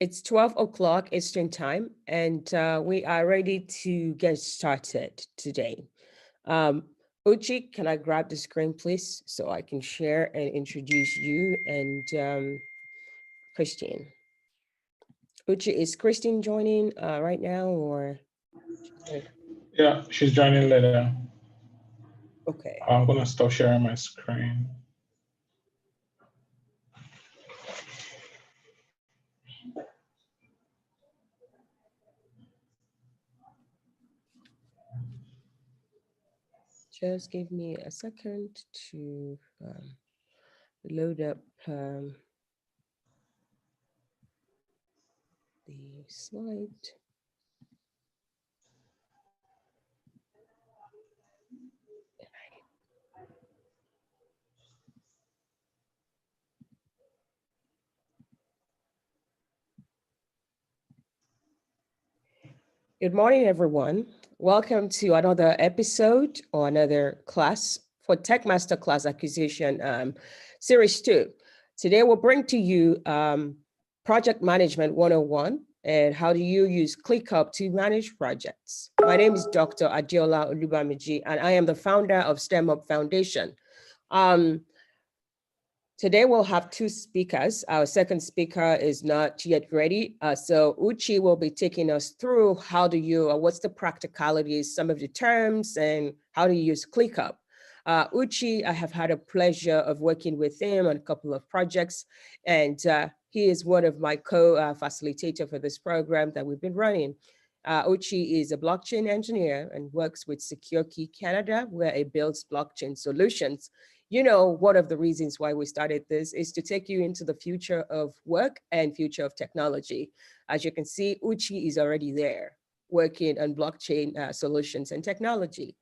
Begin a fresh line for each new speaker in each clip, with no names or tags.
It's 12 o'clock Eastern time, and we are ready to get started today. Uchi, can I grab the screen, please, so I can share and introduce you and Christine. Uchi, is Christine joining right now, or?
Yeah, she's joining later.
Okay.
I'm gonna stop sharing my screen.
Just give me a second to load up the slide. Good morning, everyone. Welcome to another episode or another class for Tech Masterclass Acquisition Series 2. Today, we'll bring to you Project Management 101 and how do you use ClickUp to manage projects. My name is Dr. Adiola Olubamiji, and I am the founder of STEM Up Foundation. Today we'll have two speakers. Our second speaker is not yet ready. So Uchi will be taking us through what's the practicalities, some of the terms, and how to use ClickUp. Uchi, I have had a pleasure of working with him on a couple of projects, and he is one of my co-facilitator for this program that we've been running. Uchi is a blockchain engineer and works with Secure Key Canada, where he builds blockchain solutions. You know, one of the reasons why we started this is to take you into the future of work and future of technology. As you can see, Uchi is already there working on blockchain solutions and technology.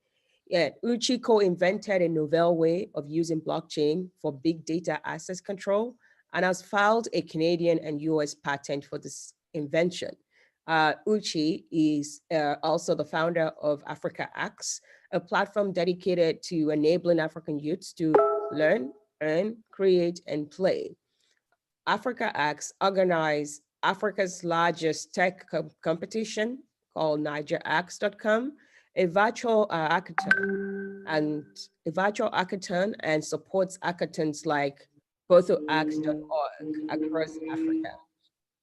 Yeah, Uchi co-invented a novel way of using blockchain for big data access control and has filed a Canadian and US patent for this invention. Uchi is also the founder of Africa Acts, a platform dedicated to enabling African youths to learn, earn, create, and play. Africa Acts organize Africa's largest tech competition called NigerActs.com, a virtual hackathon and supports hackathons like BothoActs.org across Africa.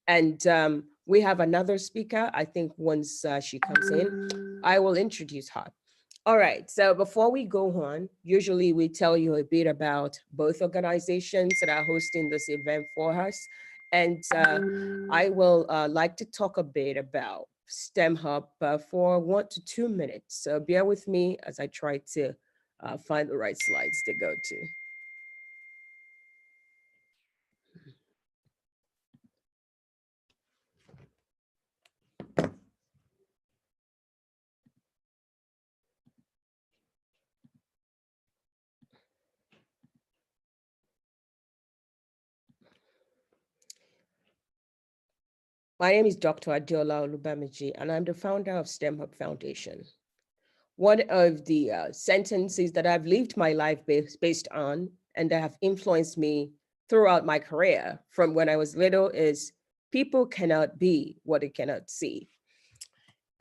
And we have another speaker. I think once she comes in, I will introduce her. All right, so before we go on, usually we tell you a bit about both organizations that are hosting this event for us. And I will like to talk a bit about STEM Hub for 1 to 2 minutes. So bear with me as I try to find the right slides to go to. My name is Dr. Adiola Olubamiji, and I'm the founder of STEM Hub Foundation. One of the sentences that I've lived my life based on and that have influenced me throughout my career from when I was little is people cannot be what they cannot see.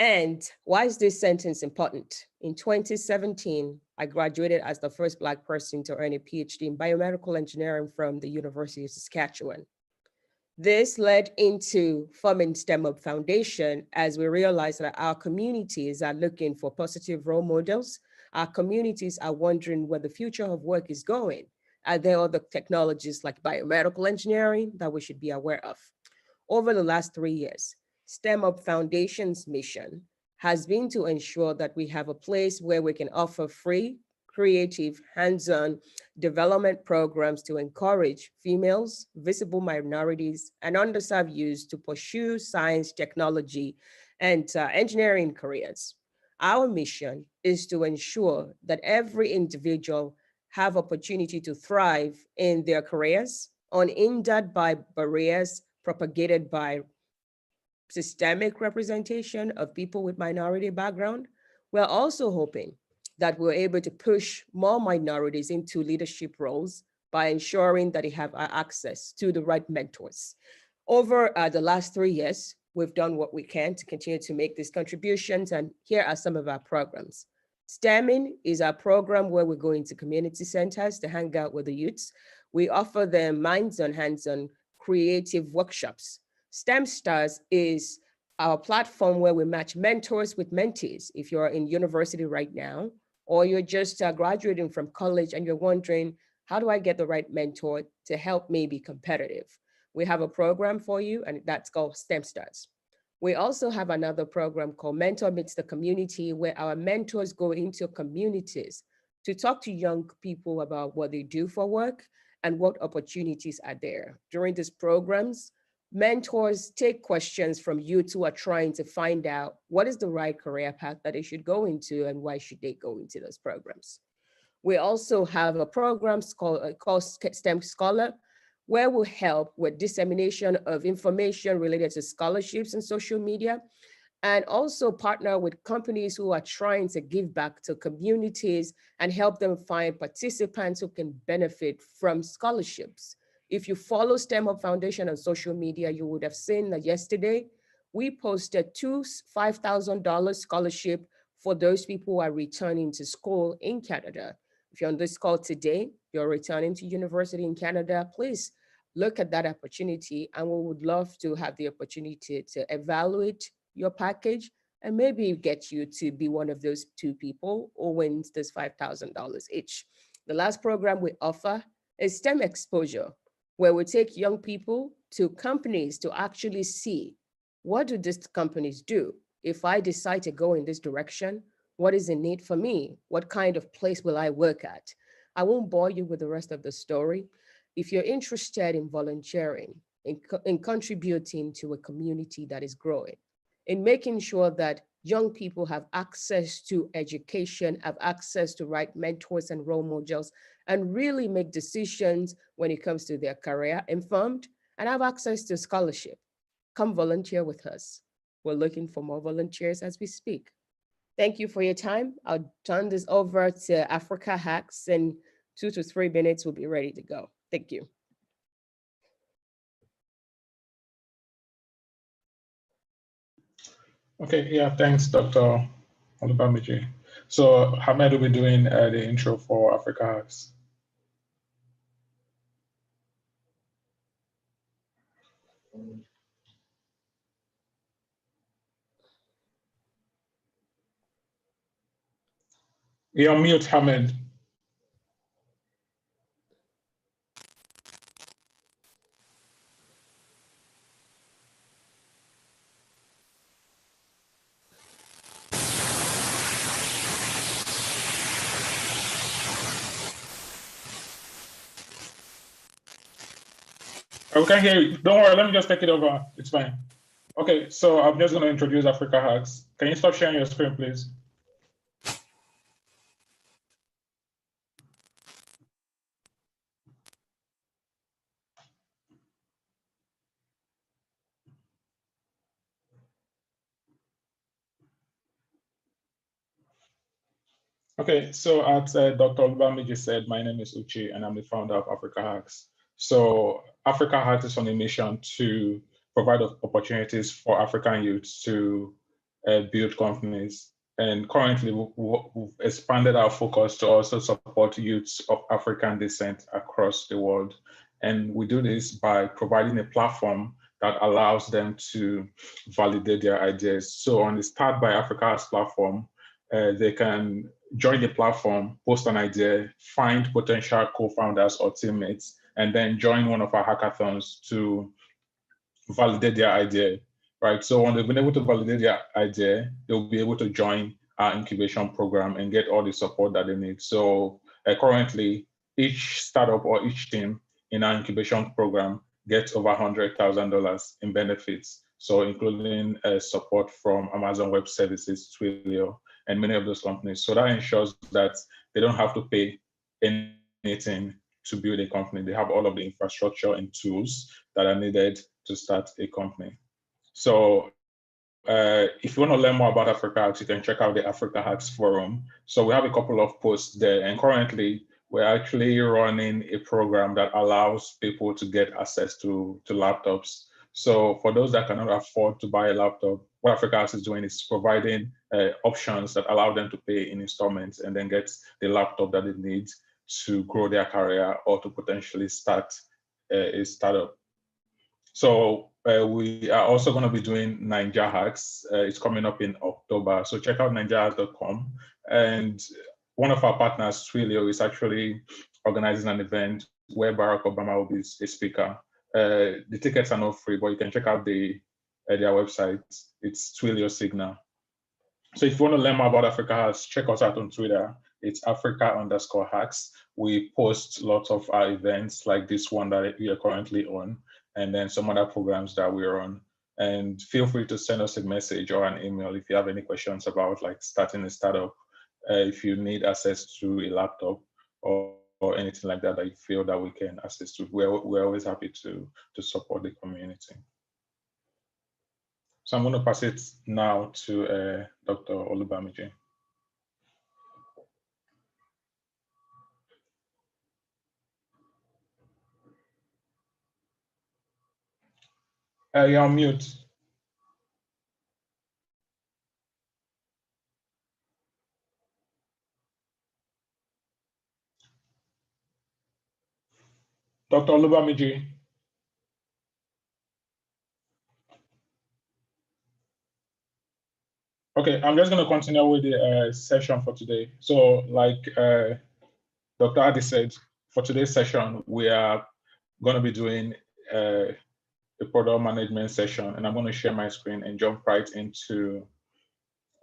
And why is this sentence important? In 2017, I graduated as the first Black person to earn a PhD in biomedical engineering from the University of Saskatchewan. This led into forming STEM Up Foundation as we realized that our communities are looking for positive role models. Our communities are wondering where the future of work is going. Are there other technologies like biomedical engineering that we should be aware of? Over the last 3 years, STEM Up Foundation's mission has been to ensure that we have a place where we can offer free, creative, hands-on development programs to encourage females, visible minorities, and underserved youth to pursue science, technology, and engineering careers. Our mission is to ensure that every individual have opportunity to thrive in their careers, unhindered by barriers propagated by systemic representation of people with minority background. We're also hoping that we're able to push more minorities into leadership roles by ensuring that they have access to the right mentors. Over the last 3 years, we've done what we can to continue to make these contributions, and here are some of our programs. STEMming is our program where we go into community centers to hang out with the youths. We offer them minds-on, hands-on creative workshops. STEM Stars is our platform where we match mentors with mentees. If you're in university right now, or you're just graduating from college and you're wondering, how do I get the right mentor to help me be competitive? We have a program for you, and that's called STEM Stars. We also have another program called Mentor Meets the Community, where our mentors go into communities to talk to young people about what they do for work and what opportunities are there. During these programs, mentors take questions from youth who are trying to find out what is the right career path that they should go into and why should they go into those programs. We also have a program called STEM Scholar, where we help with dissemination of information related to scholarships and social media, and also partner with companies who are trying to give back to communities and help them find participants who can benefit from scholarships. If you follow STEM Hub Foundation on social media, you would have seen that yesterday we posted two $5,000 scholarship for those people who are returning to school in Canada. If you're on this call today, you're returning to university in Canada, please look at that opportunity, and we would love to have the opportunity to evaluate your package and maybe get you to be one of those two people who wins this $5,000 each. The last program we offer is STEM Exposure, where we take young people to companies to actually see, what do these companies do? If I decide to go in this direction, what is in need for me? What kind of place will I work at? I won't bore you with the rest of the story. If you're interested in volunteering, in contributing to a community that is growing, in making sure that young people have access to education, have access to right mentors and role models, and really make decisions when it comes to their career informed, and have access to scholarship, come volunteer with us. We're looking for more volunteers as we speak. Thank you for your time. I'll turn this over to Africa Hacks. In 2 to 3 minutes, we'll be ready to go. Thank you.
Okay, yeah, thanks, Dr. Olubamiji. So Hamed will be doing the intro for Africa Hacks. You're on mute, Hamed. We can't hear you. Don't worry, let me just take it over. It's fine. Okay, so I'm just going to introduce Africa Hacks. Can you stop sharing your screen, please? Okay, so as Dr. Olubamiji said, my name is Uchi, and I'm the founder of Africa Hacks. So Africa Hacks is on a mission to provide opportunities for African youths to build companies. And currently, we've expanded our focus to also support youths of African descent across the world. And we do this by providing a platform that allows them to validate their ideas. So on the Start by Africa Hacks platform, they can join the platform, post an idea, find potential co-founders or teammates, and then join one of our hackathons to validate their idea, right? So when they've been able to validate their idea, they'll be able to join our incubation program and get all the support that they need. So currently, each startup or each team in our incubation program gets over $100,000 in benefits. So including support from Amazon Web Services, Twilio, and many of those companies. So that ensures that they don't have to pay anything to build a company. They have all of the infrastructure and tools that are needed to start a company. So if you want to learn more about Africa Hacks, you can check out the Africa Hacks forum. So we have a couple of posts there, and currently we're actually running a program that allows people to get access to laptops So for those that cannot afford to buy a laptop, what Africa House is doing is providing options that allow them to pay in installments and then get the laptop that they need to grow their career or to potentially start a startup. So we are also going to be doing Ninja Hacks. It's coming up in October. So check out ninjahacks.com. And one of our partners, Twilio, is actually organizing an event where Barack Obama will be a speaker. The tickets are not free, but you can check out their website. It's Twilio Signal. So if you want to learn more about Africa Hacks, check us out on Twitter. It's Africa_hacks. We post lots of our events like this one that we are currently on, and then some other programs that we're on. And feel free to send us a message or an email if you have any questions about like starting a startup, if you need access to a laptop or anything like that that you feel that we can assist to. We're always happy to support the community. So I'm going to pass it now to Dr. Olubamiji. You're on mute. Dr. Olubamiji. Okay, I'm just going to continue with the session for today. So like Dr. Adi said, for today's session, we are going to be doing a product management session, and I'm going to share my screen and jump right into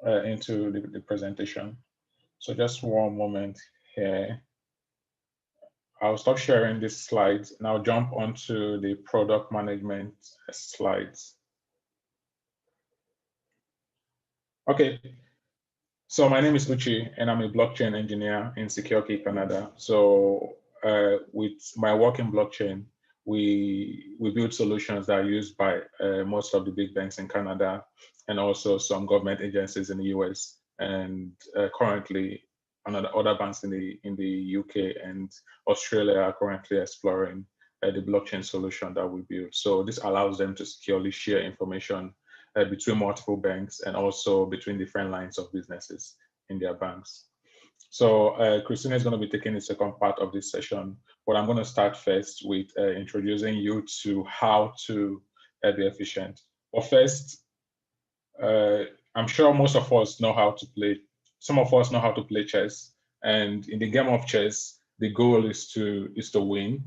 the presentation. So just one moment here. I'll stop sharing this slides and I'll jump onto the product management slides. Okay, so my name is Uchi and I'm a blockchain engineer in Secure Key, Canada. So with my work in blockchain, we build solutions that are used by most of the big banks in Canada and also some government agencies in the US, and currently other banks in the UK and Australia are currently exploring the blockchain solution that we built. So this allows them to securely share information between multiple banks and also between different lines of businesses in their banks. So Christina is going to be taking the second part of this session, but I'm going to start first with introducing you to how to be efficient. But first, I'm sure most of us know how to play. Some of us know how to play chess, and in the game of chess, the goal is to win,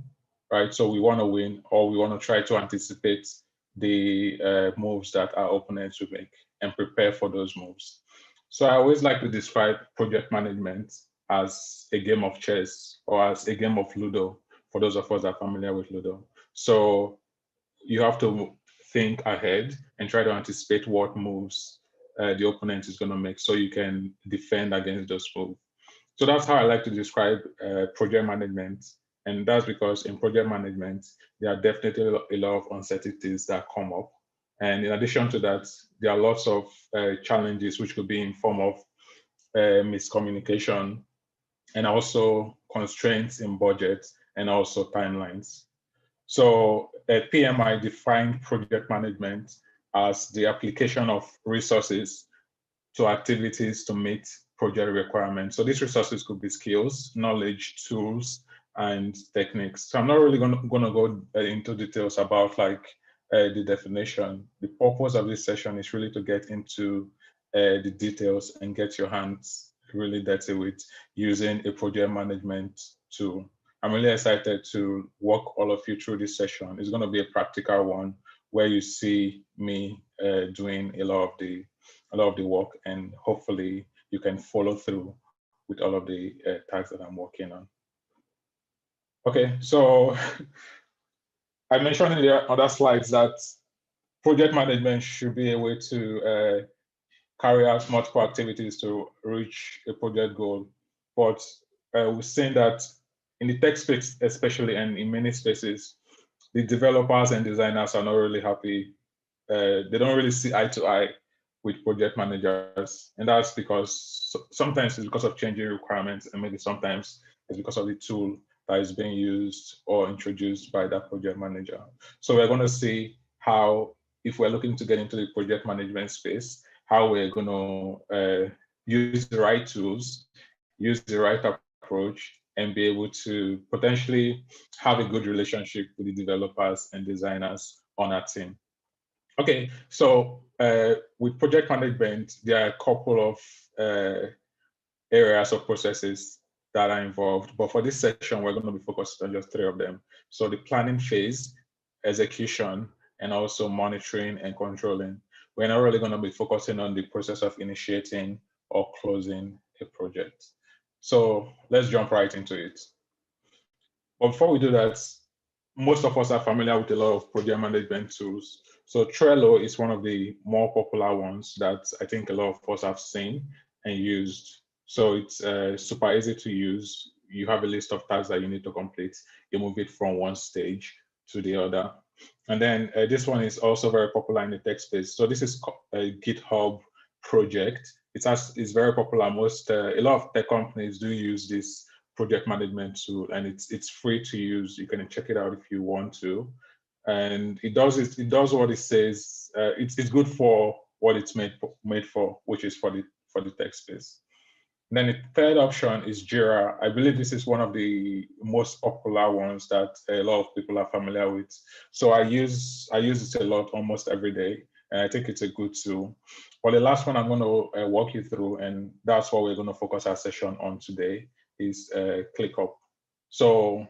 right? So we want to win, or we want to try to anticipate the moves that our opponents will make and prepare for those moves. So I always like to describe project management as a game of chess or as a game of Ludo, for those of us that are familiar with Ludo. So you have to think ahead and try to anticipate what moves the opponent is going to make so you can defend against those moves. So that's how I like to describe project management. And that's because in project management, there are definitely a lot of uncertainties that come up. And in addition to that, there are lots of challenges which could be in form of miscommunication and also constraints in budget and also timelines. So at PMI defined project management as the application of resources to activities to meet project requirements. So these resources could be skills, knowledge, tools, and techniques. So I'm not really going to go into details about like the definition. The purpose of this session is really to get into the details and get your hands really dirty with using a project management tool. I'm really excited to walk all of you through this session. It's going to be a practical one where you see me doing a lot of the work, and hopefully you can follow through with all of the tasks that I'm working on. Okay, so I mentioned in the other slides that project management should be a way to carry out multiple activities to reach a project goal. But we're seeing that in the tech space, especially, and in many spaces, the developers and designers are not really happy. They don't really see eye to eye with project managers. And that's because sometimes it's because of changing requirements, and maybe sometimes it's because of the tool that is being used or introduced by that project manager. So we're going to see how, if we're looking to get into the project management space, how we're going to use the right tools, use the right approach, and be able to potentially have a good relationship with the developers and designers on our team. Okay, so with project management, there are a couple of areas of processes that are involved, but for this section, we're going to be focused on just 3 of them. So the planning phase, execution, and also monitoring and controlling. We're not really going to be focusing on the process of initiating or closing a project. So let's jump right into it. But before we do that, most of us are familiar with a lot of project management tools. So Trello is one of the more popular ones that I think a lot of us have seen and used. So it's super easy to use. You have a list of tasks that you need to complete. You move it from one stage to the other. And then this one is also very popular in the tech space. So this is a GitHub project. It's very popular. A lot of tech companies do use this project management tool, and it's free to use. You can check it out if you want to. And it does what it says. It's good for what it's made for, which is for the tech space. And then the third option is Jira. I believe this is one of the most popular ones that a lot of people are familiar with. So I use it a lot, almost every day, and I think it's a good tool. Well, the last one I'm going to walk you through, and that's what we're going to focus our session on today, is ClickUp. So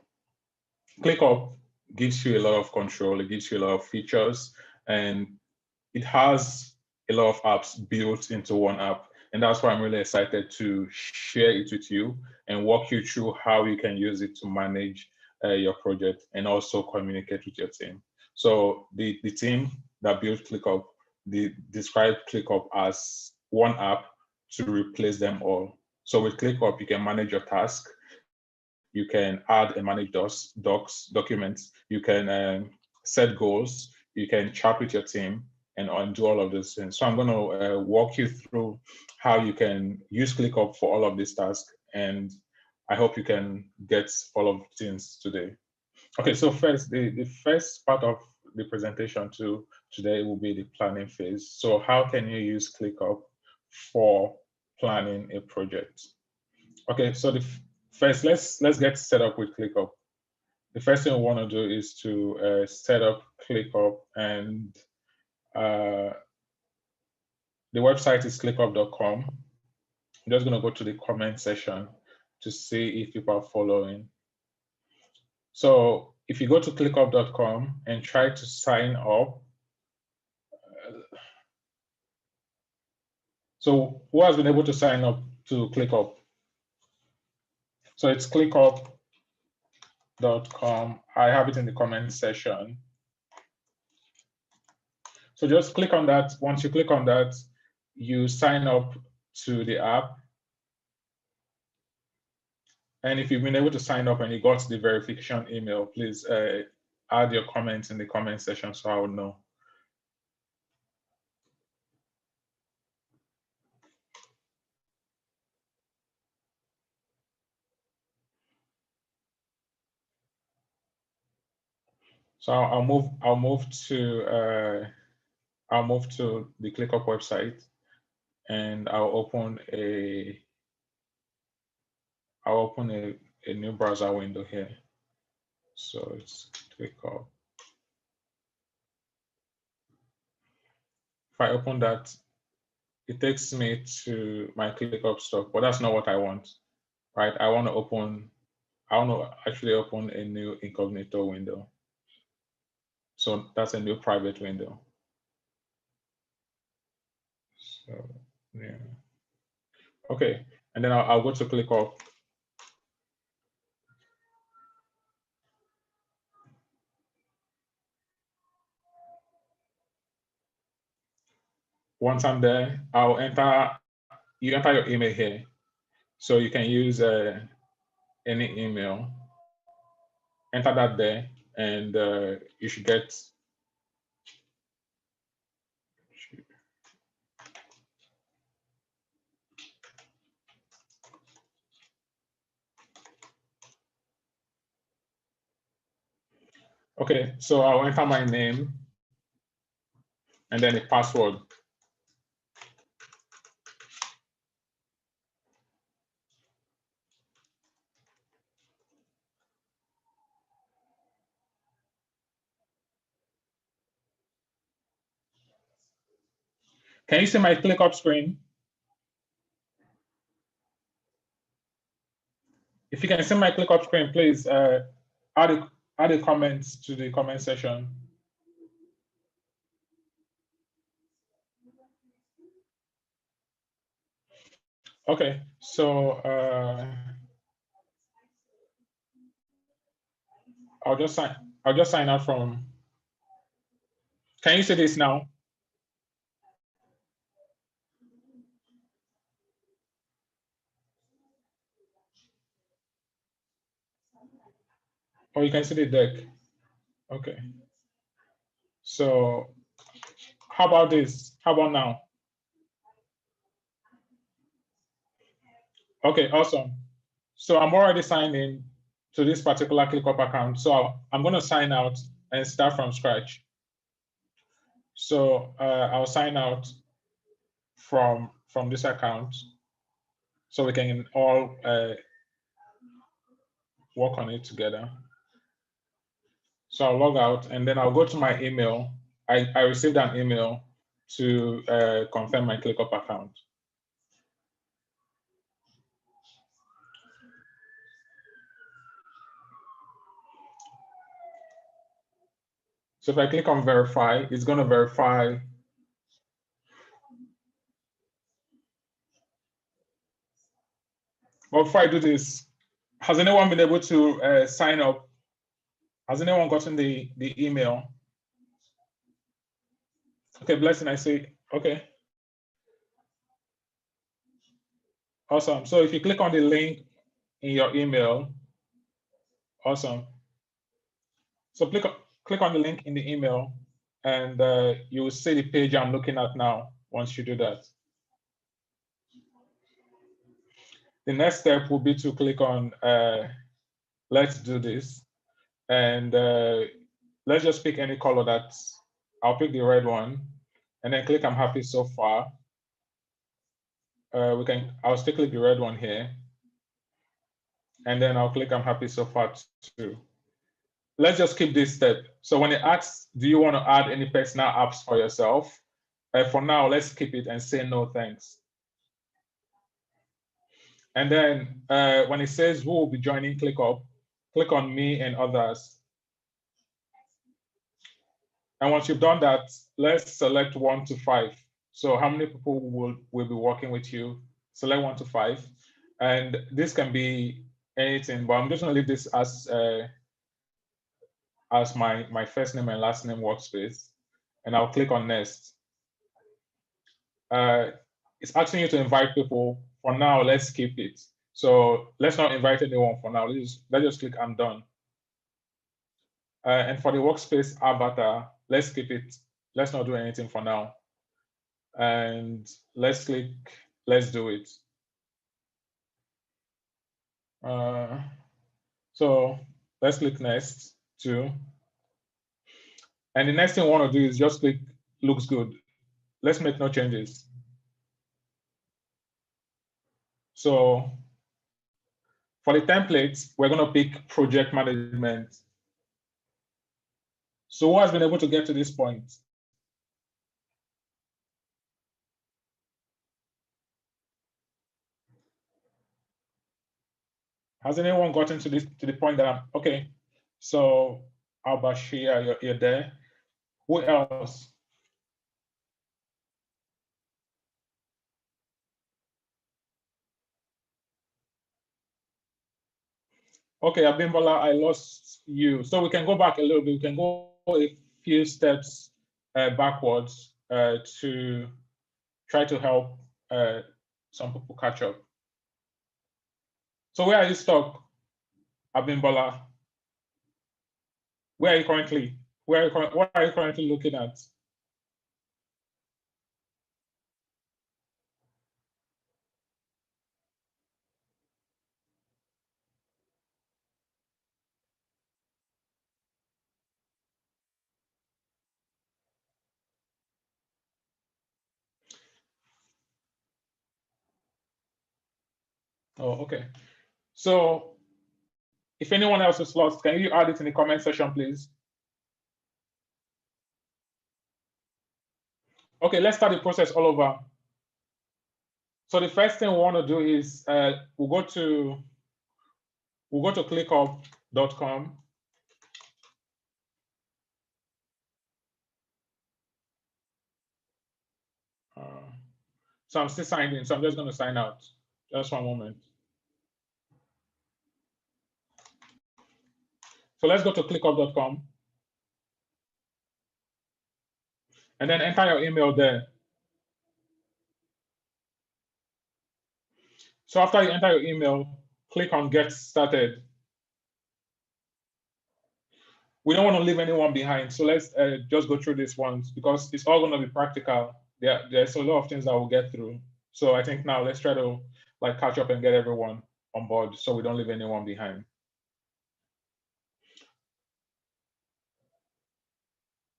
ClickUp gives you a lot of control. It gives you a lot of features, and it has a lot of apps built into one app. And that's why I'm really excited to share it with you and walk you through how you can use it to manage your project and also communicate with your team. So the team that built ClickUp, they described ClickUp as one app to replace them all. So with ClickUp, you can manage your task, you can add and manage documents, you can set goals, you can chat with your team, and do all of those things. So I'm going to walk you through how you can use ClickUp for all of these tasks, and I hope you can get all of the things today. Okay, so first, the first part of the presentation today will be the planning phase. So how can you use ClickUp for planning a project? Okay, so first, let's get set up with ClickUp. The first thing we want to do is to set up ClickUp, and the website is clickup.com. I'm just going to go to the comment section to see if people are following. So if you go to clickup.com and try to sign up, so who has been able to sign up to ClickUp? So it's clickup.com. I have it in the comment section. So just click on that. Once you click on that, you sign up to the app. And if you've been able to sign up and you got the verification email, please add your comments in the comment section so I will know. So I'll move to the ClickUp website, and I'll open a new browser window here. So it's ClickUp. If I open that, it takes me to my ClickUp stuff, but that's not what I want, right? I want to actually open a new incognito window. So that's a new private window. So yeah. Okay, and then I'll go to ClickUp. Once I'm there, you enter your email here. So you can use any email, enter that there, and you should get. Okay, so I'll enter my name, and then a password. Can you see my ClickUp screen? If you can see my ClickUp screen, please add a comment to the comment section. Okay, so I'll just sign out from. Can you see this now? Or you can see the deck. Okay. So how about this? How about now? Okay, awesome. So I'm already signed in to this particular ClickUp account. So I'm going to sign out and start from scratch. So I'll sign out from this account so we can all work on it together. So I'll log out and then I'll go to my email. I received an email to confirm my ClickUp account. So if I click on verify, it's going to verify. But before I do this, has anyone been able to sign up? Has anyone gotten the email? Okay, blessing, I see. Okay. Awesome. So if you click on the link in your email, awesome. So click on the link in the email and you will see the page I'm looking at now once you do that. The next step will be to click on let's do this. And let's just pick any color I'll pick the red one and then click I'm happy so far. I'll still click the red one here. And then I'll click I'm happy so far too. Let's just keep this step. So when it asks, do you want to add any personal apps for yourself? For now, let's keep it and say no thanks. And then when it says who will be joining ClickUp, click on me and others. And once you've done that, let's select 1 to 5. So how many people will be working with you? Select 1 to 5. And this can be anything, but I'm just going to leave this as my first name and last name workspace. And I'll click on next. It's asking you to invite people. For now, let's keep it. So let's not invite anyone for now. Let's just click I'm done. And for the workspace avatar, let's keep it. Let's not do anything for now. And let's click, let's do it. So let's click next too. And the next thing we want to do is just click looks good. Let's make no changes. So for the templates, we're going to pick project management. So who has been able to get to this point? Has anyone gotten to the point that I'm okay? So Al-Bashir, you're there. Who else? Okay, Abimbola, I lost you. So we can go back a little bit. We can go a few steps backwards to try to help some people catch up. So where are you stuck, Abimbola? Where are you currently? What are you currently looking at? Oh, okay. So if anyone else is lost, can you add it in the comment section, please? Okay, let's start the process all over. So the first thing we want to do is we'll go to ClickUp.com. So I'm still signed in, so I'm just going to sign out. Just one moment. So let's go to ClickUp.com. And then enter your email there. So after you enter your email, click on Get Started. We don't want to leave anyone behind. So let's just go through this once because it's all going to be practical. There's a lot of things that we'll get through. So I think now let's try to like catch up and get everyone on board so we don't leave anyone behind.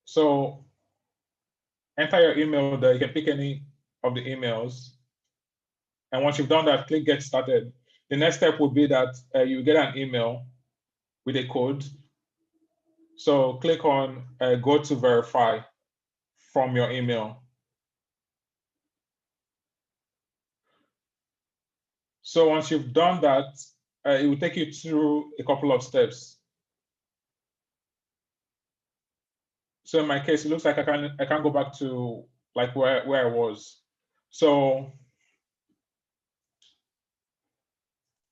So enter your email there. You can pick any of the emails. And once you've done that, click Get Started. The next step would be that you get an email with a code. So click on Go to Verify from your email. So once you've done that, it will take you through a couple of steps. So in my case, it looks like I can go back to like where I was. So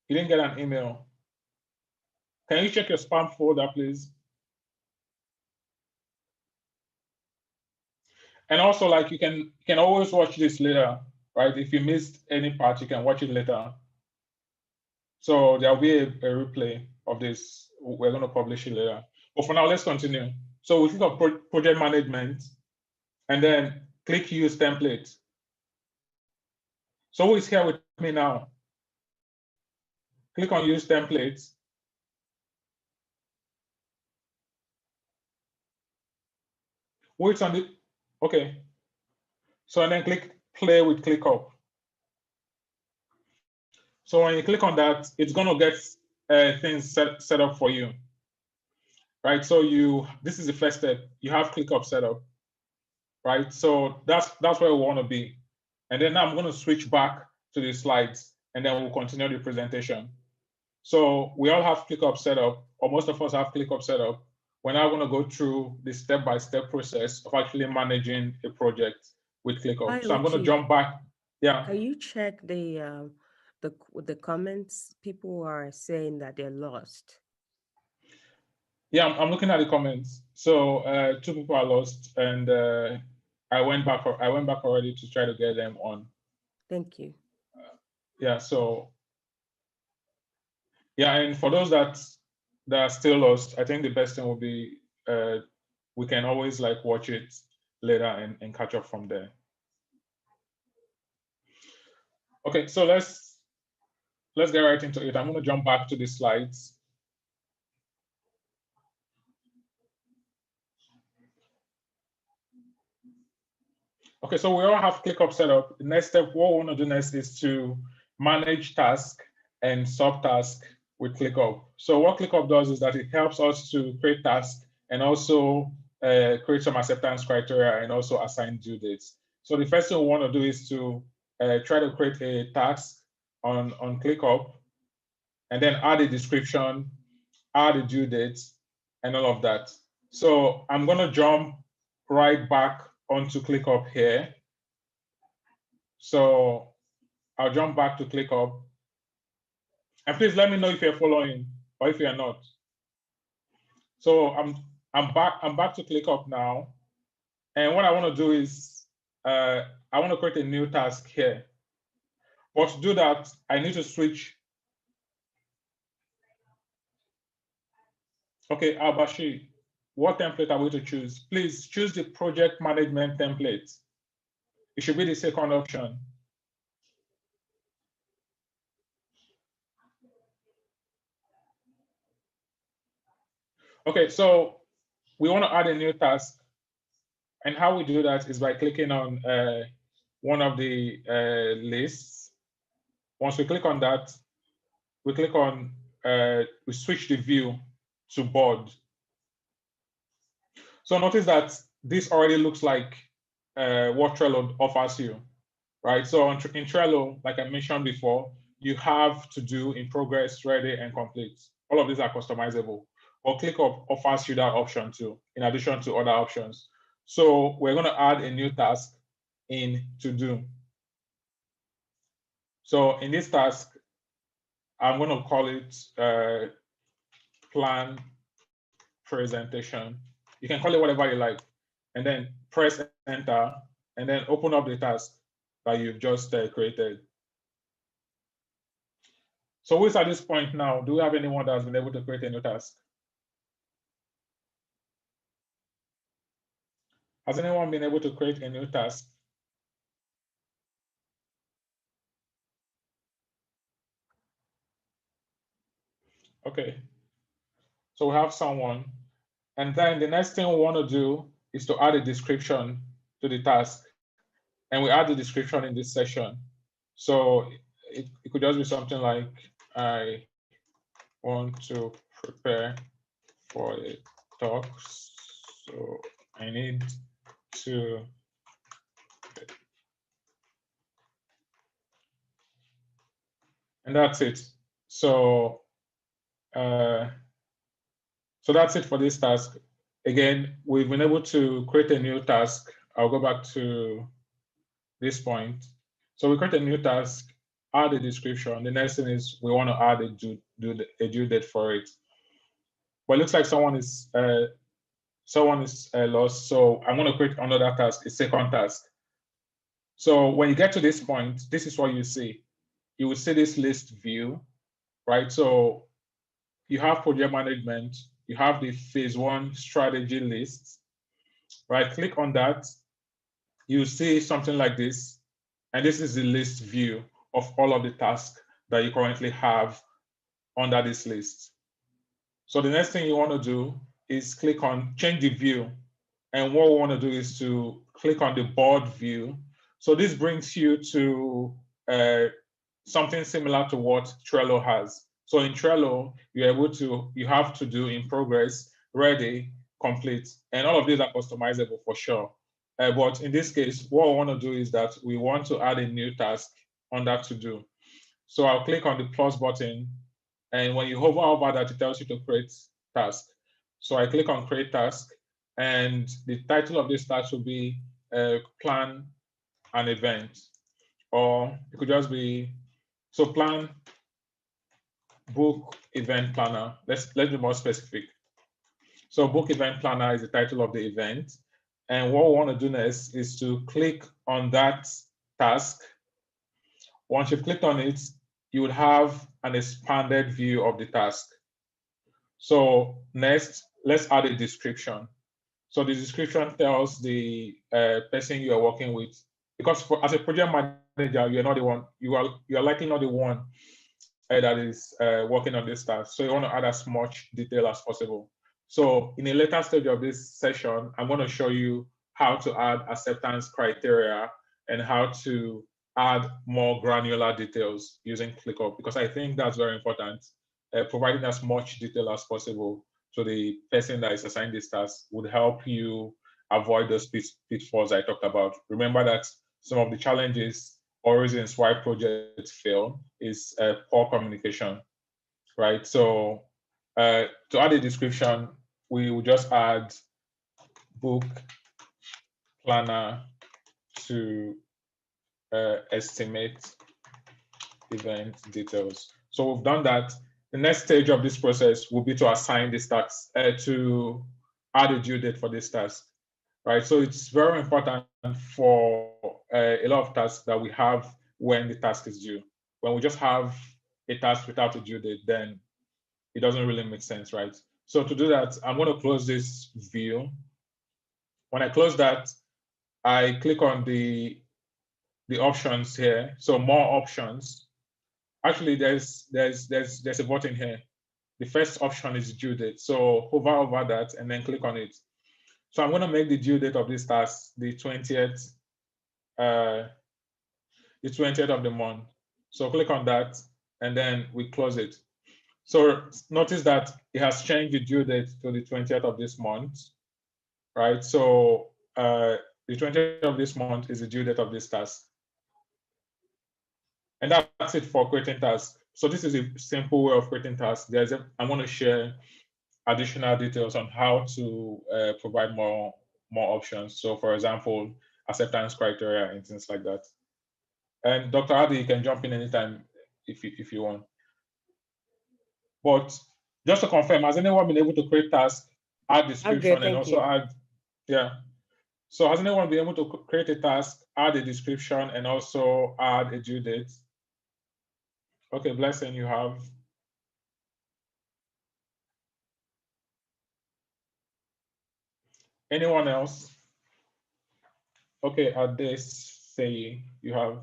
you didn't get an email. Can you check your spam folder, please? And also, like you can always watch this later, right? If you missed any part, you can watch it later. So there'll be a replay of this. We're going to publish it later. But for now, let's continue. So we click on project management, and then click Use Template. So who is here with me now? Click on Use Templates. Wait on the, okay. So and then click Play with ClickUp. So when you click on that, it's going to get things set up for you, right? So this is the first step. You have ClickUp set up, right? So that's where we want to be. And then now I'm going to switch back to the slides, and then we'll continue the presentation. So we all have ClickUp set up, or most of us have ClickUp set up. We're now going to go through the step-by-step process of actually managing a project with ClickUp.
Hi,
So I'm going to
Uchi.
jump back. Yeah.
Can you check the comments? People are saying that they're lost.
Yeah, I'm looking at the comments. So 2 people are lost, and I went back already to try to get them on.
Thank you.
Yeah. So yeah, and for those that are still lost, I think the best thing would be we can always like watch it later and catch up from there. Okay, so let's get right into it. I'm going to jump back to the slides. Okay, so we all have ClickUp set up. The next step, what we want to do next is to manage task and subtask with ClickUp. So what ClickUp does is that it helps us to create tasks and also create some acceptance criteria and also assign due dates. So the first thing we want to do is to try to create a task on ClickUp and then add a description, add a due date, and all of that. So I'm going to jump right back onto ClickUp here. So I'll jump back to ClickUp. And please let me know if you're following or if you're not. So I'm back to ClickUp now. And what I want to do is I want to create a new task here. But to do that, I need to switch. Okay, Albashi, what template are we to choose? Please choose the project management template. It should be the second option. Okay, so we want to add a new task. And how we do that is by clicking on one of the lists. Once we click on that, we click on, we switch the view to board. So notice that this already looks like what Trello offers you, right? So in Trello, like I mentioned before, you have to do, in progress, ready, and complete. All of these are customizable. Or ClickUp offers you that option too, in addition to other options. So we're going to add a new task in to do. So in this task, I'm going to call it plan presentation. You can call it whatever you like, and then press enter, and then open up the task that you've just created. So who is at this point now? Do we have anyone that has been able to create a new task? Has anyone been able to create a new task? Okay, so we have someone. And then the next thing we want to do is to add a description to the task. And we add the description in this session. So it could just be something like, I want to prepare for a talk, so I need to, and that's it. So so that's it for this task. Again, we've been able to create a new task. I'll go back to this point. So we create a new task, add a description. The next thing is we want to add a due date for it. But it looks like someone is lost. So I'm going to create another task, a second task. So when you get to this point, this is what you see. You will see this list view, right? So you have project management, you have the phase 1 strategy list, right? Click on that. You see something like this. And this is the list view of all of the tasks that you currently have under this list. So the next thing you want to do is click on change the view. And what we want to do is to click on the board view. So this brings you to something similar to what Trello has. So in Trello, you have to do in progress, ready, complete, and all of these are customizable for sure. But in this case, what I want to do is that we want to add a new task on that to do. So I'll click on the plus button, and when you hover over that, it tells you to create task. So I click on create task, and the title of this task will be plan an event, or it could just be, so plan book event planner. Let's be more specific. So book event planner is the title of the event. And what we want to do next is to click on that task. Once you've clicked on it, you would have an expanded view of the task. So next, let's add a description. So the description tells the person you are working with, because as a project manager, you're not the one, you're likely not the one that is working on this task. So you want to add as much detail as possible. So in a later stage of this session, I'm going to show you how to add acceptance criteria and how to add more granular details using ClickUp, because I think that's very important. Providing as much detail as possible to the person that is assigned this task would help you avoid those pitfalls I talked about. Remember that some of the challenges or reasons why projects fail is poor communication, right? So to add a description, we will just add book planner to estimate event details. So we've done that. The next stage of this process will be to assign this task, to add a due date for this task, right? So it's very important for a lot of tasks that we have when the task is due. When we just have a task without a due date, then it doesn't really make sense, right? So to do that, I'm going to close this view. When I close that, I click on the options here. So more options. Actually, there's a button here. The first option is due date. So hover over that and then click on it. So I'm going to make the due date of this task the 20th of the month. So click on that, and then we close it. So notice that it has changed the due date to the 20th of this month, right? So the 20th of this month is the due date of this task. And that's it for creating tasks. So this is a simple way of creating tasks. I want to share additional details on how to provide more options. So for example, acceptance criteria and things like that. And Dr. Adi, you can jump in anytime if you want. But just to confirm, has anyone been able to create tasks, add description, and also add, yeah. So has anyone been able to create a task, add a description, and also add a due date? Okay, Blessing, you have. Anyone else? Okay, at this, say you have.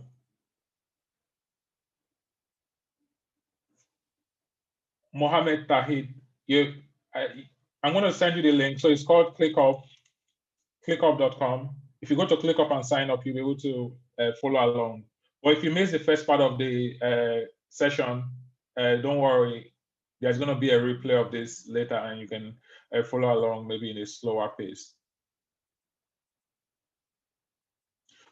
Mohammed Tahid, I'm going to send you the link. So it's called ClickUp, clickup.com. If you go to ClickUp and sign up, you'll be able to follow along. Or if you miss the first part of the session, don't worry. There's going to be a replay of this later, and you can follow along maybe in a slower pace.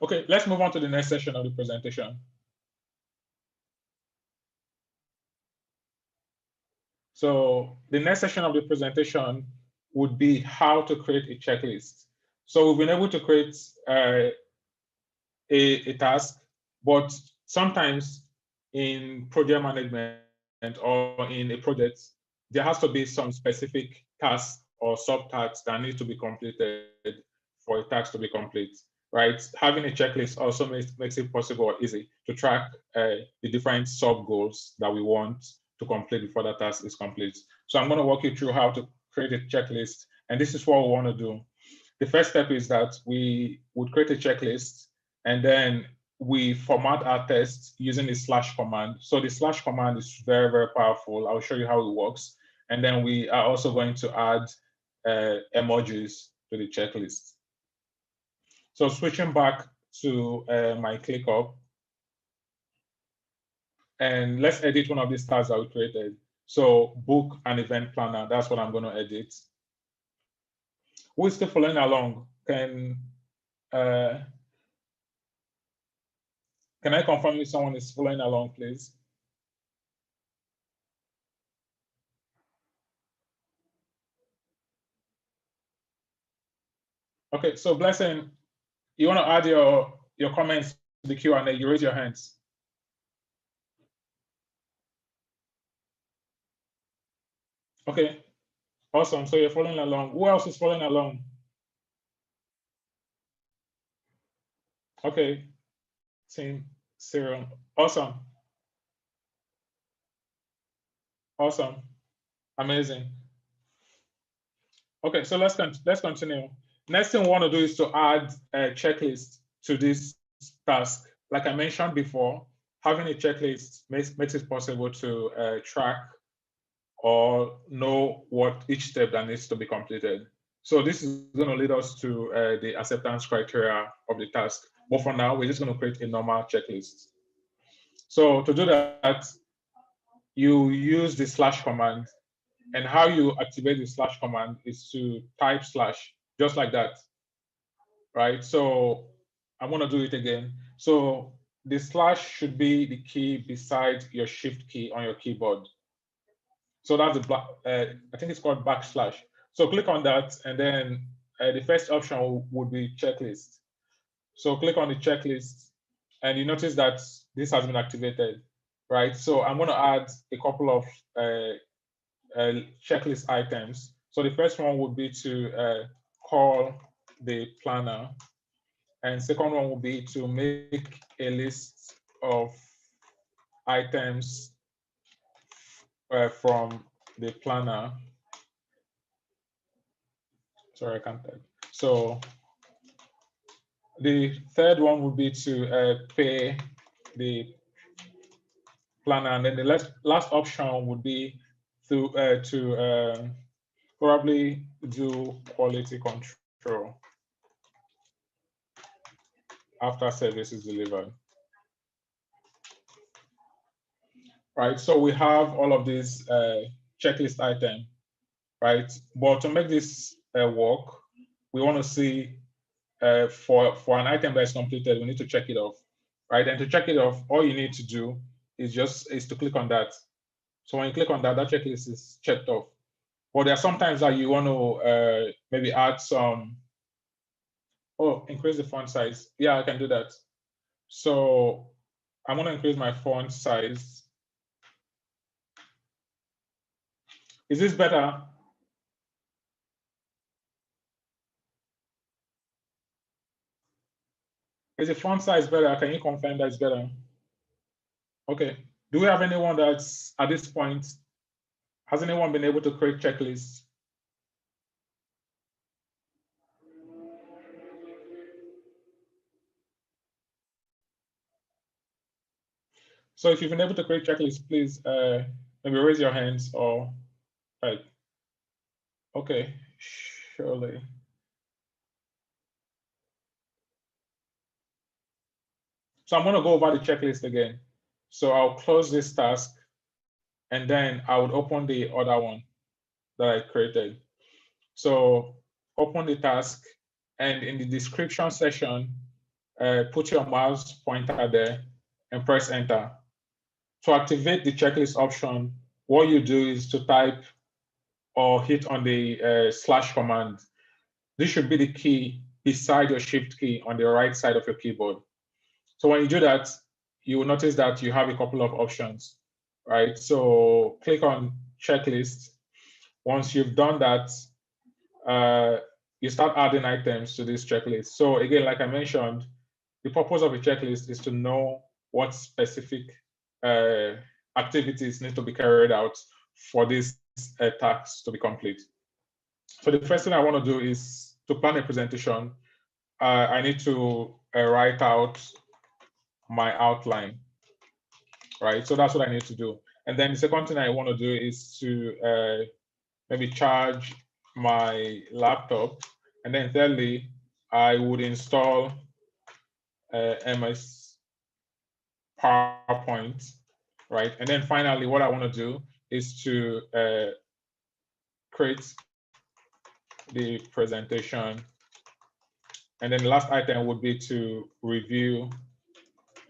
Okay, let's move on to the next session of the presentation. So the next session of the presentation would be how to create a checklist. So we've been able to create a task, but sometimes in project management or in a project, there has to be some specific tasks or subtasks that need to be completed for a task to be complete, right? Having a checklist also makes it possible or easy to track the different sub goals that we want to complete before that task is complete. So I'm going to walk you through how to create a checklist, and this is what we want to do. The first step is that we would create a checklist, and then we format our tests using the / command. So the / command is very, very powerful. I'll show you how it works. And then we are also going to add emojis to the checklist. So switching back to my ClickUp, and let's edit one of these tasks that we created. So book an event planner, that's what I'm going to edit. Who is still following along? Can I confirm if someone is following along, please? Okay, so Blessing, you want to add your comments to the Q&A, you raise your hands. Okay, awesome. So you're following along. Who else is following along? Okay, Team Cyril. Awesome. Awesome. Amazing. Okay, so let's continue. Next thing we want to do is to add a checklist to this task. Like I mentioned before, having a checklist makes it possible to track or know what each step that needs to be completed. So this is going to lead us to the acceptance criteria of the task. But for now, we're just going to create a normal checklist. So to do that, you use the / command. And how you activate the / command is to type / just like that, right? So I'm going to do it again. So the / should be the key beside your shift key on your keyboard. So that's I think it's called /. So click on that, and then the first option would be checklist. So click on the checklist, and you notice that this has been activated, right? So I'm going to add a couple of checklist items. So the first one would be to call the planner, and second one would be to make a list of items from the planner. Sorry, I can't type. So the third one would be to pay the planner, and then the last option would be to probably do quality control after service is delivered. right? So we have all of these checklist items, right? But to make this work, we want to see for an item that is completed, we need to check it off, right? And to check it off, all you need to do is to click on that. So when you click on that, that checklist is checked off. But there are sometimes that you want to maybe add some, increase the font size. Yeah, I can do that. So I'm going to increase my font size. Is this better? Is the font size better? Can you confirm that it's better? Okay. Do we have anyone that's at this point? Has anyone been able to create checklists? So if you've been able to create checklists, please maybe raise your hands or type. Okay, surely. So I'm going to go over the checklist again. So I'll close this task, and then I would open the other one that I created. So open the task, and in the description section, put your mouse pointer there and press enter. To activate the checklist option, what you do is to type or hit on the slash command. This should be the key beside your shift key on the right side of your keyboard. So when you do that, you will notice that you have a couple of options, right? So click on checklist. Once you've done that, you start adding items to this checklist. So again, like I mentioned, the purpose of a checklist is to know what specific activities need to be carried out for this task to be complete. So the first thing I want to do is to plan a presentation. I need to write out my outline, right? So that's what I need to do. And then the second thing I want to do is to maybe charge my laptop. And then thirdly, I would install MS PowerPoint, right? And then finally, what I want to do is to create the presentation. And then the last item would be to review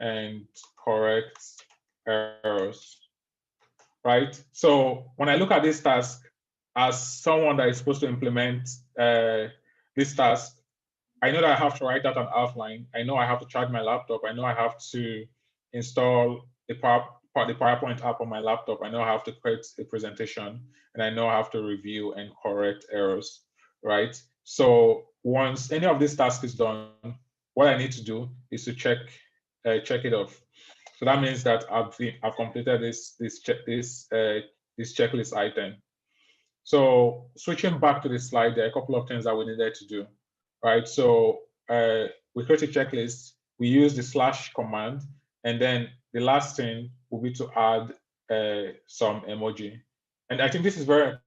and correct errors, right? So when I look at this task, as someone that is supposed to implement this task, I know that I have to write out an outline. I know I have to charge my laptop. I know I have to install the PowerPoint app on my laptop. I know I have to create a presentation, and I know I have to review and correct errors, right? So once any of this task is done, what I need to do is to check it off. So that means that I've completed this checklist item. So switching back to the slide, there are a couple of things that we needed to do, right? So we create a checklist, we use the slash command, and then the last thing will be to add some emoji. And I think this is very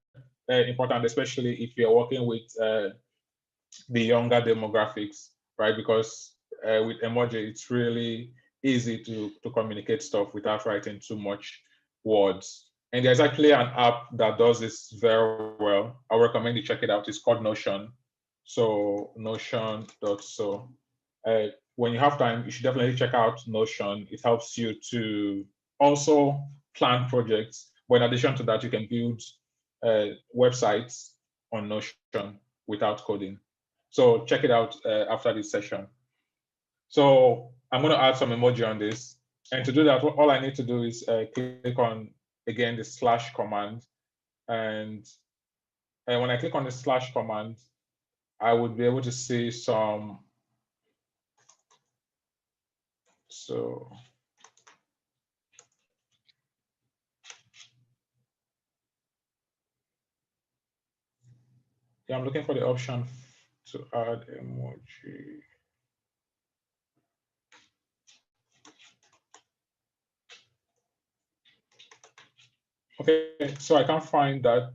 important, especially if you're working with the younger demographics, right? Because with emoji, it's really easy to communicate stuff without writing too much words. And there's actually an app that does this very well. I recommend you check it out. It's called Notion. So notion.so. When you have time, you should definitely check out Notion. It helps you to also plan projects. But in addition to that, you can build websites on Notion without coding. So check it out after this session. So I'm going to add some emoji on this. And to do that, all I need to do is click on, again, the slash command. And when I click on the slash command, I would be able to see some. So yeah, I'm looking for the option to add emoji. Okay, so I can't find that.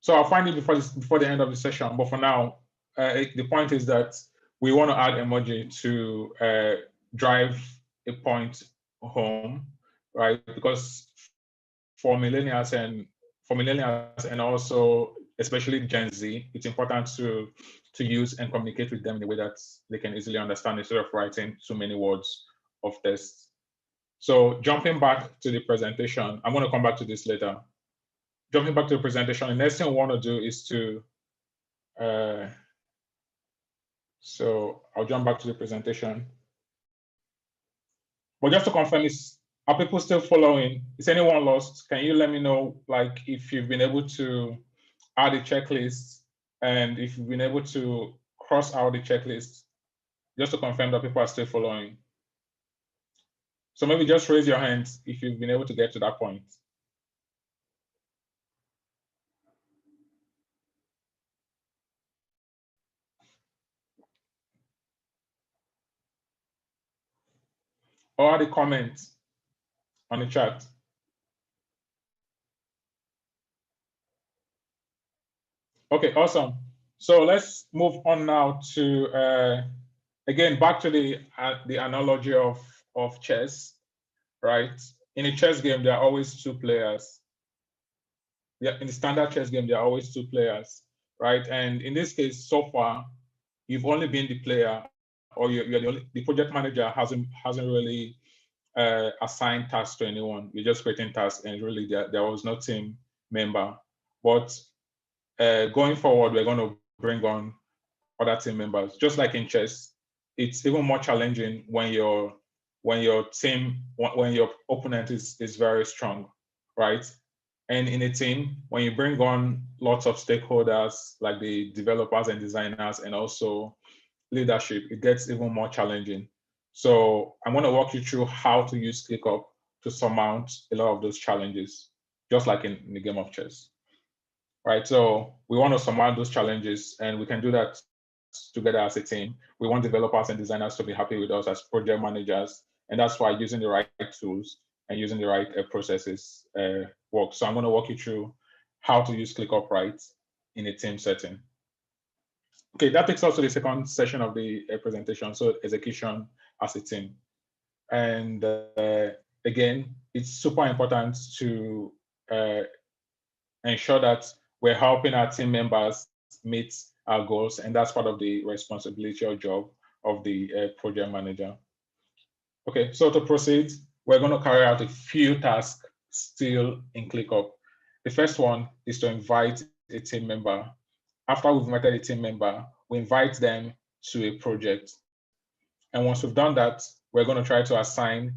So I'll find it before the end of the session. But for now, the point is that we want to add emoji to drive a point home, right? Because for millennials and also especially Gen Z, it's important to use and communicate with them in a way that they can easily understand instead of writing too many words of text. So jumping back to the presentation, I'm going to come back to this later. Jumping back to the presentation, the next thing we want to do is to, so I'll jump back to the presentation. But just to confirm, are people still following? Is anyone lost? Can you let me know, like, if you've been able to add a checklist and if you've been able to cross out the checklist, just to confirm that people are still following. So maybe just raise your hands if you've been able to get to that point. Or the comments on the chat. Okay, awesome. So let's move on now to, again, back to the analogy of chess, right? In a chess game, there are always two players. Yeah, in the standard chess game, there are always two players, right? And in this case, so far, you've only been the player, or you're the project manager hasn't really assigned tasks to anyone. You're just creating tasks, and really there was no team member. But going forward, we're going to bring on other team members. Just like in chess, it's even more challenging when your opponent is very strong, right? And in a team, when you bring on lots of stakeholders like the developers and designers and also leadership, it gets even more challenging. So I'm going to walk you through how to use ClickUp to surmount a lot of those challenges, just like in the game of chess. Right, so we want to surmount those challenges, and we can do that together as a team. We want developers and designers to be happy with us as project managers, and that's why using the right tools and using the right processes works. So I'm going to walk you through how to use ClickUp right in a team setting. Okay, that takes us to the second session of the presentation, so execution as a team. And again, it's super important to ensure that we're helping our team members meet our goals, and that's part of the responsibility or job of the project manager. Okay, so to proceed, we're going to carry out a few tasks still in ClickUp. The first one is to invite a team member. After we've invited a team member, we invite them to a project. And once we've done that, we're going to try to assign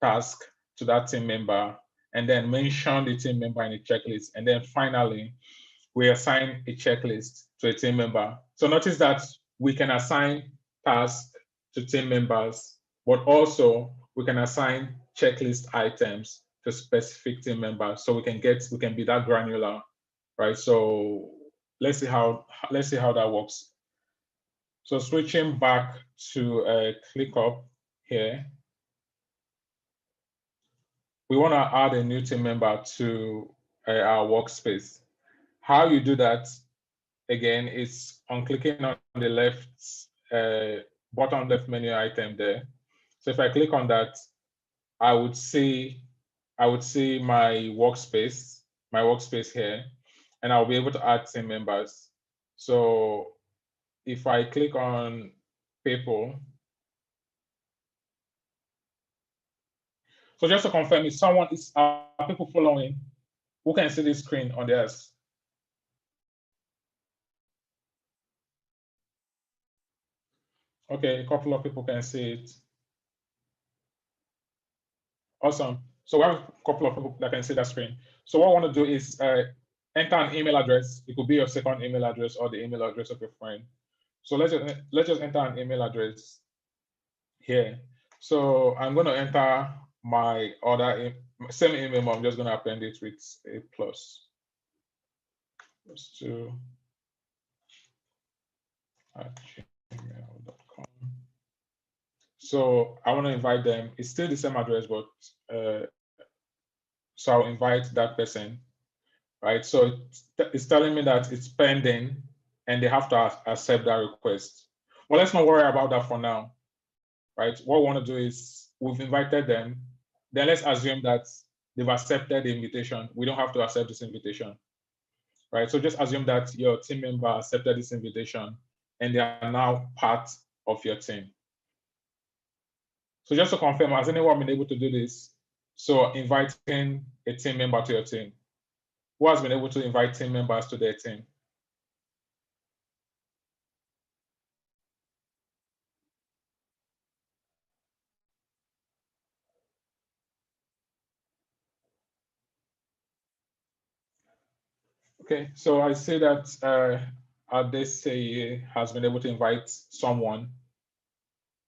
tasks to that team member and then mention the team member in a checklist. And then finally, we assign a checklist to a team member. So notice that we can assign tasks to team members, but also we can assign checklist items to specific team members. So we can be that granular, right? So let's see how that works. So switching back to ClickUp here, we want to add a new team member to our workspace. How you do that, again, is on clicking on the left bottom left menu item there. So if I click on that, I would see my workspace here, and I'll be able to add team members. So if I click on people, so just to confirm, if are people following, who can see this screen on theirs? Okay, a couple of people can see it. Awesome. So we have a couple of people that can see that screen. So what I want to do is enter an email address. It could be your second email address or the email address of your friend. So let's just enter an email address here. So I'm going to enter my other same email, but I'm just going to append it with a plus. +2 @gmail.com. So I want to invite them. It's still the same address, but so I'll invite that person. right? So it's telling me that it's pending and they have to accept that request. Well, let's not worry about that for now, right? What we want to do is we've invited them. Then let's assume that they've accepted the invitation. We don't have to accept this invitation, right? So just assume that your team member accepted this invitation and they are now part of your team. So just to confirm, has anyone been able to do this? So inviting a team member to your team. Who has been able to invite team members to their team? Okay, so I see that Adeseye has been able to invite someone.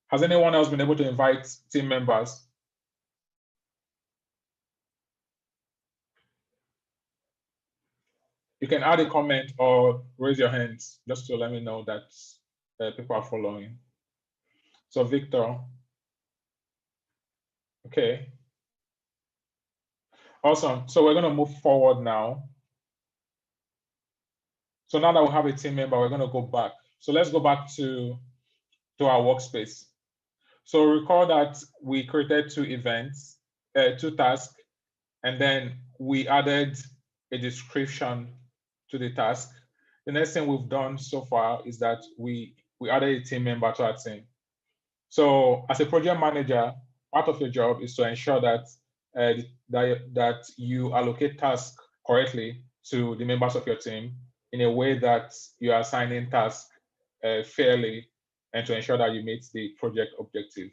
Has anyone else been able to invite team members? You can add a comment or raise your hands just to let me know that people are following. So Victor. Okay. Awesome. So we're going to move forward now. So now that we have a team member, we're going to go back. So let's go back to our workspace. So recall that we created two events, two tasks, and then we added a description to the task. The next thing we've done so far is that we added a team member to our team. So as a project manager, part of your job is to ensure that that you allocate tasks correctly to the members of your team in a way that you are assigning tasks fairly and to ensure that you meet the project objective,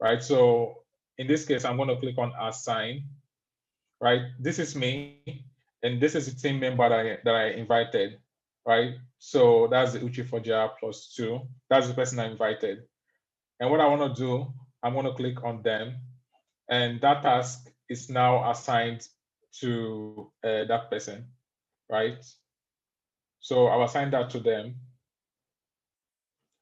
right? So in this case, I'm going to click on assign, right? This is me, and this is the team member that I invited, right? So that's the Uchi for Jira +2. That's the person I invited. And what I want to do, I'm going to click on them, and that task is now assigned to that person, right? So I'll assign that to them.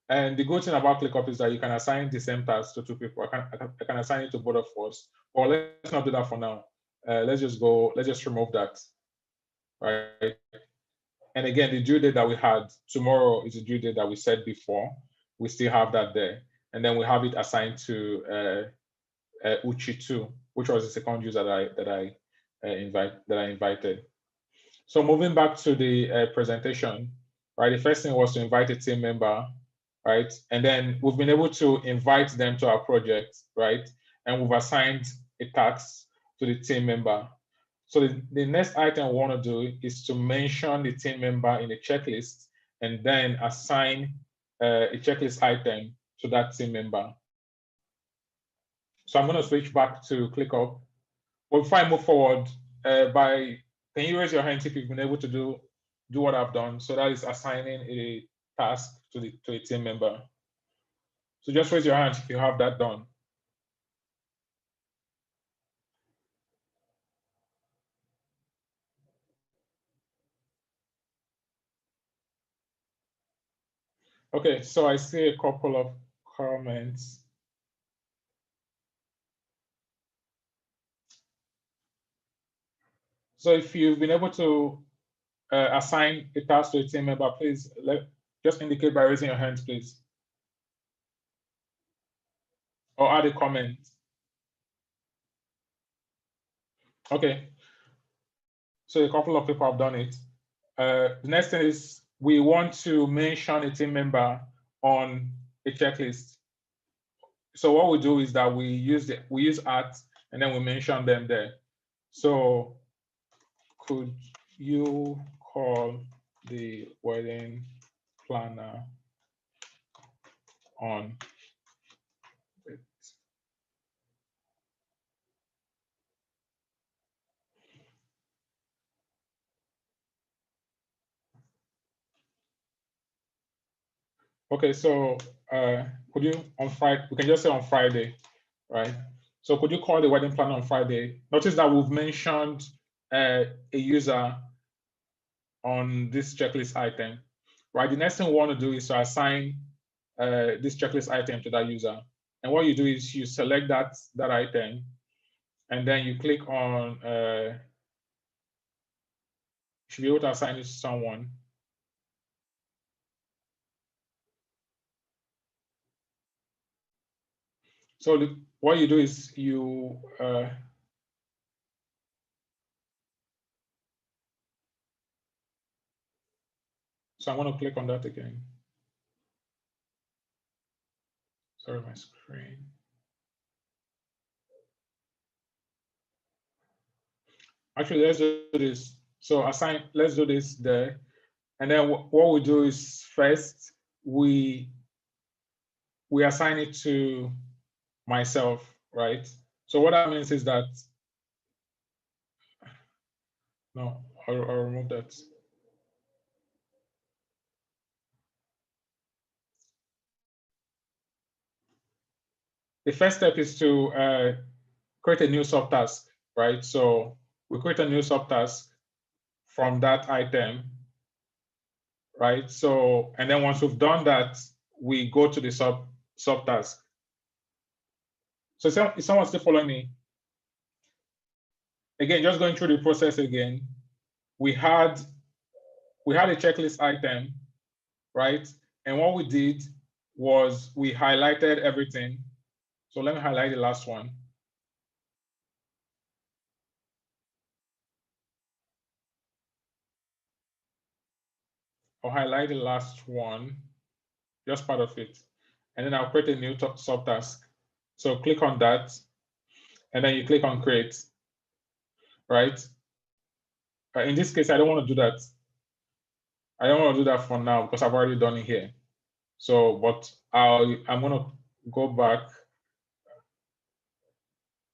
And the good thing about ClickUp is that you can assign the same task to two people. I can assign it to both of us. Or let's not do that for now. Let's just remove that, right? And again, the due date that we had, tomorrow is the due date that we said before. We still have that there. And then we have it assigned to Uchi too, which was the second user that I invited. So moving back to the presentation, right? The first thing was to invite a team member, right? And then we've been able to invite them to our project, right? And we've assigned a task to the team member. So the next item we want to do is to mention the team member in a checklist and then assign a checklist item to that team member. So I'm going to switch back to ClickUp. But before I move forward, can you raise your hands if you've been able to do what I've done? So that is assigning a task to a team member. So just raise your hand if you have that done. Okay, so I see a couple of comments. So if you've been able to assign a task to a team member, please just indicate by raising your hands, please. Or add a comment. Okay. So a couple of people have done it. The next thing is we want to mention a team member on a checklist. So what we do is that we use @ and then we mention them there. So could you call the wedding planner on it? Okay, so could you on Friday, we can just say on Friday, right? So could you call the wedding planner on Friday? Notice that we've mentioned a user on this checklist item, right? The next thing we want to do is to assign this checklist item to that user. And what you do is you select that item, and then you click on should be able to assign it to someone. So what you do is you so I'm going to click on that again. Sorry, my screen. Actually, let's do this. So let's do this there. And then what we do is first, we assign it to myself, right? So what that means is that, no, I'll remove that. The first step is to create a new subtask, right? So we create a new subtask from that item, right? So, and then once we've done that, we go to the subtask. So is someone still following me? Again, just going through the process again, we had a checklist item, right? And what we did was we highlighted everything. So let me highlight the last one. I'll highlight the last one, just part of it. And then I'll create a new subtask. So click on that, and then you click on create, right? In this case, I don't want to do that. I don't want to do that for now because I've already done it here. So, but I'm going to go back.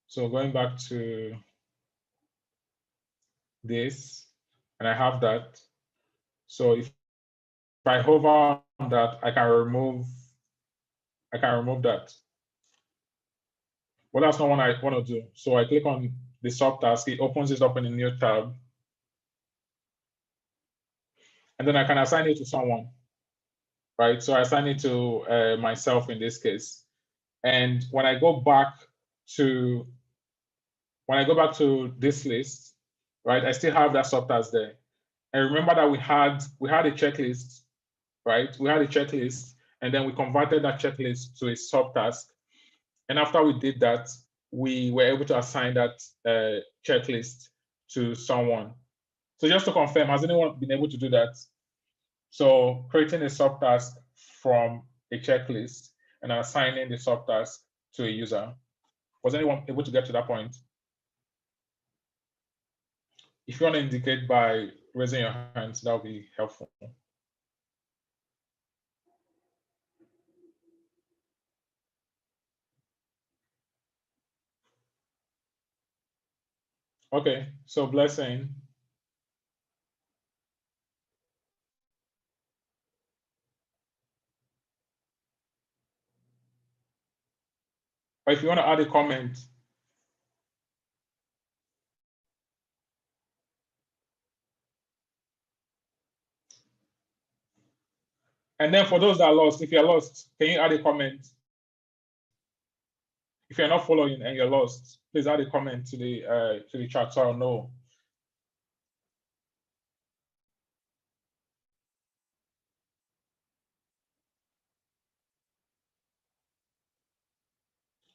So going back to this, and I have that. So if I hover on that, I can remove that. Well, that's not what I want to do. So I click on the subtask, it opens it up in a new tab. And then I can assign it to someone, right? So I assign it to myself in this case. And when I go back to this list, right, I still have that subtask there. And remember that we had a checklist, right? We had a checklist, and then we converted that checklist to a subtask. And after we did that, we were able to assign that checklist to someone. So just to confirm, has anyone been able to do that? So creating a subtask from a checklist and assigning the subtask to a user. Was anyone able to get to that point? If you want to indicate by raising your hands, that would be helpful. Okay, so Blessing. Or if you want to add a comment. And then for those that are lost, if you're lost, can you add a comment? If you're not following and you're lost, please add a comment to the chat so I'll know.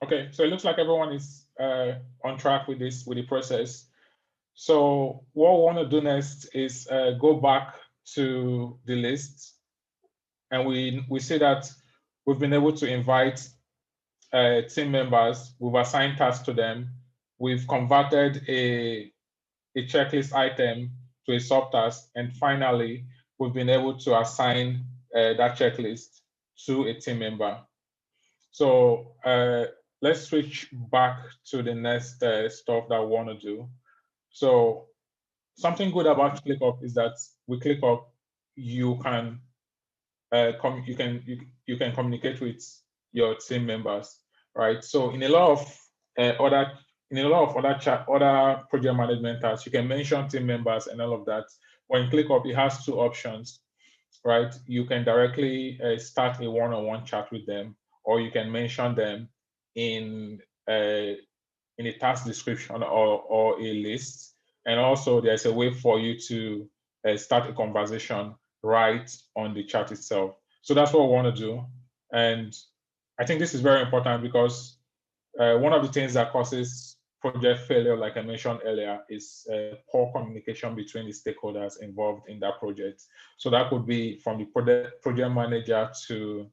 Okay, so it looks like everyone is on track with the process. So what we want to do next is go back to the list, and we see that we've been able to invite team members. We've assigned tasks to them. We've converted a checklist item to a subtask, and finally, we've been able to assign that checklist to a team member. So let's switch back to the next stuff that we want to do. So something good about ClickUp is that with ClickUp, you can communicate with your team members, right? So in a lot of other project management tasks, you can mention team members and all of that. When ClickUp, it has two options, right? You can directly start a one-on-one chat with them, or you can mention them in a task description or a list. And also there's a way for you to start a conversation right on the chat itself. So that's what we want to do. And I think this is very important because one of the things that causes project failure, like I mentioned earlier, is poor communication between the stakeholders involved in that project. So that could be from the project manager to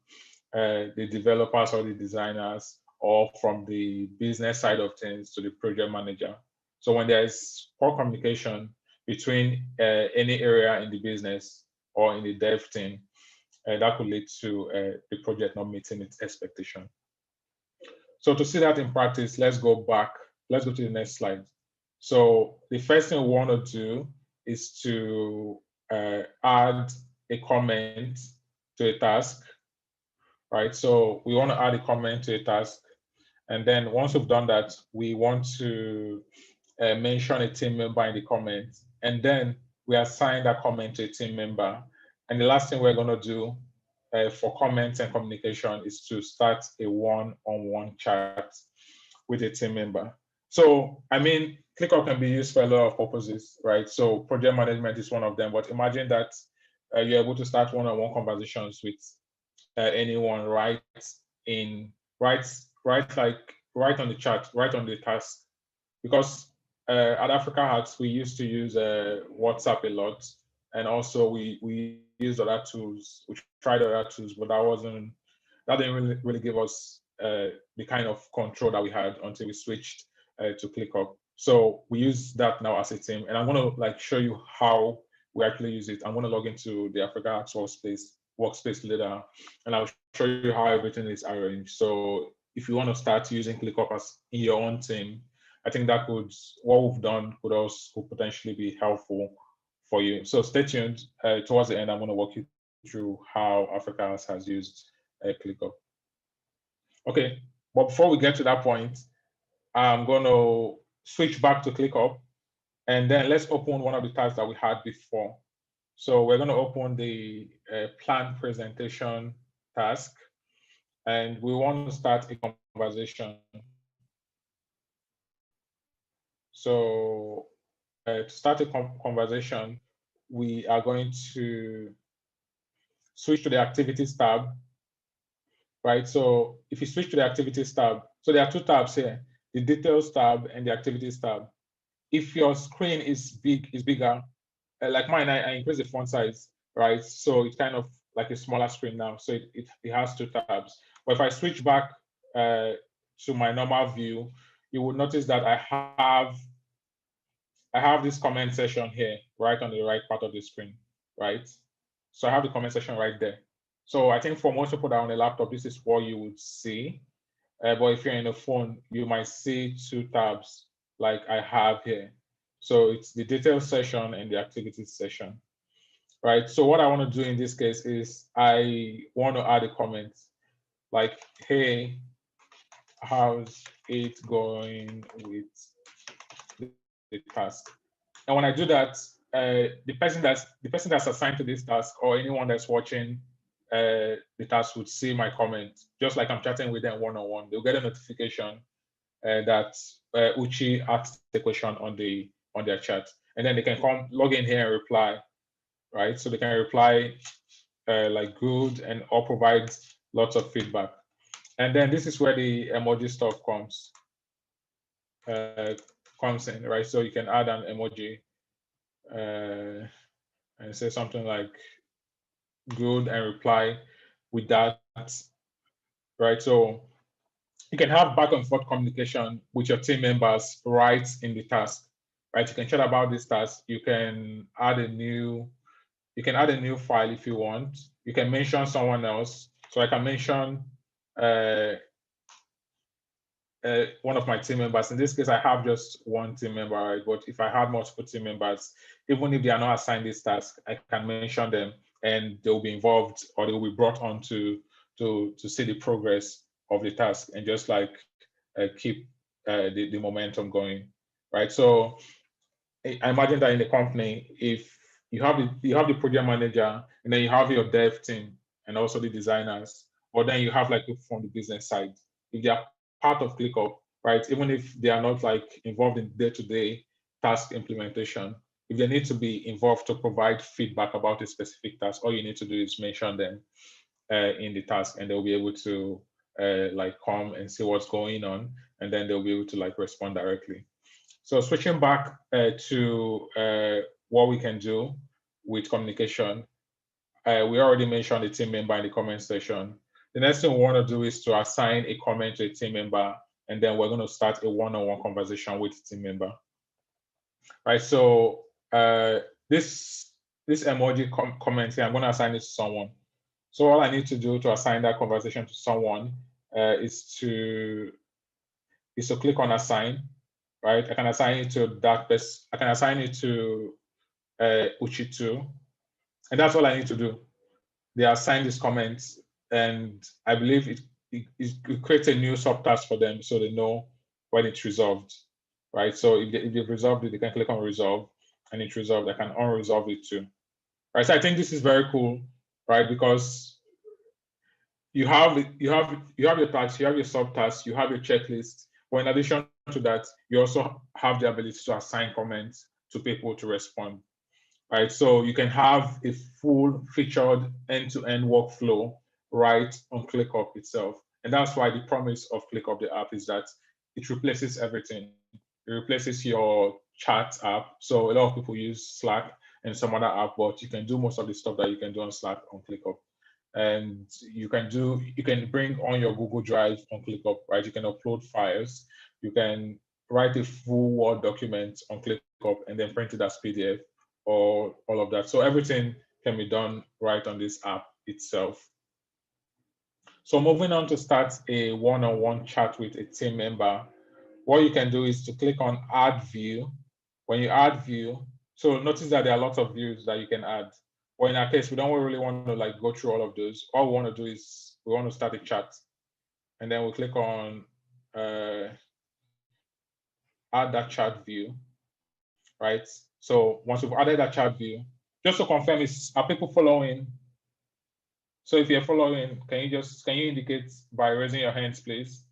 the developers or the designers, or from the business side of things to the project manager. So when there is poor communication between any area in the business or in the dev team, that could lead to the project not meeting its expectation. So to see that in practice, let's go back. Let's go to the next slide. So the first thing we want to do is to add a comment to a task, right? So we want to add a comment to a task. And then once we've done that, we want to mention a team member in the comment. And then we assign that comment to a team member. And the last thing we're going to do for comments and communication is to start a one-on-one chat with a team member. So, I mean, ClickUp can be used for a lot of purposes, right? So project management is one of them, but imagine that you're able to start one-on-one conversations with anyone right on the chat, right on the task. Because at Africa Hacks, we used to use WhatsApp a lot, and also we used other tools. We tried other tools, but that didn't really give us the kind of control that we had until we switched to ClickUp. So we use that now as a team, and I'm going to show you how we actually use it. I'm going to log into the Africa Hacks workspace later, and I'll show you how everything is arranged. So if you want to start using ClickUp as in your own team, I think that what we've done could potentially be helpful for you. So stay tuned. Towards the end, I'm going to walk you through how Africa has used ClickUp. Okay, but before we get to that point, I'm going to switch back to ClickUp, and then let's open one of the tabs that we had before. So we're going to open the plan presentation task, and we want to start a conversation. So to start a conversation, we are going to switch to the activities tab, right? So if you switch to the activities tab, so there are two tabs here, the details tab and the activities tab. If your screen is bigger, like mine, I increase the font size, right? So it's kind of like a smaller screen now. So it has two tabs. But if I switch back to my normal view, you will notice that I have this comment section here, right on the right part of the screen, right? So I have the comment section right there. So I think for most people that are on a laptop, this is what you would see. But if you're in a phone, you might see two tabs like I have here. So it's the details section and the activities section, right? So what I want to do in this case is I want to add a comment like, hey, how's it going with the task? And when I do that, the person that's assigned to this task or anyone that's watching the task would see my comment, just like I'm chatting with them one-on-one. They'll get a notification that Uchi asked the question on their chat, and then they can come log in here and reply, right? So they can reply like good or provide lots of feedback. And then this is where the emoji stuff comes in, right? So you can add an emoji and say something like good and reply with that, right? So you can have back and forth communication with your team members right in the task, right? You can chat about this task. You can add a new file if you want. You can mention someone else. So I can mention one of my team members. In this case, I have just one team member, right? But if I have multiple team members, even if they are not assigned this task, I can mention them and they'll be involved or they'll be brought on to see the progress of the task and just keep the momentum going, right? So I imagine that in the company, if you have the project manager and then you have your dev team and also the designers, or then you have from the business side, if they are part of ClickUp, right? Even if they are not involved in day-to-day task implementation, if they need to be involved to provide feedback about a specific task, all you need to do is mention them in the task, and they'll be able to like come and see what's going on, and then they'll be able to like respond directly. So switching back to what we can do with communication, we already mentioned a team member in the comment section. The next thing we want to do is to assign a comment to a team member, and then we're going to start a one-on-one conversation with the team member. Right. So this emoji comment here, I'm going to assign it to someone. So all I need to do to assign that conversation to someone is to click on assign. Right. I can assign it to that person. I can assign it to Uchi too, and that's all I need to do. They assign these comments, and I believe it creates a new subtask for them, so they know when it's resolved, right? So if they've resolved it, they can click on resolve, and it's resolved. I can unresolve it too, right? So I think this is very cool, right? Because you have your tasks, you have your subtasks, you have your checklist. But in addition to that, you also have the ability to assign comments to people to respond. Right, so you can have a full featured end-to-end workflow right on ClickUp itself. And that's why the promise of ClickUp, the app, is that it replaces everything. It replaces your chat app. So a lot of people use Slack and some other app, but you can do most of the stuff that you can do on Slack on ClickUp. And you can bring on your Google Drive on ClickUp, right? You can upload files. You can write a full Word document on ClickUp and then print it as PDF, or all of that. So everything can be done right on this app itself. So moving on to start a one-on-one chat with a team member, what you can do is to click on add view. When you add view, so notice that there are lots of views that you can add. Or in our case, we don't really want to like go through all of those. All we want to do is we want to start a chat, and then we'll click on add that chat view, right? So once we've added that chat view, just to confirm, are people following? So if you're following, can you indicate by raising your hands, please?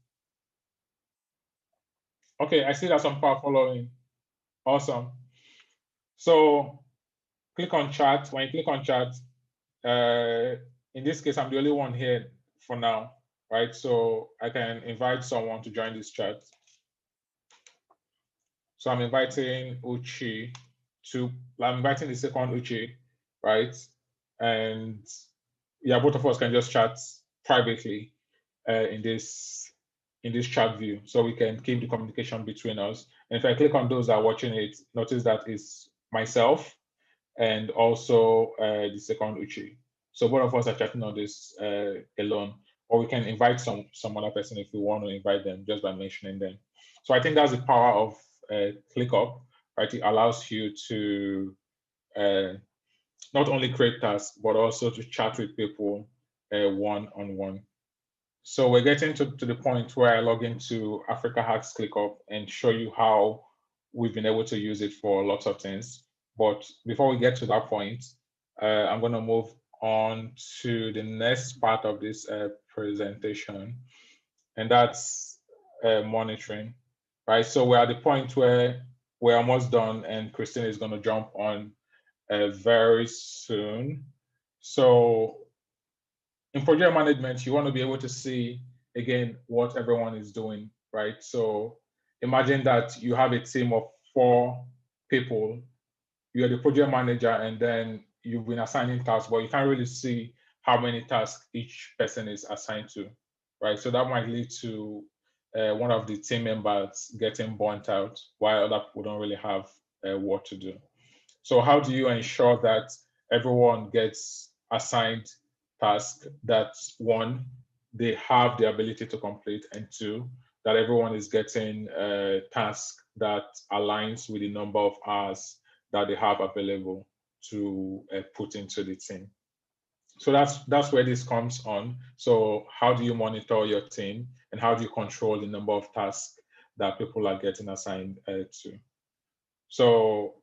Okay, I see that some people are following. Awesome. So click on chat. When you click on chat, in this case, I'm the only one here for now, right? So I can invite someone to join this chat. So I'm inviting Uchi I'm inviting the second Uchi, right? And yeah, both of us can just chat privately in this chat view, so we can keep the communication between us. And if I click on those that are watching it, notice that it's myself and also the second Uchi. So both of us are chatting on this alone, or we can invite some other person if we want to invite them just by mentioning them. So I think that's the power of ClickUp, right? It allows you to not only create tasks, but also to chat with people one-on-one. So we're getting to the point where I log into Africa Hacks ClickUp and show you how we've been able to use it for lots of things. But before we get to that point, I'm going to move on to the next part of this presentation, and that's monitoring, right? So we're at the point where we're almost done, and Christine is going to jump on very soon. So in project management, you want to be able to see, again, what everyone is doing, right? So imagine that you have a team of 4 people. You're the project manager, and then you've been assigning tasks, but you can't really see how many tasks each person is assigned to, right? So that might lead to one of the team members getting burnt out, while other people don't really have what to do. So how do you ensure that everyone gets assigned tasks that, 1, they have the ability to complete, and 2, that everyone is getting a task that aligns with the number of hours that they have available to put into the team? So that's where this comes on. So how do you monitor your team, and how do you control the number of tasks that people are getting assigned to? So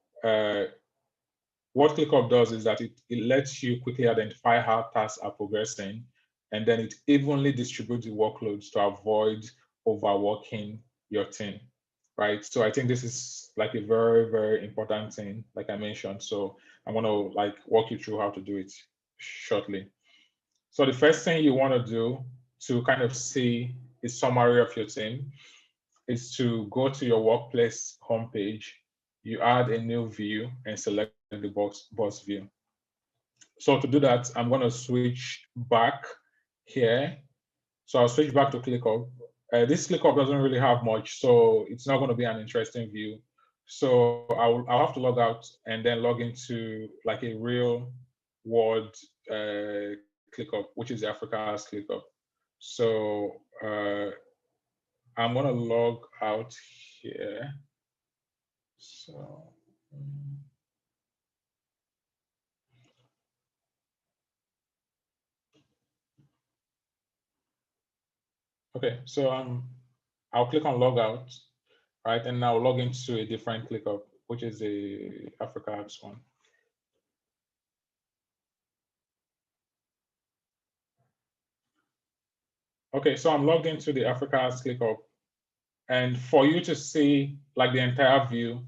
what ClickUp does is that it lets you quickly identify how tasks are progressing, and then it evenly distributes the workloads to avoid overworking your team, right? So I think this is like a very, very important thing, like I mentioned. So I'm going to like walk you through how to do it shortly. So the first thing you want to do to kind of see a summary of your team is to go to your workplace homepage. You add a new view and select the boss view. So to do that, I'm going to switch back here. So I'll switch back to ClickUp. This ClickUp doesn't really have much, so it's not going to be an interesting view. So I'll have to log out and then log into like a real world ClickUp, which is Africa's ClickUp. So I'm going to log out here. So. Okay, so I'll click on logout, right? And now log into a different ClickUp, which is the Africa Apps one. Okay, so I'm logged into the Africa Apps ClickUp. And for you to see like the entire view,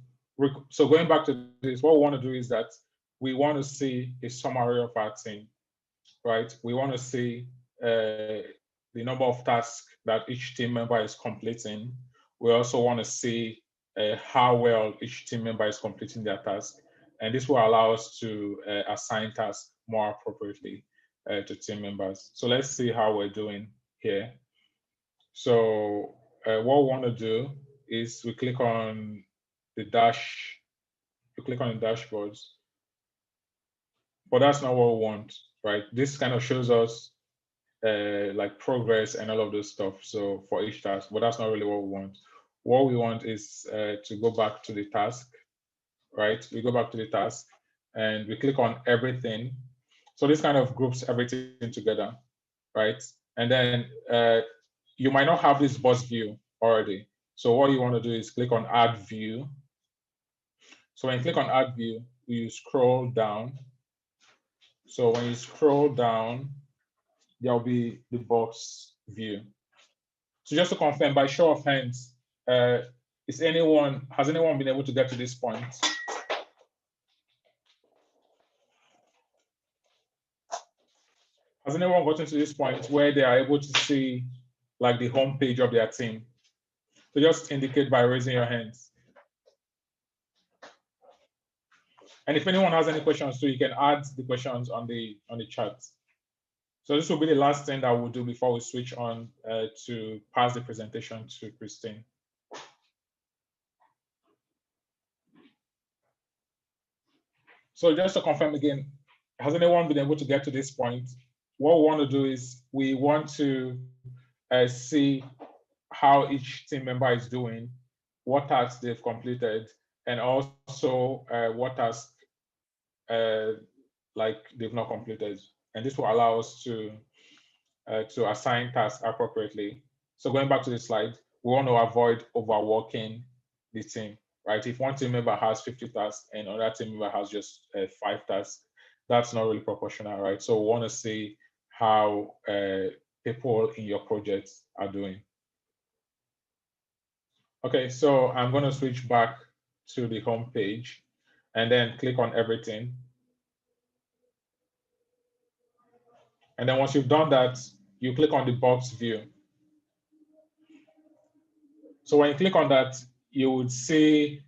so going back to this, what we want to do is that we want to see a summary of our team, right? We want to see the number of tasks that each team member is completing. We also want to see how well each team member is completing their task. And this will allow us to assign tasks more appropriately to team members. So let's see how we're doing here. So what we want to do is we click on the dashboards, but that's not what we want, right? This kind of shows us like progress and all of those stuff. So for each task, but that's not really what we want. What we want is to go back to the task, right? We go back to the task and we click on everything. So this kind of groups everything together, right? And then you might not have this boss view already. So what you want to do is click on add view. So when you click on add view, you scroll down. So when you scroll down, there'll be the box view. So just to confirm, by show of hands, has anyone been able to get to this point? Has anyone gotten to this point where they are able to see like the home page of their team? So just indicate by raising your hands. And if anyone has any questions too, you can add the questions on the chat. So this will be the last thing that we'll do before we switch on to pass the presentation to Christine. So just to confirm again, has anyone been able to get to this point? What we want to do is we want to see how each team member is doing, what tasks they've completed, and also what tasks like they've not completed. And this will allow us to assign tasks appropriately. So going back to the slide, we want to avoid overworking the team, right? If one team member has 50 tasks and another team member has just 5 tasks, that's not really proportional, right? So we want to see how people in your projects are doing. Okay, so I'm going to switch back to the home page and then click on everything. And then once you've done that, you click on the box view. So when you click on that, you would see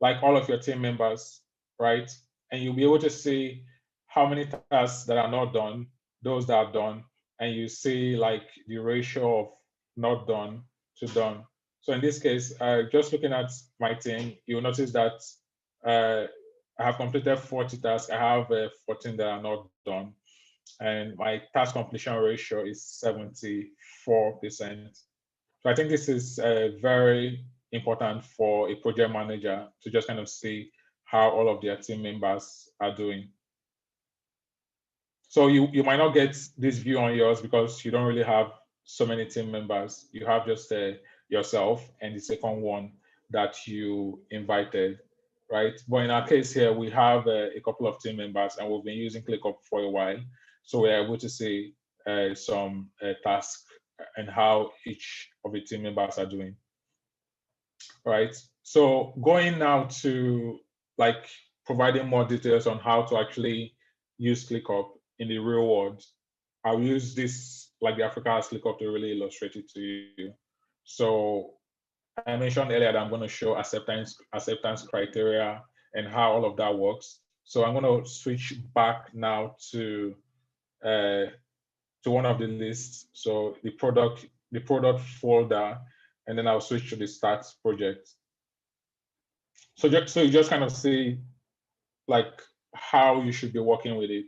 like all of your team members, right? And you'll be able to see how many tasks that are not done, those that are done, and you see like the ratio of not done to done. So in this case, just looking at my team, you'll notice that I have completed 40 tasks. I have 14 that are not done. And my task completion ratio is 74%. So I think this is very important for a project manager to just kind of see how all of their team members are doing. So you might not get this view on yours because you don't really have so many team members. You have just yourself and the second one that you invited, right? But in our case here, we have a couple of team members and we've been using ClickUp for a while. So we're able to see some tasks and how each of the team members are doing. right? So going now to like providing more details on how to actually use ClickUp in the real world, I'll use this like the Africa has ClickUp to really illustrate it to you. So I mentioned earlier that I'm going to show acceptance criteria and how all of that works. So I'm going to switch back now to one of the lists. So the product folder, and then I'll switch to the start project. So you just kind of see like how you should be working with it,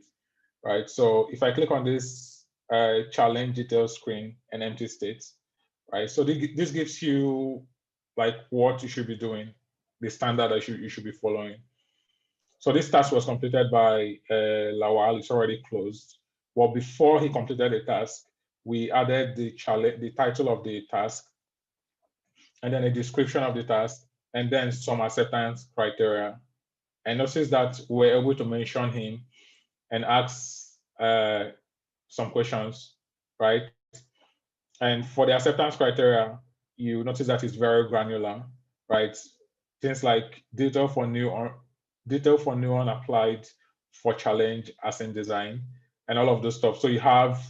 right? So if I click on this challenge details screen and empty states, right? So this gives you like what you should be doing, the standard that you should be following. So this task was completed by Lawal. It's already closed. Well, before he completed the task, we added the title of the task, and then a description of the task, and then some acceptance criteria. And notice that we're able to mention him and ask some questions, right? And for the acceptance criteria, you notice that it's very granular, right? Things like detail for new unapplied, for challenge as in design, and all of those stuff. So you have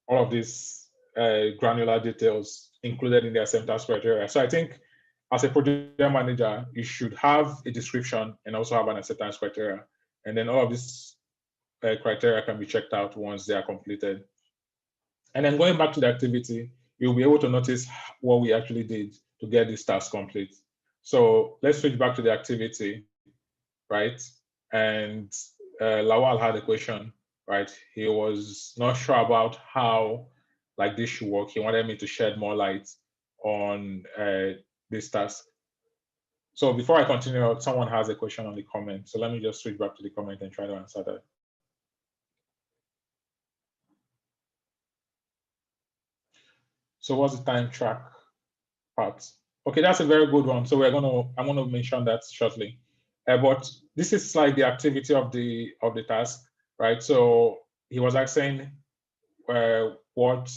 all of these granular details included in the acceptance criteria. So I think as a project manager, you should have a description and also have an acceptance criteria. And then all of these criteria can be checked out once they are completed. And then going back to the activity, you'll be able to notice what we actually did to get this task complete. So let's switch back to the activity, right? And Lawal had a question, right? He was not sure about how like this should work. He wanted me to shed more light on this task. So before I continue, someone has a question on the comment. So let me just switch back to the comment and try to answer that. So what's the time track part? Okay, that's a very good one. So I'm gonna mention that shortly. But this is like the activity of the task, right? So he was asking what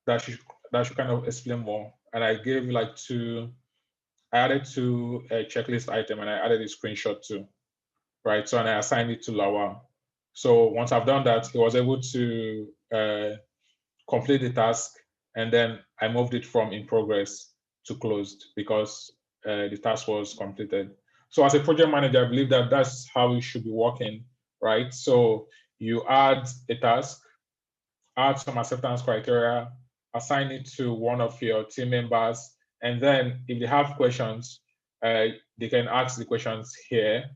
that should kind of explain more, and I gave like I added two checklist item, and I added a screenshot too, right? So and I assigned it to Lawal. So once I've done that, he was able to complete the task, and then I moved it from in progress to closed because the task was completed. So as a project manager, I believe that that's how you should be working, right? So you add a task, add some acceptance criteria, assign it to one of your team members, and then if they have questions, they can ask the questions here,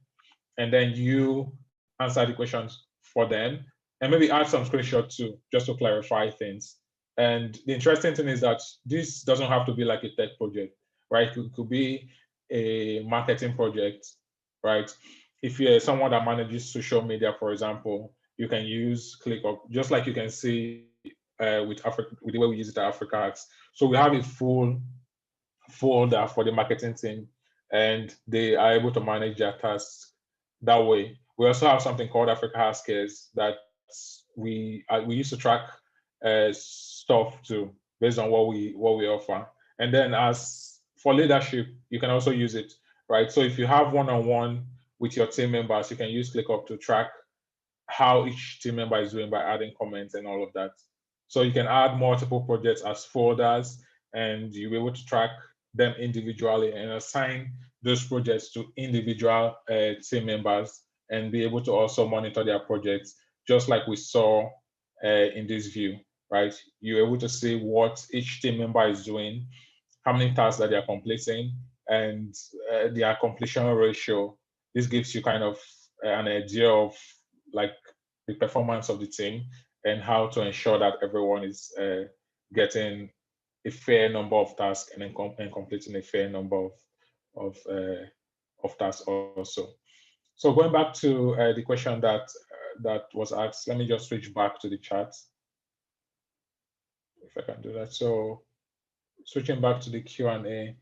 and then you answer the questions for them, and maybe add some screenshots too, just to clarify things. And the interesting thing is that this doesn't have to be like a tech project, right? It could be a marketing project, right? If you're someone that manages social media, for example, you can use ClickUp, just like you can see with the way we use it at Africa Hacks. So we have a full folder for the marketing team, and they are able to manage their tasks that way. We also have something called Africa Hacks Cares that we used to track stuff too based on what we offer. And then as for leadership, you can also use it, right? So if you have one-on-one with your team members, you can use ClickUp to track how each team member is doing by adding comments and all of that. So you can add multiple projects as folders, and you'll be able to track them individually and assign those projects to individual team members, and be able to also monitor their projects, just like we saw in this view, right? You're able to see what each team member is doing, how many tasks that they are completing, and their completion ratio. This gives you kind of an idea of like the performance of the team and how to ensure that everyone is getting a fair number of tasks and completing a fair number of tasks also. So going back to the question that was asked, let me just switch back to the chat if I can do that. So switching back to the Q&A,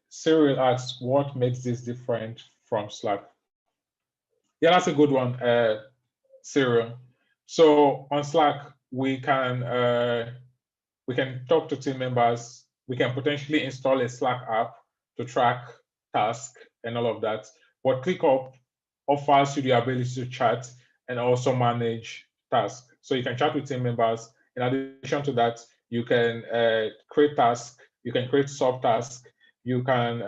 Cyril asks, what makes this different from Slack? Yeah, that's a good one, Cyril. So on Slack, we can talk to team members we can potentially install a Slack app to track tasks and all of that. But ClickUp offers you the ability to chat and also manage tasks. So you can chat with team members. In addition to that, you can create tasks, you can create subtasks, you can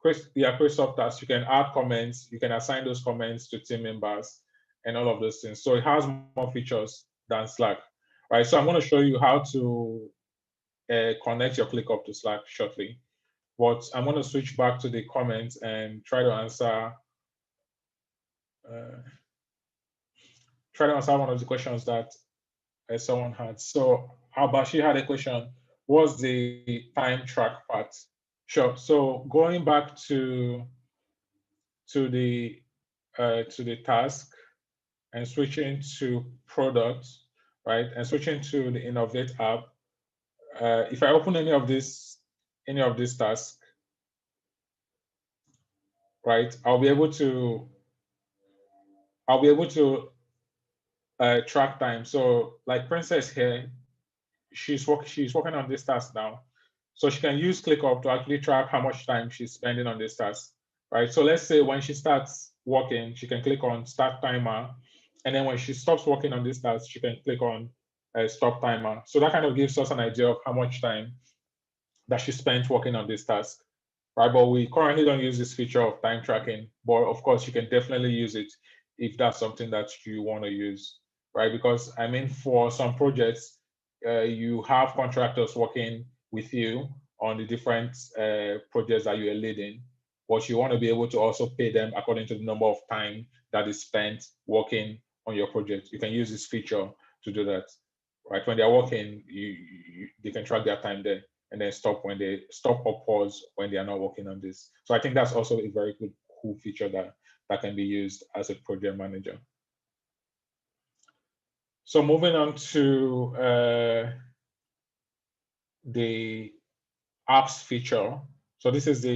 create subtasks, you can add comments, you can assign those comments to team members and all of those things. So it has more features than Slack, right? So I'm going to show you how to connect your ClickUp to Slack shortly. But I'm going to switch back to the comments and try to answer one of the questions that someone had. So Abashi had a question: what's the time track part? Sure. So going back to the task and switching to product, right, and switching to the Innovate app. If I open any of this tasks, right, I'll be able to track time. So like Princess here, she's working on this task now. So she can use ClickUp to actually track how much time she's spending on this task, right? So let's say when she starts working, she can click on Start Timer. And then when she stops working on this task, she can click on Stop Timer. So that kind of gives us an idea of how much time that she spent working on this task, right? But we currently don't use this feature of time tracking, but of course you can definitely use it if that's something that you want to use, right? Because I mean, for some projects, you have contractors working with you on the different projects that you are leading, but you want to be able to also pay them according to the number of time that is spent working on your project. You can use this feature to do that, right? When they're working, they can track their time there and then stop or pause when they are not working on this. So I think that's also a very good, cool feature that can be used as a project manager. So moving on to the apps feature. So this is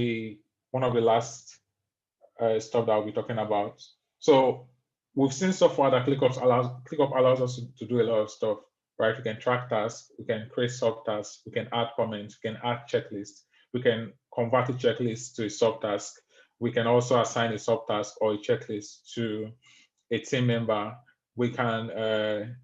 one of the last stuff that I'll be talking about. So we've seen so far that ClickUp allows us to do a lot of stuff, right? We can track tasks, we can create subtasks, we can add comments, we can add checklists, we can convert a checklist to a subtask. We can also assign a subtask or a checklist to a team member. We can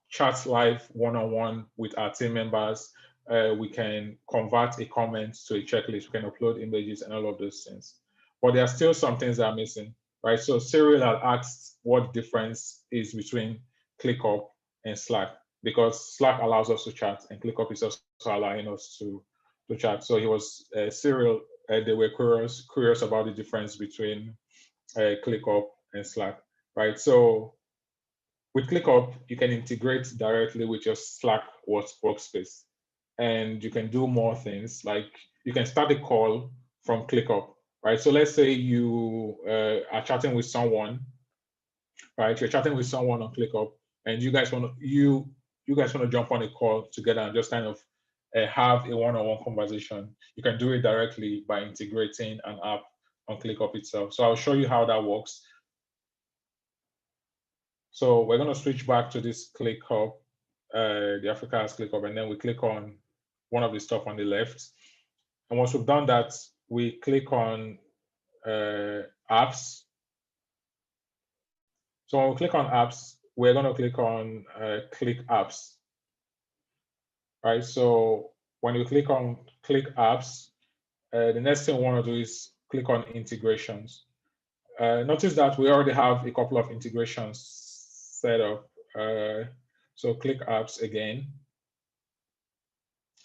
chat live one-on-one with our team members. We can convert a comment to a checklist. We can upload images and all of those things. But there are still some things that are missing, right? So Cyril had asked what the difference is between ClickUp and Slack, because Slack allows us to chat and ClickUp is also allowing us to chat. So he was Cyril. They were curious about the difference between ClickUp and Slack, right? So with ClickUp, you can integrate directly with your Slack workspace, and you can do more things. Like you can start a call from ClickUp, right? So let's say you are chatting with someone, right? You're chatting with someone on ClickUp, and you guys want to jump on a call together and just kind of have a one-on-one conversation. You can do it directly by integrating an app on ClickUp itself. So I'll show you how that works. So we're going to switch back to this ClickUp, the Africa has ClickUp, and then we click on one of the stuff on the left. And once we've done that, we click on apps. So when we click on apps, we're going to click on click apps. Right. So when you click on click apps, the next thing we want to do is click on integrations. Notice that we already have a couple of integrations set up. So click apps again,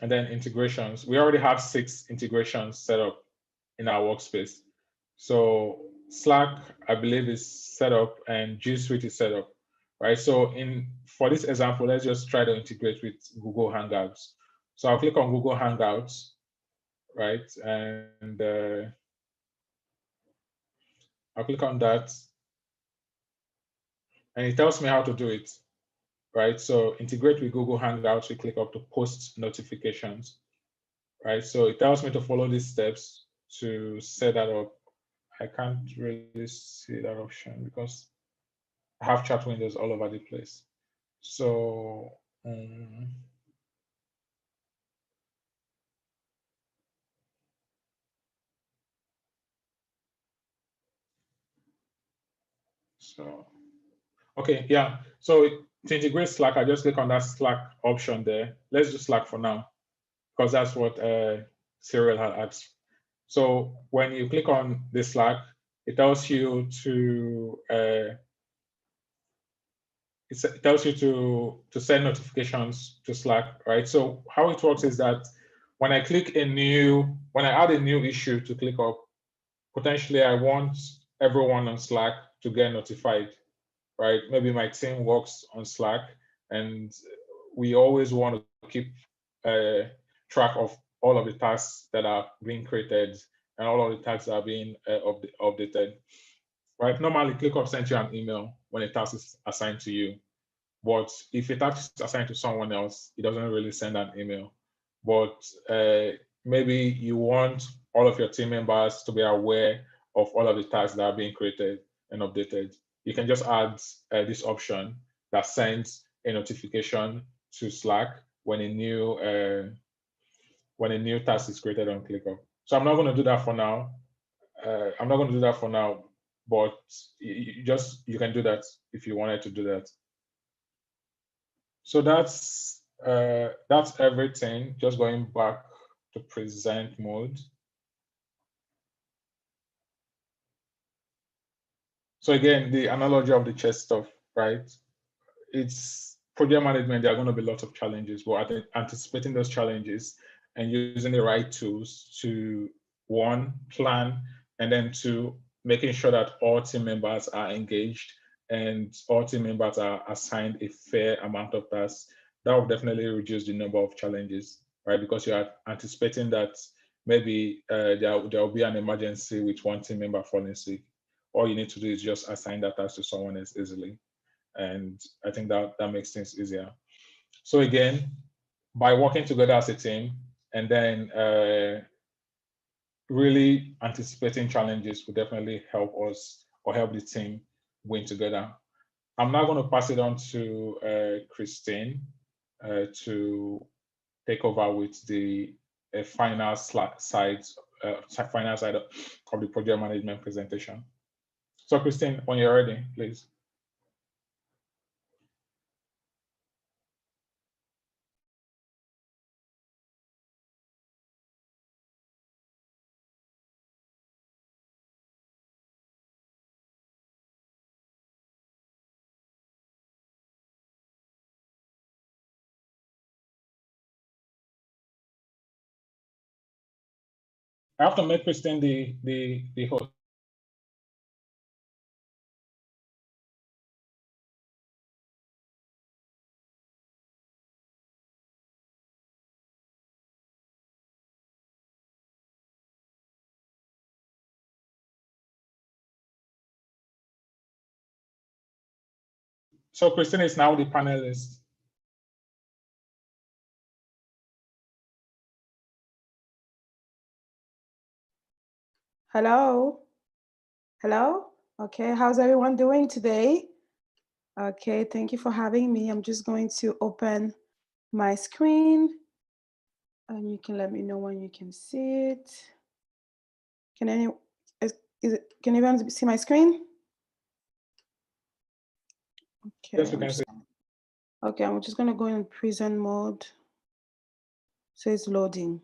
and then integrations. We already have 6 integrations set up in our workspace. So Slack, I believe, is set up, and G Suite is set up, right? So for this example, let's just try to integrate with Google Hangouts. So I'll click on Google Hangouts, right? And I'll click on that, and it tells me how to do it, right? So integrate with Google Hangouts, we click up to post notifications, right? So it tells me to follow these steps to set that up. I can't really see that option because I have chat windows all over the place. So So, okay, yeah. So to integrate Slack, I just click on that Slack option there. Let's do Slack for now, because that's what Cyril had asked. So when you click on the Slack, it tells you to send notifications to Slack, right? So how it works is that when I add a new issue to ClickUp, potentially I want everyone on Slack to get notified, right? Maybe my team works on Slack, and we always want to keep track of all of the tasks that are being created and all of the tasks that are being updated, right? Normally, ClickUp sends you an email when a task is assigned to you. But if a task is assigned to someone else, it doesn't really send an email. But maybe you want all of your team members to be aware of all of the tasks that are being created and updated. You can just add this option that sends a notification to Slack when a new task is created on ClickUp. So I'm not going to do that for now. But you can do that if you wanted to do that. So that's everything. Just going back to present mode. So again, the analogy of the chess stuff, right? It's project management. There are going to be lots of challenges, but I think anticipating those challenges and using the right tools to, one, plan, and then two, making sure that all team members are engaged and all team members are assigned a fair amount of tasks. That will definitely reduce the number of challenges, right? Because you are anticipating that maybe there will be an emergency with one team member falling sick. All you need to do is just assign that task to someone else easily. And I think that makes things easier. So again, by working together as a team and then really anticipating challenges will definitely help us or help the team win together. I'm now going to pass it on to Christine to take over with the final side of the project management presentation. So Christine, when you're ready, please. I have to make Christine the host. So Christine is now the panelist.
Hello. Hello. Okay, how's everyone doing today? Okay, thank you for having me. I'm just going to open my screen and you can let me know when you can see it. Can anyone see my screen? Okay.
Yes, we can see.
Okay, I'm just going to go in present mode. So it's loading.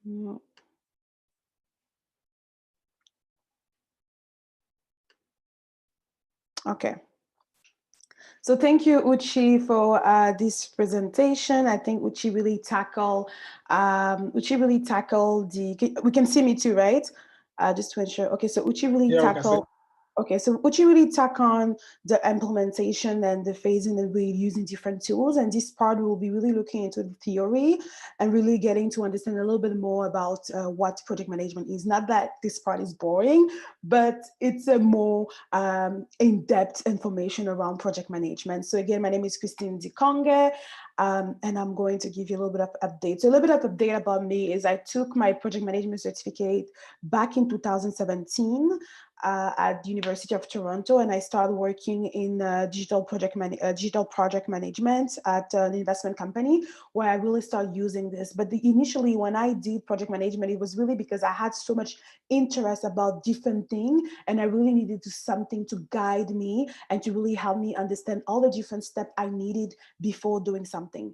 No. Okay. So thank you, Uchi, for this presentation. I think Uchi really tackled the, we can see me too, right? Just to ensure. Okay, so Uchi really tackled. Okay, so Uchi really tack on the implementation and the phasing that we're using different tools. And this part will be really looking into the theory and really getting to understand a little bit more about what project management is. Not that this part is boring, but it's a more in-depth information around project management. So again, my name is Christine Dikongué, and I'm going to give you a little bit of update. So a little bit of update about me is I took my project management certificate back in 2017. at the University of Toronto, and I started working in digital project management at an investment company where I really started using this. But initially, when I did project management, it was really because I had so much interest about different things, and I really needed something to guide me and to really help me understand all the different steps I needed before doing something.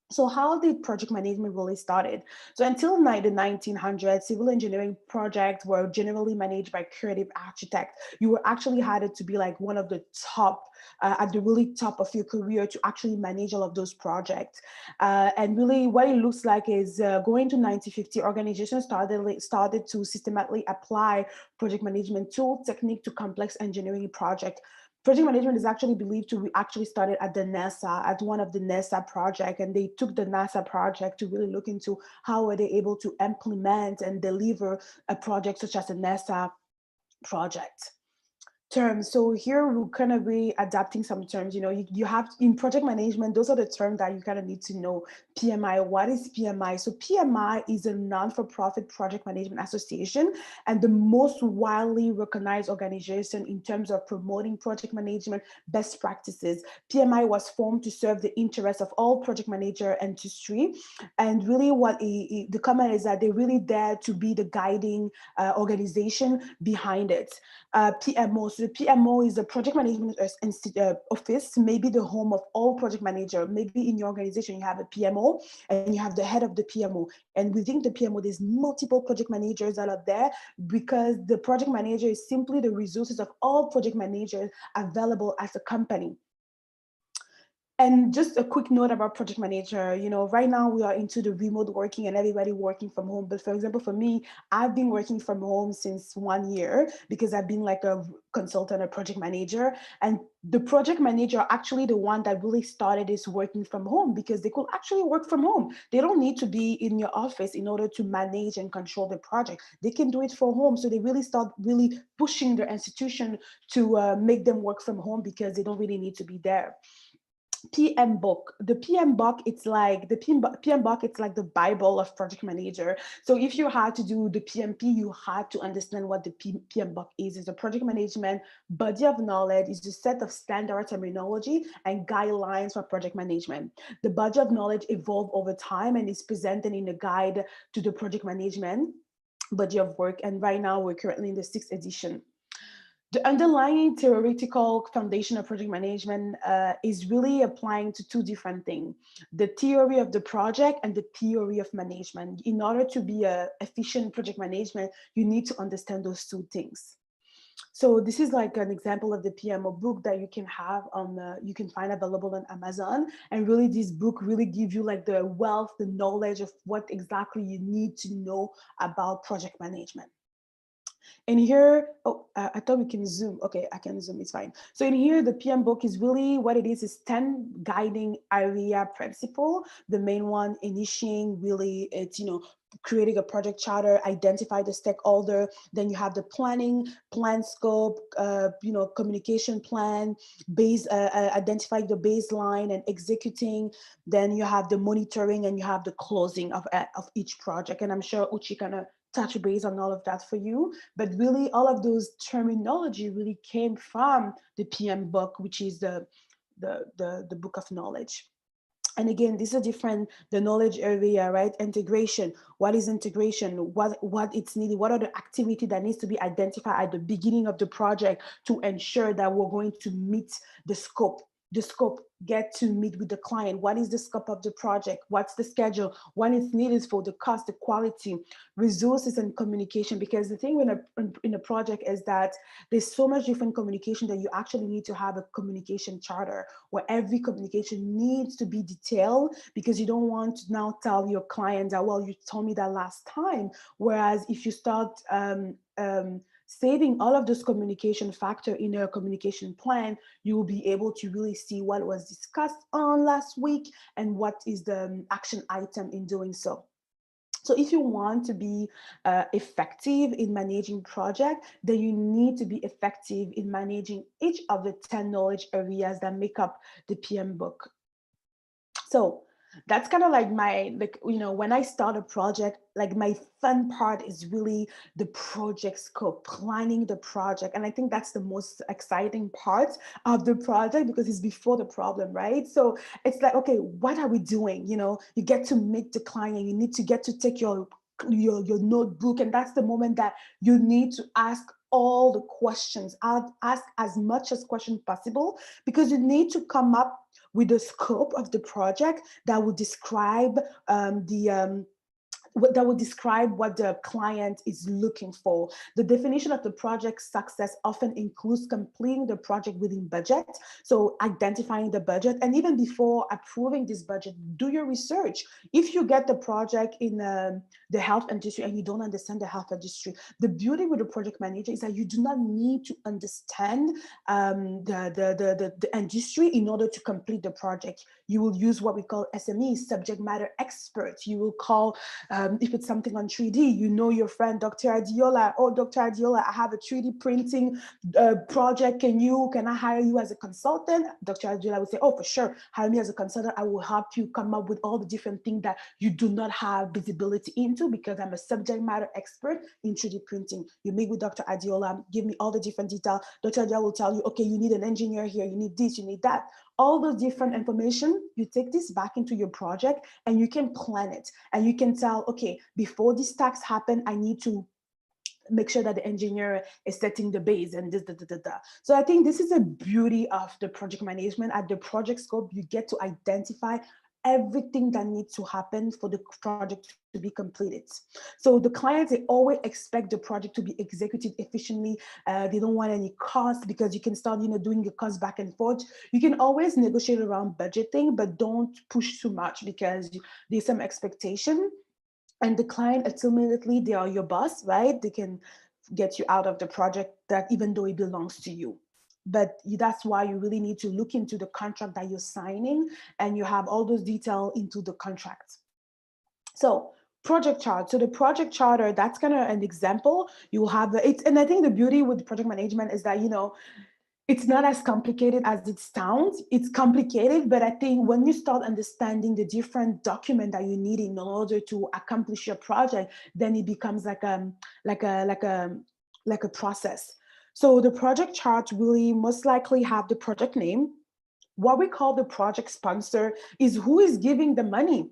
So how did project management really started? So until the 1900s, civil engineering projects were generally managed by creative architects. You were actually had to be like one of the top, at the really top of your career to actually manage all of those projects. And really what it looks like is going to 1950, organizations started to systematically apply project management tool technique to complex engineering projects. Project management is actually believed to be actually started at the NASA, at one of the NASA project, and they took the NASA project to really look into how were they able to implement and deliver a project such as a NASA project. Terms. So here we're kind of be adapting some terms. You know, you have in project management, those are the terms that you kind of need to know. PMI, what is PMI? So PMI is a non-for-profit project management association and the most widely recognized organization in terms of promoting project management best practices. PMI was formed to serve the interests of all project manager industry. And really what the comment is that they're really there to be the guiding organization behind it. PMO. So the PMO is the project management office, maybe the home of all project manager. Maybe in your organization, you have a PMO and you have the head of the PMO. And within the PMO, there's multiple project managers that are there because the project manager is simply the resources of all project managers available as a company. And just a quick note about project manager, you know, right now we are into the remote working and everybody working from home. But for example, for me, I've been working from home since 1 year because I've been like a consultant, a project manager. And the project manager are actually the one that really started this working from home because they could actually work from home. They don't need to be in your office in order to manage and control the project. They can do it from home. So they really start really pushing their institution to make them work from home because they don't really need to be there. PM book. The PM book, it's like the PM book, it's like the Bible of project manager. So if you had to do the PMP, you had to understand what the PM book is. It's a project management body of knowledge. It's a set of standard terminology and guidelines for project management. The body of knowledge evolved over time and is presented in a guide to the project management body of work. And right now we're currently in the 6th edition. The underlying theoretical foundation of project management is really applying to two different things, the theory of the project and the theory of management. In order to be an efficient project management, you need to understand those two things. So this is like an example of the PMO book that you can have on, you can find available on Amazon. And really this book really gives you like the wealth, the knowledge of what exactly you need to know about project management. And here, oh, I thought we can zoom. Okay, I can zoom, it's fine. So in here, the PM book is really what it is 10 guiding area principle. The main one, initiating, really, it's, you know, creating a project charter, identify the stakeholder, then you have the planning, plan scope, you know, communication plan, identifying the baseline and executing, then you have the monitoring and you have the closing of each project. And I'm sure Uchi kind of touch base on all of that for you, but really all of those terminology really came from the PM book, which is the book of knowledge. And again, this is different, the knowledge area, right? Integration, what is integration? What it's needed? What are the activity that needs to be identified at the beginning of the project to ensure that we're going to meet the scope? Get to meet with the client. What is the scope of the project? What's the schedule? What is needed for the cost, the quality, resources, and communication? Because the thing in a project is that there's so much different communication that you actually need to have a communication charter where every communication needs to be detailed, because you don't want to now tell your client that, well, you told me that last time. Whereas if you start saving all of those communication factor in your communication plan, you will be able to really see what was discussed on last week and what is the action item in doing so. So if you want to be effective in managing project, then you need to be effective in managing each of the 10 knowledge areas that make up the PM book. So That's kind of like my, like, you know, when I start a project, like my fun part is really the project scope, planning the project. And I think that's the most exciting part of the project because it's before the problem, right? So it's like, okay, what are we doing? You know, you get to meet the client, you need to get to take your notebook, and that's the moment that you need to ask all the questions. I'll ask as much as question possible because you need to come up with the scope of the project that will describe that would describe what the client is looking for. The definition of the project success often includes completing the project within budget. So identifying the budget, and even before approving this budget, do your research. If you get the project in the health industry and you don't understand the health industry, the beauty with the project manager is that you do not need to understand the industry in order to complete the project. You will use what we call SME, subject matter experts. You will call if it's something on 3D, you know your friend, Dr. Adiola. Oh, Dr. Adiola, I have a 3D printing project. Can I hire you as a consultant? Dr. Adiola would say, oh, for sure, hire me as a consultant. I will help you come up with all the different things that you do not have visibility into because I'm a subject matter expert in 3D printing. You meet with Dr. Adiola, give me all the different details. Dr. Adiola will tell you, okay, you need an engineer here, you need this, you need that. All those different information, you take this back into your project and you can plan it. And you can tell, okay, before these tasks happen, I need to make sure that the engineer is setting the base and this, So I think this is the beauty of the project management. At the project scope, you get to identify everything that needs to happen for the project to be completed. So the clients, they always expect the project to be executed efficiently. They don't want any cost because you can start, doing the cost back and forth. You can always negotiate around budgeting, but don't push too much because there's some expectation. And the client, ultimately, they are your boss, right? They can get you out of the project that even though it belongs to you. But that's why you really need to look into the contract that you're signing and you have all those details into the contract. So project chart. So the project charter, that's kind of an example. You will have and I think the beauty with project management is that, it's not as complicated as it sounds. It's complicated, but I think when you start understanding the different document that you need in order to accomplish your project, then it becomes like a process. So the project chart really most likely have the project name. What we call the project sponsor is who is giving the money.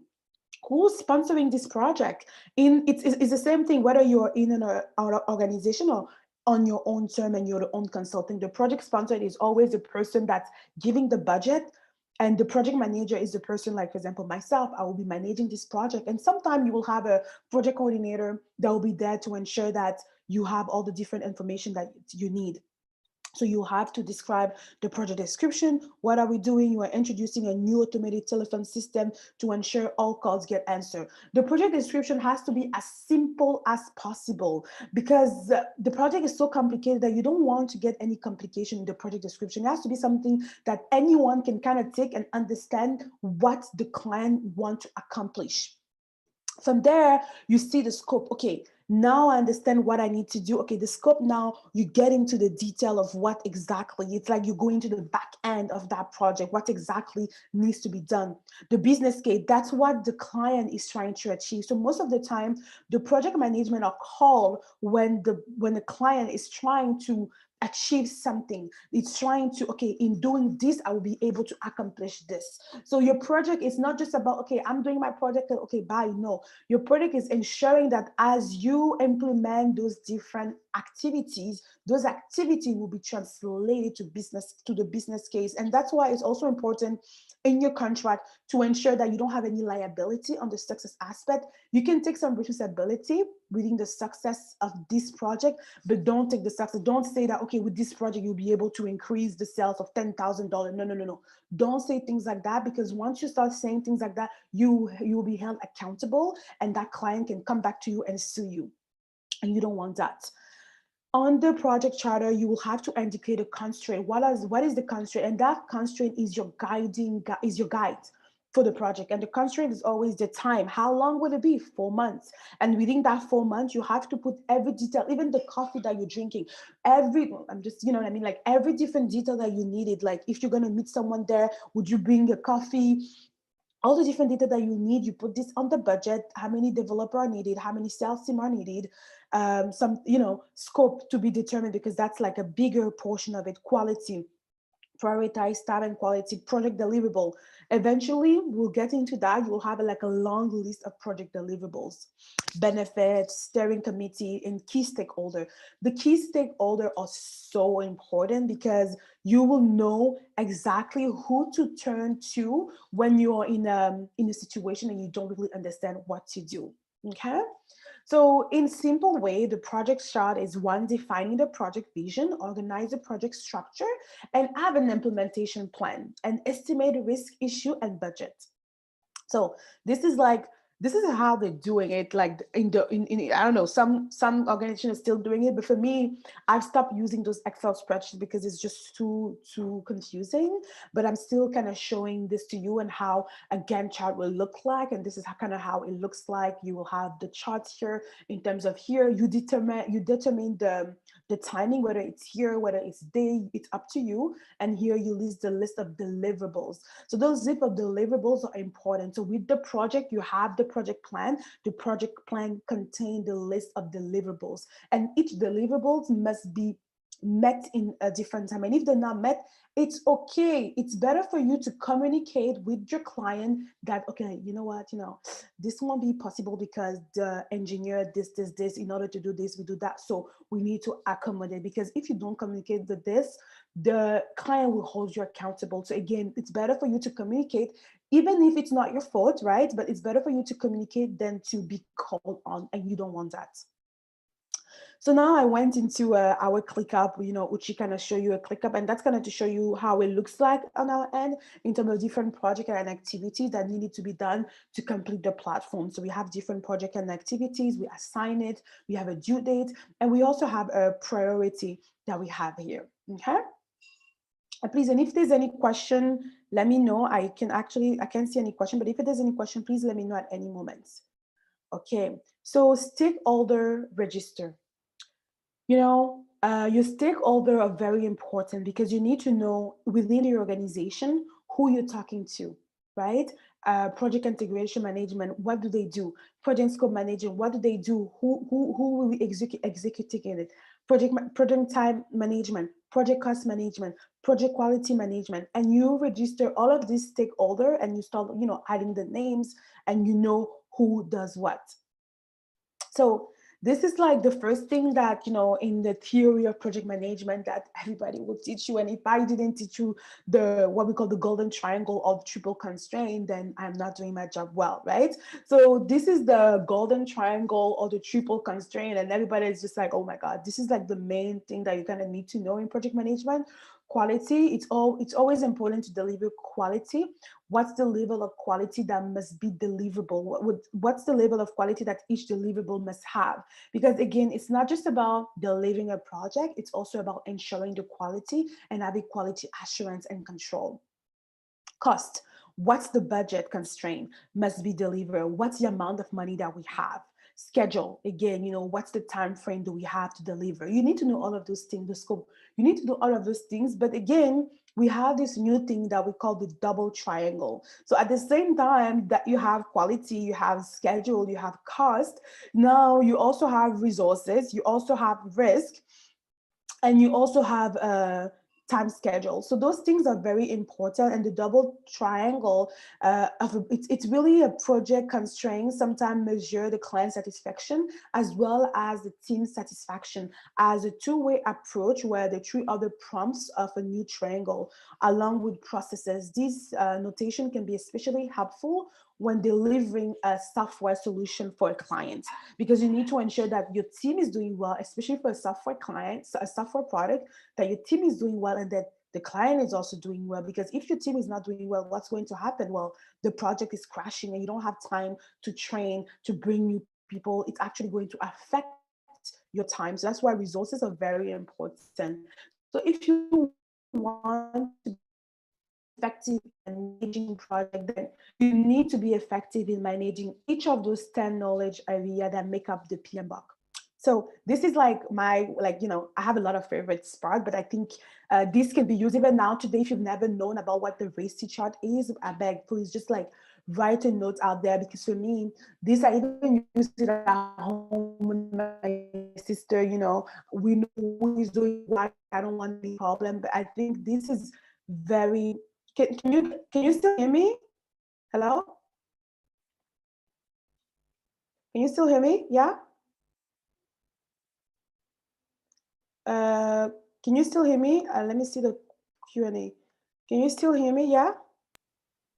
Who's sponsoring this project? It's the same thing whether you're in an organization or on your own term and you're the own consulting. The project sponsor is always the person that's giving the budget, and the project manager is the person, like, for example, myself, I will be managing this project. And sometimes you will have a project coordinator that will be there to ensure that you have all the different information that you need. So you have to describe the project description. What are we doing? You are introducing a new automated telephone system to ensure all calls get answered. The project description has to be as simple as possible because the project is so complicated that you don't want to get any complication in the project description. It has to be something that anyone can kind of take and understand what the client wants to accomplish. From there, you see the scope. Okay, now I understand what I need to do. Okay, the scope, now you get into the detail of what exactly, it's like you go into the back end of that project, what exactly needs to be done. The business case, that's what the client is trying to achieve. So most of the time, the project management are called when the client is trying to achieve something. It's trying to, okay, in doing this, I will be able to accomplish this. So your project is not just about, okay, I'm doing my project, okay, bye. No, your project is ensuring that as you implement those different activities, those activities will be translated to the business case. And that's why it's also important in your contract to ensure that you don't have any liability on the success aspect. You can take some responsibility within the success of this project, but don't take the success. Don't say that, okay, with this project, you'll be able to increase the sales of $10,000. No. Don't say things like that, because once you start saying things like that, you will be held accountable and that client can come back to you and sue you. And you don't want that. On the project charter, you will have to indicate a constraint. What is the constraint? And that constraint is your guide for the project. And the constraint is always the time. How long will it be? 4 months. And within that 4 months, you have to put every detail, even the coffee that you're drinking, every different detail that you needed. Like if you're going to meet someone there, would you bring a coffee? all the different data that you need, you put this on the budget, how many developers are needed, how many sales team are needed, some, scope to be determined, because that's like a bigger portion of it, quality, prioritize time and quality, project deliverable. Eventually, we'll get into that. You'll have like a long list of project deliverables, benefits, steering committee, and key stakeholder. The key stakeholder are so important because you will know exactly who to turn to when you are in a situation and you don't really understand what to do. Okay. So in simple way, the project start is one, defining the project vision, organize the project structure, and have an implementation plan, and estimate the risk, issue, and budget. So this is how they're doing it. Like in I don't know, some organizations are still doing it, but for me, I've stopped using those Excel spreadsheets because it's just too confusing. But I'm still kind of showing this to you and how a Gantt chart will look like, and this is kind of how it looks like. You will have the charts here in terms of here. You determine the timing, whether it's here, whether it's day, it's up to you. And here you list the list of deliverables. So those zip of deliverables are important. So with the project, you have the project plan. The project plan contains the list of deliverables, and each deliverables must be met in a different time. And if they're not met, it's okay. It's better for you to communicate with your client that, okay, you know what, this won't be possible because the engineer this, in order to do this, we do that. So we need to accommodate, because if you don't communicate with this, the client will hold you accountable. So again, it's better for you to communicate, even if it's not your fault, right? But it's better for you to communicate than to be called on, and you don't want that. So now I went into our ClickUp, Uchi kind of show you a ClickUp, and that's going to show you how it looks like on our end in terms of different projects and activities that needed to be done to complete the platform. So we have different projects and activities, we assign it, we have a due date, and we also have a priority that we have here, okay? Please, and if there's any question, let me know. I can't see any question, but if there's any question, please let me know at any moment. Okay, so stakeholder register. Your stakeholder are very important because you need to know within your organization who you're talking to, right? Project integration management, what do they do? Project scope management, what do they do? Who will be executing it? Project time management, project cost management, project quality management, and you register all of these stakeholder, and you start, adding the names, and you know who does what. So this is like the first thing that, in the theory of project management that everybody will teach you. And if I didn't teach you what we call the golden triangle or triple constraint, then I'm not doing my job well, right? So this is the golden triangle or the triple constraint. And everybody is just like, oh my God, this is like the main thing that you're gonna need to know in project management. Quality, it's always important to deliver quality. What's the level of quality that must be deliverable? What's the level of quality that each deliverable must have? Because again, it's not just about delivering a project, it's also about ensuring the quality and having quality assurance and control. Cost, what's the budget constraint must be delivered? What's the amount of money that we have? Schedule, again, what's the time frame do we have to deliver? You need to know all of those things, the scope. You need to do all of those things, but again, we have this new thing that we call the double triangle. So at the same time that you have quality, you have schedule, you have cost, now you also have resources, you also have risk, and you also have time schedule. So those things are very important. And the double triangle, it's really a project constraint, sometimes measure the client satisfaction as well as the team satisfaction as a two-way approach where the three other prompts of a new triangle along with processes. This notation can be especially helpful when delivering a software solution for a client, because you need to ensure that your team is doing well, especially for a software client, a software product, that your team is doing well and that the client is also doing well. Because if your team is not doing well, what's going to happen? Well, the project is crashing and you don't have time to train, to bring new people. It's actually going to affect your time. So that's why resources are very important. So if you want to be effective in managing project, then you need to be effective in managing each of those 10 knowledge areas that make up the PMBOK. So this is like I have a lot of favorite parts, but I think this can be used even now today. If you've never known about what the RACI chart is, I beg, please just like write a note out there, because for me, this I even use it at home with my sister. You know, we know who is doing what. I don't want any problem, but I think this is very. Can you still hear me? Hello? Can you still hear me? Yeah. Can you still hear me? Let me see the Q&A. Can you still hear me? Yeah.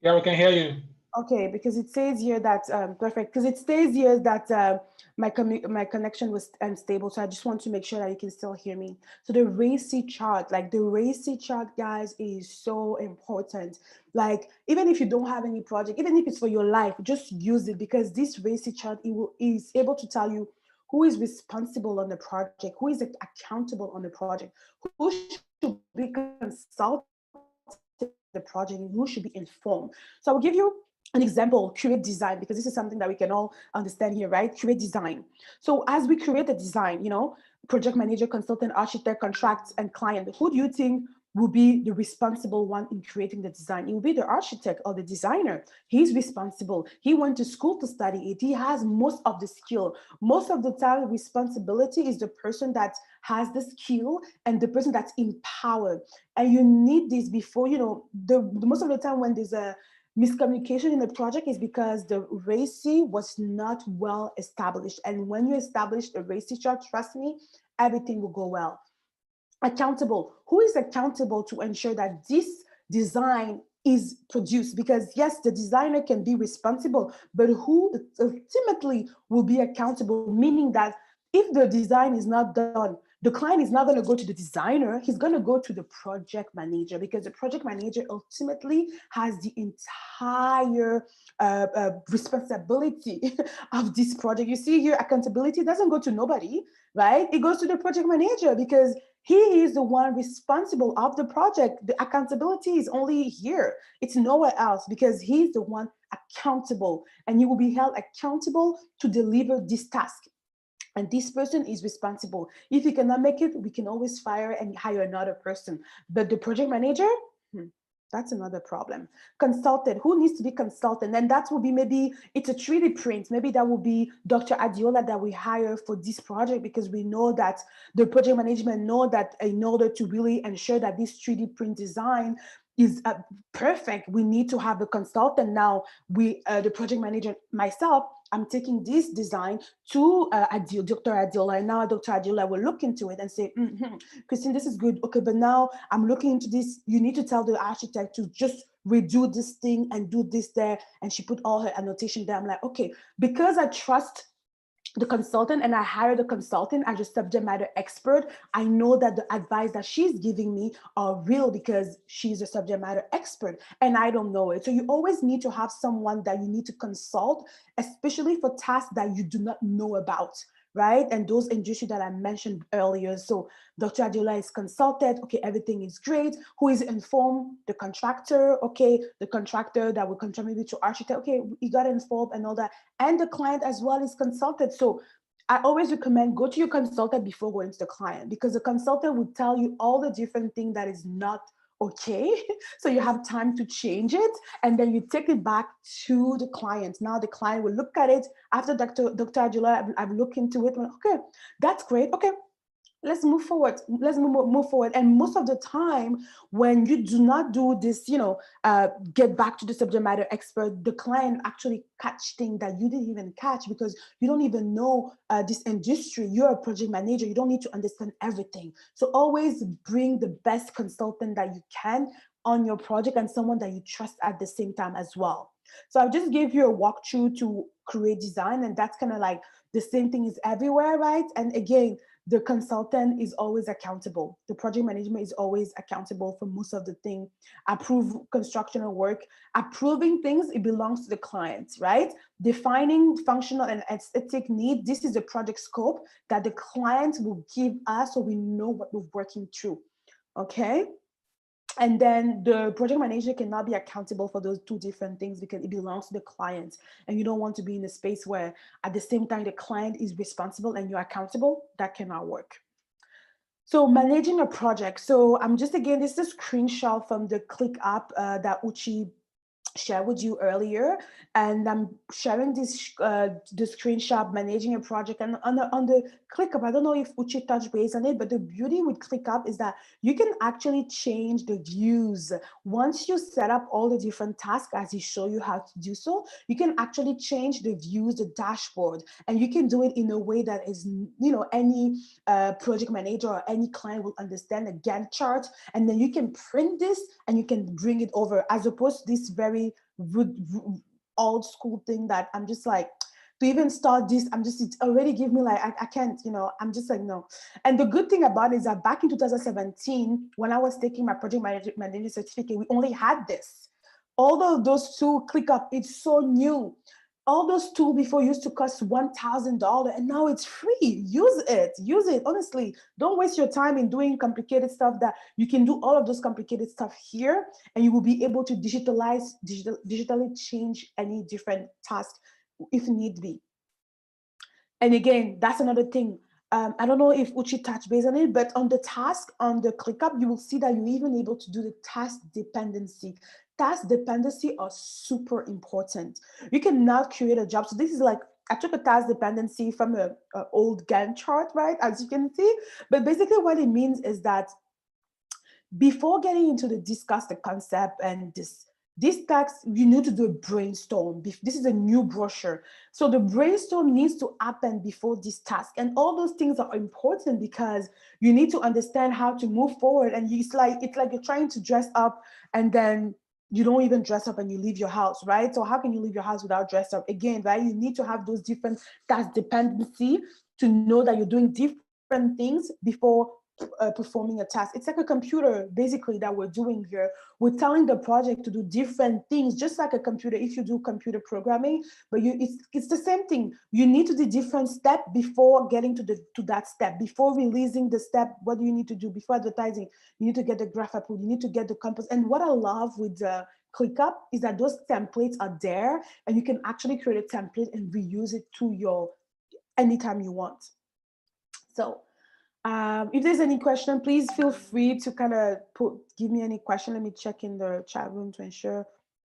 Yeah, we can hear you.
Okay, because it says here that perfect. Because it stays here that my connection was unstable, so I just want to make sure that you can still hear me. So the RACI chart, like the RACI chart, guys, is so important. Like even if you don't have any project, even if it's for your life, just use it, because this RACI chart is able to tell you who is responsible on the project, who is accountable on the project, who should be consulted the project, and who should be informed. So I will give you an example, create design, because this is something that we can all understand here, right? Create design. So as we create a design, you know, project manager, consultant, architect, contracts, and client, who do you think will be the responsible one in creating the design? It will be the architect or the designer. He's responsible. He went to school to study it. He has most of the skill. Most of the time, responsibility is the person that has the skill and the person that's empowered. And you need this before, you know, the most of the time when there's a miscommunication in the project is because the RACI was not well established. And when you establish the RACI chart, trust me, everything will go well. Accountable. Who is accountable to ensure that this design is produced? Because yes, the designer can be responsible, but who ultimately will be accountable? Meaning that if the design is not done, the client is not going to go to the designer, he's going to go to the project manager, because the project manager ultimately has the entire responsibility of this project. You see here, accountability doesn't go to nobody, right? It goes to the project manager, because he is the one responsible of the project. The accountability is only here. It's nowhere else, because he's the one accountable, and he will be held accountable to deliver this task. And this person is responsible. If he cannot make it, we can always fire and hire another person. But the project manager, that's another problem. Consultant, who needs to be consultant? And that will be, maybe it's a 3D print. Maybe that will be Dr. Adiola that we hire for this project, because we know that the project management know that in order to really ensure that this 3D print design is perfect, we need to have a consultant. Now, the project manager, myself, I'm taking this design to Dr. Adiola, and now Dr. Adiola will look into it and say, Christine, this is good. Okay, but now I'm looking into this. You need to tell the architect to just redo this thing and do this there. And she put all her annotation there. I'm like, okay, because I trust the consultant and I hired the consultant as a subject matter expert, I know that the advice that she's giving me are real, because she's a subject matter expert and I don't know it. So you always need to have someone that you need to consult, especially for tasks that you do not know about, right? And those industries that I mentioned earlier. So Dr. Adiola is consulted. Okay, everything is great. Who is informed? The contractor. Okay, the contractor that will contribute to architect. Okay, he got informed and all that. And the client as well is consulted. So I always recommend go to your consultant before going to the client, because the consultant will tell you all the different things that is not okay. So you have time to change it, and then you take it back to the client. Now the client will look at it after Dr. Adiola, I've looked into it. Okay, that's great. Okay, let's move forward. Let's move forward. And most of the time, when you do not do this, get back to the subject matter expert, the client actually catch things that you didn't even catch, because you don't even know this industry. You're a project manager. You don't need to understand everything. So always bring the best consultant that you can on your project, and someone that you trust at the same time as well. So I just gave you a walkthrough to create design, and that's kind of like the same thing is everywhere, right? And again, the consultant is always accountable. The project management is always accountable for most of the thing. Approve constructional work, approving things, it belongs to the client, right? Defining functional and aesthetic need, this is the project scope that the client will give us, so we know what we're working through, okay? And then the project manager cannot be accountable for those two different things, because it belongs to the client. And you don't want to be in a space where at the same time the client is responsible and you're accountable. That cannot work. So managing a project. So I'm just, again, this is a screenshot from the ClickUp that Uchi shared with you earlier, and I'm sharing this the screenshot managing a project. And on the ClickUp, I don't know if Uchi touched base on it, but the beauty with ClickUp is that you can actually change the views. Once you set up all the different tasks, as he show you how to do so, you can actually change the views, the dashboard, and you can do it in a way that is, any project manager or any client will understand, a Gantt chart, and then you can print this and you can bring it over, as opposed to this very old school thing that I'm just like, to even start this, it already give me like, I can't, I'm just like, no. And the good thing about it is that back in 2017, when I was taking my project manager certificate, we only had this. All of those tools, ClickUp, it's so new. All those tools before used to cost $1,000, and now it's free. Use it, honestly. Don't waste your time in doing complicated stuff that you can do all of those complicated stuff here, and you will be able to digitally change any different task if need be. And again, that's another thing. I don't know if Uchi touched base on it, but on the task, on the ClickUp, you will see that you're even able to do the task dependency. Task dependency are super important. You cannot create a job. So this is like, I took a task dependency from an old Gantt chart, right? As you can see. But basically what it means is that before getting into the discuss the concept and this task, you need to do a brainstorm. This is a new brochure. So the brainstorm needs to happen before this task. And all those things are important because you need to understand how to move forward. And it's like you're trying to dress up and then you don't even dress up and you leave your house, right? So how can you leave your house without dress up? Again, right? You need to have those different task dependency to know that you're doing different things before performing a task. It's like a computer basically that we're doing here. We're telling the project to do different things, just like a computer. If you do computer programming, but it's the same thing. You need to do different step before getting to that step. Before releasing the step, what do you need to do? Before advertising, you need to get the graph approved, you need to get the compass. And what I love with ClickUp is that those templates are there, and you can actually create a template and reuse it to your anytime you want. So if there's any question, please feel free to kind of give me any question. Let me check in the chat room to ensure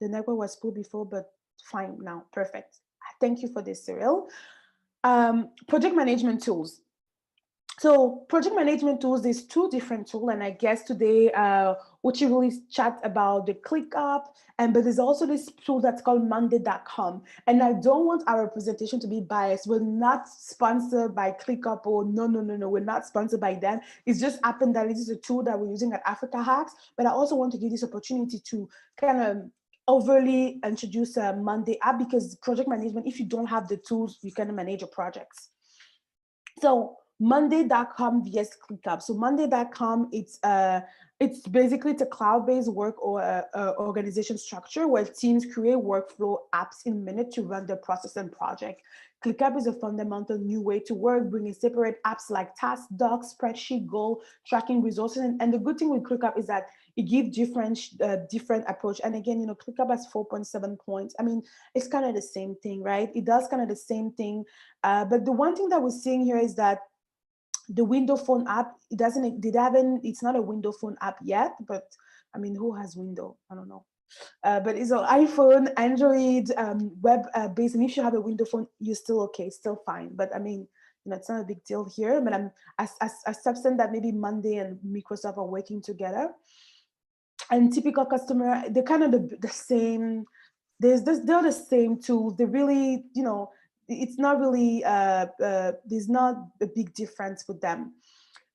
the network was full before, but fine now, perfect. Thank you for this, Cyril. Project management tools. So project management tools, there's two different tools, and I guess today Uchi really chat about the ClickUp, but there's also this tool that's called Monday.com. And I don't want our presentation to be biased. We're not sponsored by ClickUp, or no, we're not sponsored by them. It's just happened that it is a tool that we're using at Africa Hacks, but I also want to give this opportunity to kind of overly introduce a Monday app, because project management, if you don't have the tools, you can manage your projects. So Monday.com vs ClickUp. So Monday.com, it's basically a cloud-based work or organization structure where teams create workflow apps in minutes to run their process and project. ClickUp is a fundamental new way to work, bringing separate apps like task, docs, spreadsheet, goal, tracking resources. And the good thing with ClickUp is that it gives different approach. And again, ClickUp has 4.7 points. I mean, it's kind of the same thing, right? It does kind of the same thing. But the one thing that we're seeing here is that the window phone app, it's not a window phone app yet, but I mean, who has window? I don't know. But it's an iPhone, Android, web-based, and if you have a window phone, you're still okay, still fine. But I mean, it's not a big deal here. But I'm substance that maybe Monday and Microsoft are working together. And typical customer, they're kind of the same. They're the same tools. They really, it's not really, there's not a big difference with them.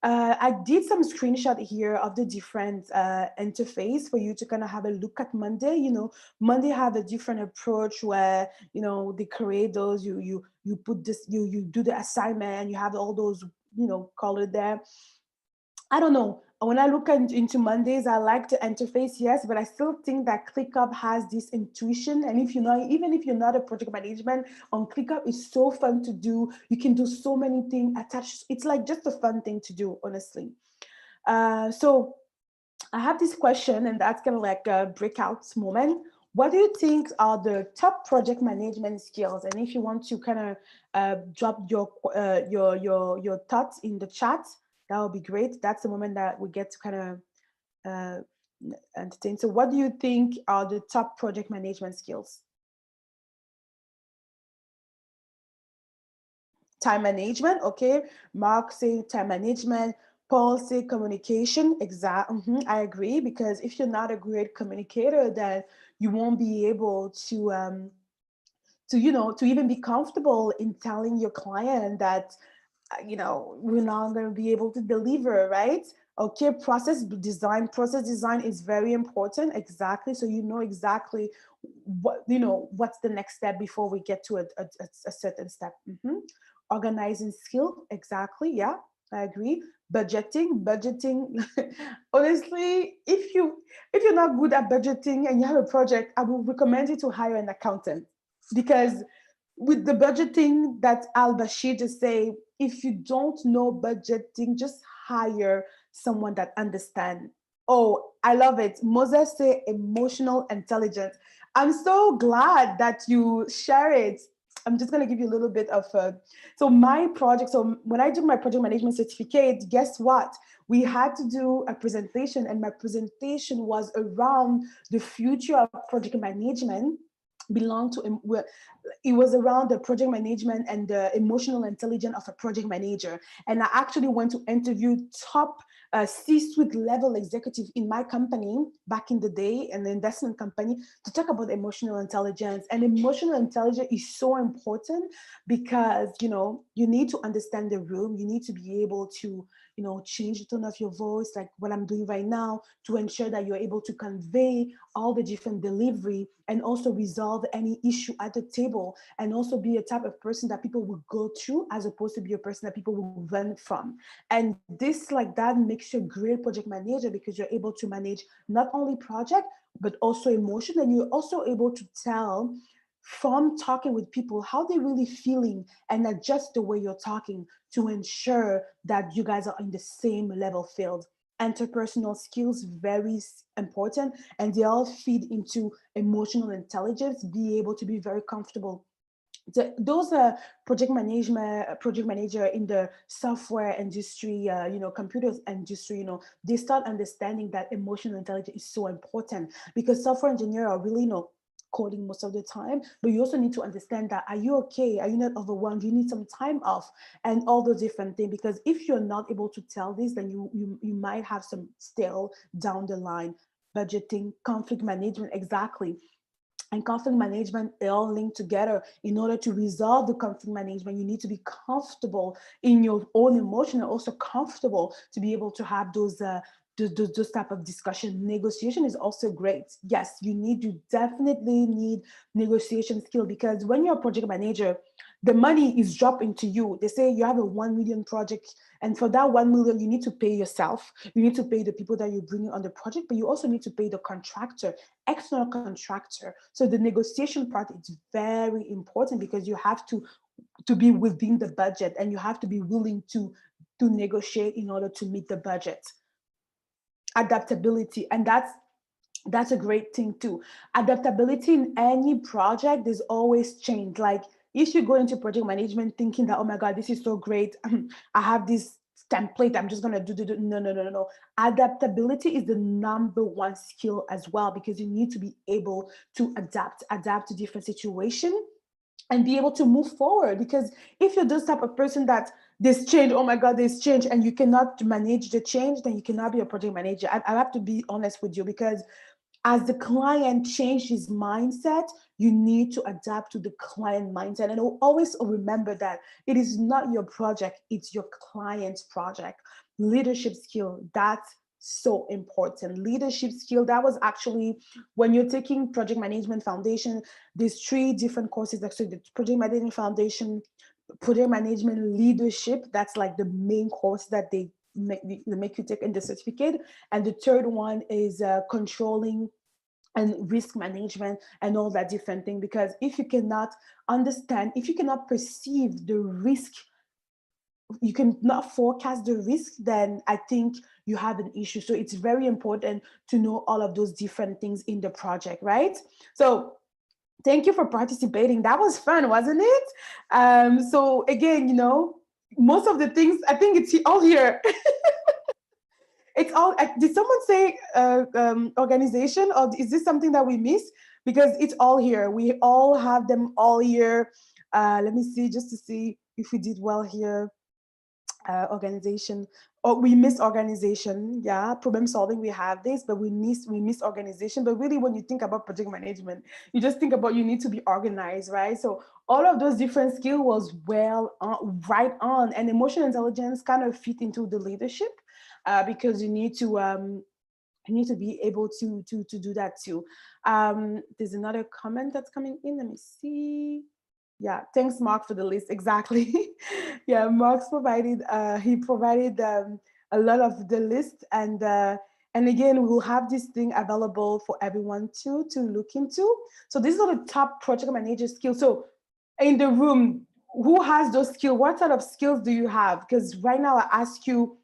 I did some screenshot here of the different interface for you to kind of have a look at Monday. Monday have a different approach where, they create those, you put this, you do the assignment and you have all those, color there. I don't know. When I look into Mondays, I like the interface, yes, but I still think that ClickUp has this intuition. And even if you're not a project management, on ClickUp, it's so fun to do. You can do so many things attached. It's like just a fun thing to do, honestly. So I have this question, and that's kind of like a breakout moment. What do you think are the top project management skills? And if you want to kind of drop your thoughts in the chat, that would be great. That's the moment that we get to kind of entertain. So what do you think are the top project management skills? Time management, okay. Mark say time management. Paul say communication. I agree, because if you're not a great communicator, then you won't be able to to even be comfortable in telling your client that we're not going to be able to deliver, right? Okay, process design is very important. Exactly. So exactly what's the next step before we get to a certain step. Organizing skill, exactly. Yeah, I agree. Budgeting. Honestly, if you're not good at budgeting and you have a project, I would recommend you to hire an accountant, because with the budgeting that Al Bashir just say, if you don't know budgeting, just hire someone that understands. Oh, I love it. Moses say emotional intelligence. I'm so glad that you share it. I'm just going to give you a little bit of so when I did my project management certificate, guess what? We had to do a presentation, and my presentation was around the future of project management. It was around the project management and the emotional intelligence of a project manager. And I actually went to interview top C-suite level executive in my company back in the day, an investment company, to talk about emotional intelligence. And emotional intelligence is so important because, you need to understand the room. You need to be able to, change the tone of your voice, like what I'm doing right now, to ensure that you're able to convey all the different delivery and also resolve any issue at the table, and also be a type of person that people will go to as opposed to be a person that people will run from. And this like that makes you a great project manager, because you're able to manage not only project, but also emotion. And you're also able to tell from talking with people how they're really feeling, and adjust the way you're talking to ensure that you guys are in the same level field. Interpersonal skills, very important, and they all feed into emotional intelligence. Be able to be very comfortable. Those project manager in the software industry, computers industry, they start understanding that emotional intelligence is so important, because software engineers are really coding most of the time, but you also need to understand that, are you okay? Are you not overwhelmed? You need some time off, and all those different things. Because if you're not able to tell this, then you might have some still down the line. Budgeting, conflict management, exactly. And conflict management, they all link together. In order to resolve the conflict management, you need to be comfortable in your own emotion, and also comfortable to be able to have those type of discussion. Negotiation is also great. Yes, you definitely need negotiation skill, because when you're a project manager, the money is dropping to you. They say you have a 1 million project, and for that 1 million, you need to pay yourself. You need to pay the people that you're bringing on the project, but you also need to pay the contractor, external contractor. So the negotiation part is very important, because you have to be within the budget, and you have to be willing to negotiate in order to meet the budget. Adaptability, and that's a great thing too. Adaptability in any project, there's always change. Like, if you go into project management thinking that, oh my God, this is so great, I have this template, I'm just gonna do. No. Adaptability is the number one skill as well, because you need to be able to adapt to different situations and be able to move forward. Because if you're this type of person that there's change, oh my God, there's change, and you cannot manage the change, then you cannot be a project manager. I have to be honest with you, because as the client changes his mindset, you need to adapt to the client mindset. And always remember that it is not your project, it's your client's project. Leadership skill, that's so important. Leadership skill, that was actually, when you're taking project management foundation, there's 3 different courses. Actually, the project management foundation, project management leadership, that's like the main course that they make you take in the certificate. And the third one is controlling and risk management and all that different thing. Because if you cannot understand, if you cannot perceive the risk, you cannot forecast the risk, then I think you have an issue. So it's very important to know all of those different things in the project, right? So thank you for participating. That was fun, wasn't it? So again, most of the things, I think it's all here. It's all, did someone say organization, or is this something that we miss? Because it's all here. We all have them all here. Let me see, just to see if we did well here. Organization, or we miss organization. Yeah, problem solving, we have this, but we miss organization. But really, when you think about project management, you just think about you need to be organized, right? So all of those different skills was right on, and emotional intelligence kind of fit into the leadership, because you need to be able to do that too. There's another comment that's coming in. Let me see. Yeah, thanks, Mark, for the list. Exactly. Yeah, Mark's provided, he provided a lot of the list, and again, we'll have this thing available for everyone to look into. So these are the top project manager skills. So in the room, who has those skills? What sort of skills do you have? Because right now I ask you,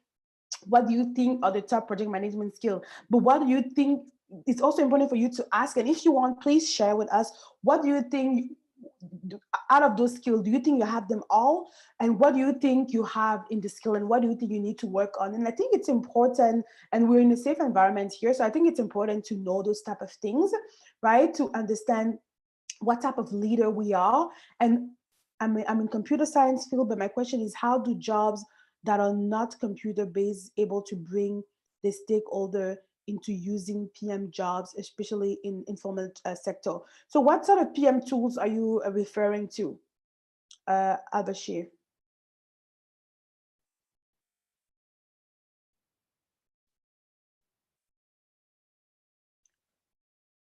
what do you think are the top project management skill? But what do you think, it's also important for you to ask, and if you want, please share with us, what do you think out of those skills, do you think you have them all? And what do you think you have in the skill, and what do you think you need to work on? And I think it's important, and we're in a safe environment here, so I think it's important to know those type of things, right? To understand what type of leader we are. And I'm in computer science field, but my question is, how do jobs that are not computer-based able to bring the stakeholder into using PM jobs, especially in informal sector? So what sort of PM tools are you referring to, Abashir?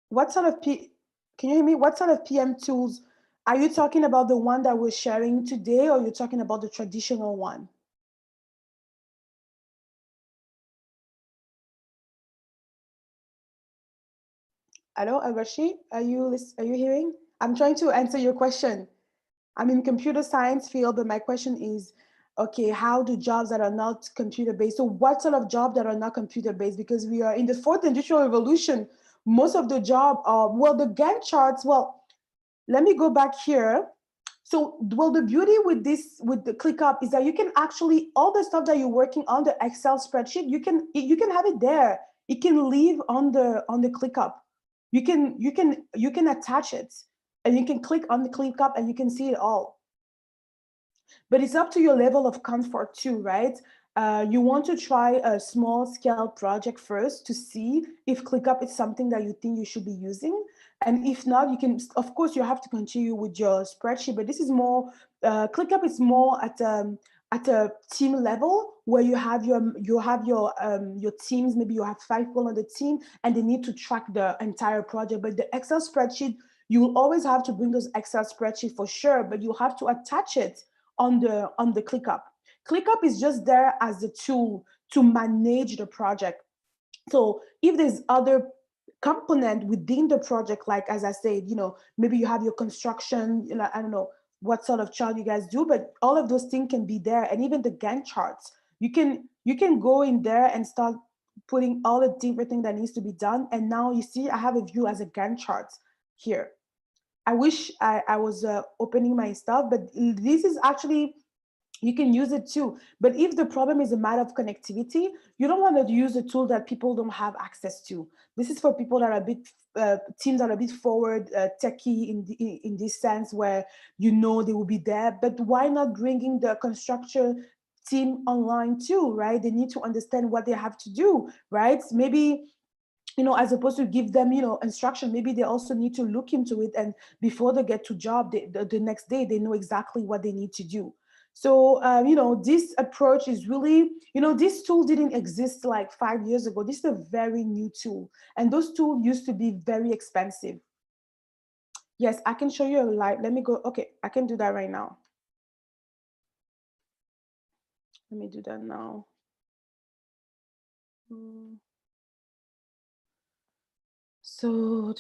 What sort of can you hear me? What sort of PM tools are you talking about? The one that we're sharing today, or you're talking about the traditional one? Hello, Abashi, are you hearing? I'm trying to answer your question. I'm in computer science field, but my question is, okay, how do jobs that are not computer-based, so what sort of job that are not computer-based? Because we are in the fourth industrial revolution, most of the job are, well, the Gantt charts, well, let me go back here. So, well, the beauty with this, with the ClickUp, is that you can actually, all the stuff that you're working on, the Excel spreadsheet, you can have it there. It can live on the ClickUp. You can attach it, and you can click on the ClickUp and you can see it all. But it's up to your level of comfort too, right? You want to try a small scale project first to see if ClickUp is something that you think you should be using. And if not, you can, of course, you have to continue with your spreadsheet, but this is more, ClickUp is more at a team level, where you have your teams. Maybe you have 5 people on the team and they need to track the entire project. But the Excel spreadsheet, you will always have to bring those Excel spreadsheet for sure, but you have to attach it on the ClickUp. ClickUp is just there as a tool to manage the project. So if there's other component within the project, like, as I said, maybe you have your construction, I don't know what sort of chart you guys do, but all of those things can be there. And even the Gantt charts, you can go in there and start putting all the different things that needs to be done. And now you see, I have a view as a Gantt chart here. I wish I was opening my stuff, but this is actually, you can use it too. But if the problem is a matter of connectivity, you don't want to use a tool that people don't have access to. This is for people that are a bit, teams that are a bit forward, techie in this sense, where they will be there. But why not bringing the construction team online too, right? They need to understand what they have to do, right? Maybe, as opposed to give them, instruction, maybe they also need to look into it, and before they get to job, the next day, they know exactly what they need to do. So, this approach is really, this tool didn't exist like 5 years ago. This is a very new tool, and those tools used to be very expensive. Yes, I can show you a live. Let me go. Okay, I can do that right now. Let me do that now. So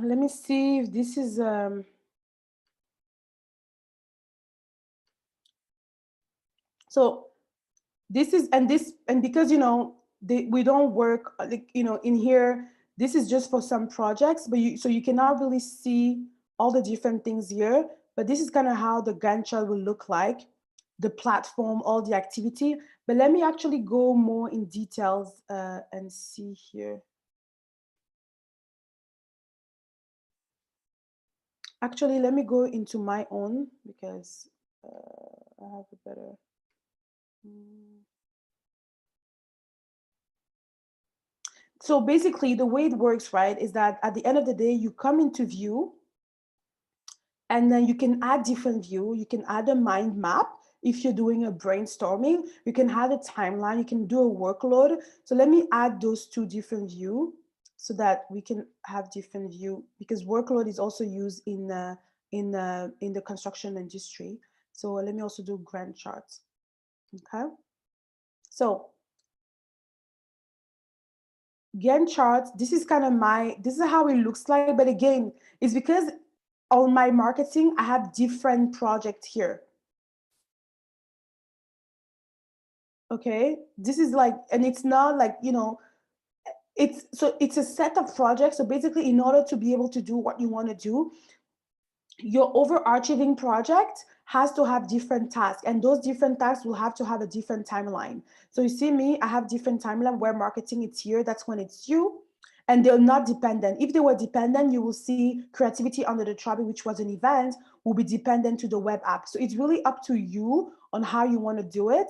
let me see if this is so this is, and because we don't work like, in here, this is just for some projects, but you cannot really see all the different things here, but this is kind of how the Gantt chart will look like. the platform, all the activity. But let me actually go more in details and see here. Actually, let me go into my own because I have a better. So basically, the way it works, right, is that at the end of the day, you come into View, and then you can add different view. You can add a mind map. If you're doing a brainstorming, you can add a timeline. You can do a workload. So let me add those two different view so that we can have different view, because workload is also used in the construction industry. So let me also do Gantt charts. Okay. So Gantt charts, this is kind of this is how it looks like. But again, it's because on my marketing, I have different projects here. Okay, this is like, and it's not like, you know, it's a set of projects. So basically, in order to be able to do what you want to do, your overarching project has to have different tasks, and those different tasks will have to have a different timeline. So you see me, I have different timeline where marketing is here. That's when it's you. And they're not dependent. If they were dependent, you will see creativity under the topic, which was an event, will be dependent to the web app. So it's really up to you on how you want to do it.